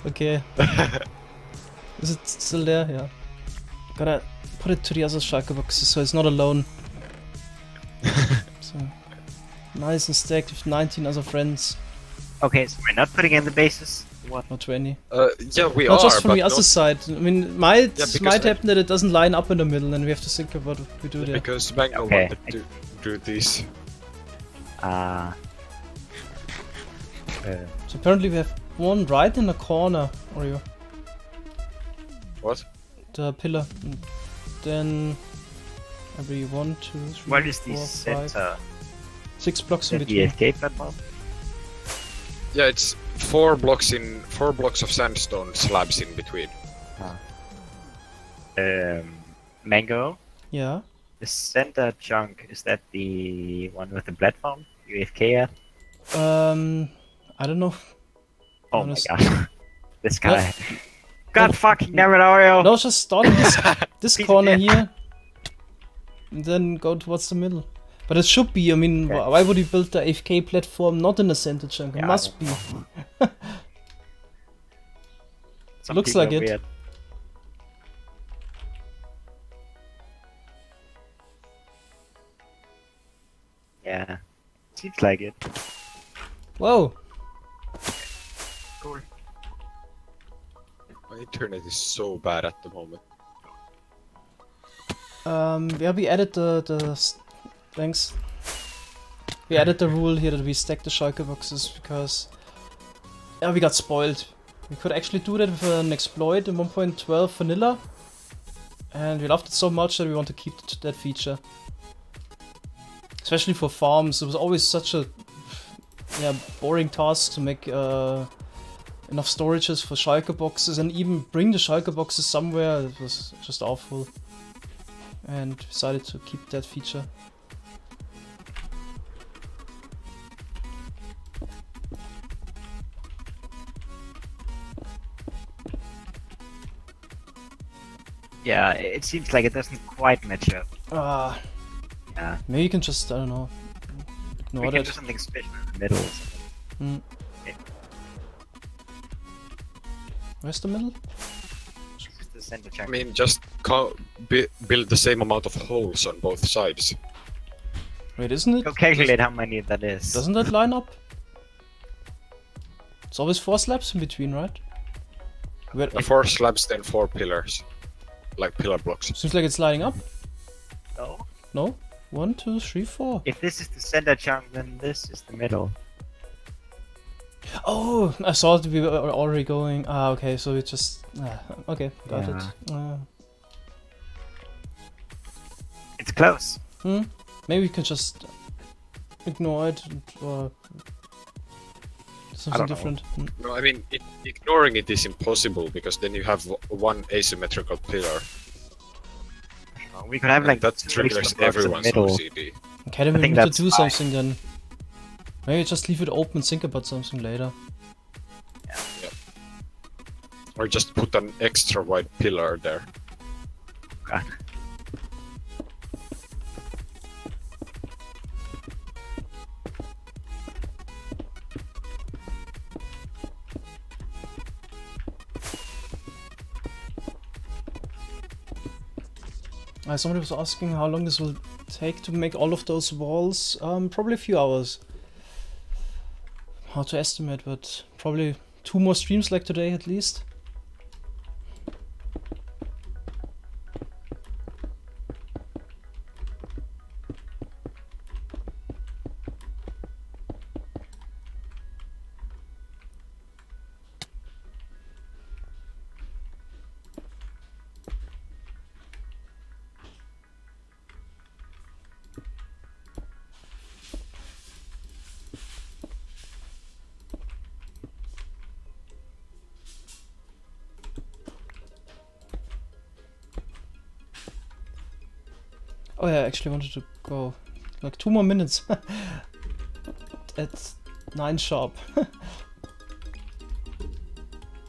Okay. Is it still there? Yeah. Gotta put it to the other Schalke boxes so it's not alone. So nice and stacked with 19 other friends.
Okay, so we're not putting in the bases? What?
Or 20.
Yeah, we
Not
are,
just from
but
the other
not-
side. I mean, might
because
happen that it doesn't line up in the middle and we have to think about what we do there.
because Mango
Okay.
wanted to do this.
So apparently we have one right in the corner, or you?
What?
The pillar. And then every 1, 2, 3,
What is the
4, 5,
center?
6 blocks in
The
between.
escape platform?
Yeah, it's 4 blocks of sandstone slabs in between.
Mango?
Yeah.
The center chunk, is that the one with the platform? UFK at?
I don't know.
Oh
Honest.
my god. This guy.
No.
God
No.
fucking damn it, Oreo!
No, just start in this
Piece of
corner
shit.
here. And then go towards the middle. But it should be, I mean,
Okay.
why would you build the AFK platform not in the center chunk? It
Yeah, I
must
don't
be.
Some
Looks
people
like
are
it.
weird. Yeah. Seems like it.
Whoa.
Cool.
My internet is so bad at the moment.
Yeah, we added thanks. We added the rule here that we stack the shulker boxes because we got spoiled. We could actually do that with an exploit in 1.12 vanilla, and we loved it so much that we want to keep that feature. Especially for farms, it was always such a boring task to make enough storages for shulker boxes and even bring the shulker boxes somewhere. It was just awful. And decided to keep that feature.
Yeah, it seems like it doesn't quite match up. Yeah.
Maybe you can just, I don't know,
We
ignore
can do
that.
something special in the middle or something.
Hmm.
Okay.
Where's the middle?
This is the center
I
chunk.
mean, just build the same amount of holes on both sides.
Wait, isn't it?
Go calculate how many that is.
Doesn't that line up? It's always 4 slabs in between, right? Where,
4 slabs, then 4 pillars. Like pillar blocks.
seems like it's lining up.
No.
No? 1, 2, 3, 4.
If this is the center chunk, then this is the middle.
Oh, I thought we were already going. Okay, so it just. Okay, got
Yeah.
it.
It's close.
Maybe we can just ignore it or do something
don't know.
different.
No, I mean, ignoring it is impossible because then you have one asymmetrical pillar.
We could have like
that
two
triggers
extra blocks in the
everyone's
middle.
OCD.
Okay, then
I
we
think
need to
that's
do
fine.
something then. Maybe just leave it open and think about something later.
Or just put an extra wide pillar there.
God.
Somebody was asking how long this will take to make all of those walls. Probably a few hours. Hard to estimate, but probably 2 more streams like today at least. Oh yeah, I actually wanted to go like 2 more minutes at 9 sharp.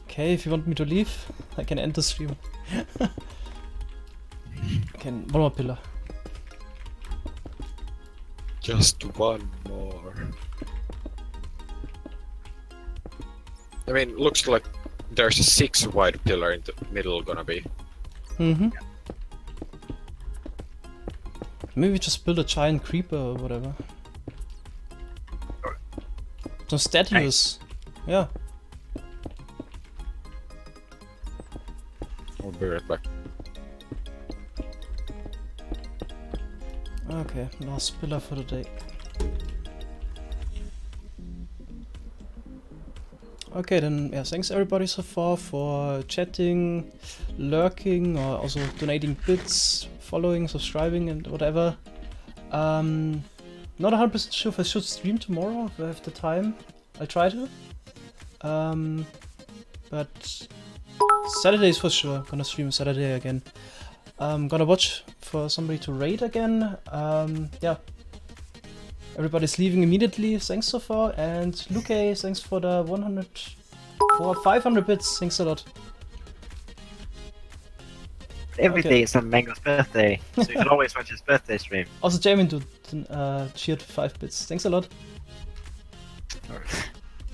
Okay, if you want me to leave, I can end the stream. Okay, 1 more pillar.
Just one more. I mean, looks like there's a 6 wide pillar in the middle gonna be.
Mm-hmm. Maybe just build a giant creeper or whatever. Some statues. Yeah.
I'll be right back.
Okay, last pillar for the day. Okay, then yeah, thanks everybody so far for chatting, lurking, or also donating bits, following, subscribing, and whatever. Not 100% sure if I should stream tomorrow if I have the time. I'll try to. But Saturday is for sure. Gonna stream Saturday again. Gonna watch for somebody to raid again. Yeah. Everybody's leaving immediately. Thanks so far. And Luke, thanks for the 500 bits. Thanks a lot.
Every
Okay.
day is on Mango's birthday, so you can always watch his birthday stream.
Also, Jamin cheered 5 bits. Thanks a lot.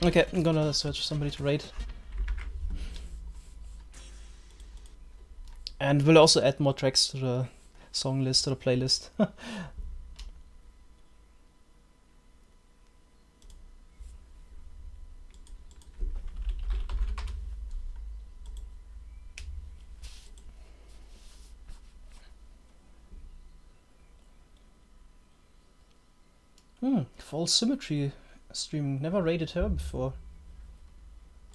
Okay, I'm gonna search somebody to raid. And we'll also add more tracks to the song list, to the playlist. False Symmetry streaming. Never rated her before.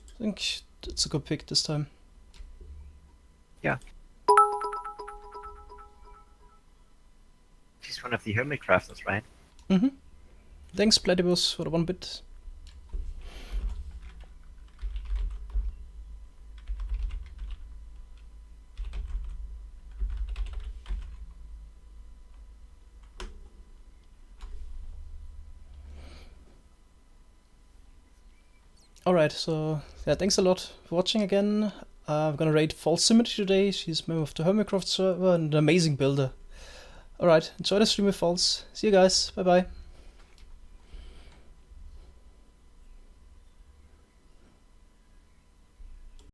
I think it's a good pick this time.
Yeah. She's one of the hermit crafters, right?
Thanks, Platypus, for the 1 bit. Alright, so yeah, thanks a lot for watching again. I'm gonna raid False Symmetry today. She's a member of the Hermitcraft server and an amazing builder. Alright, enjoy the stream with False. See you guys. Bye bye.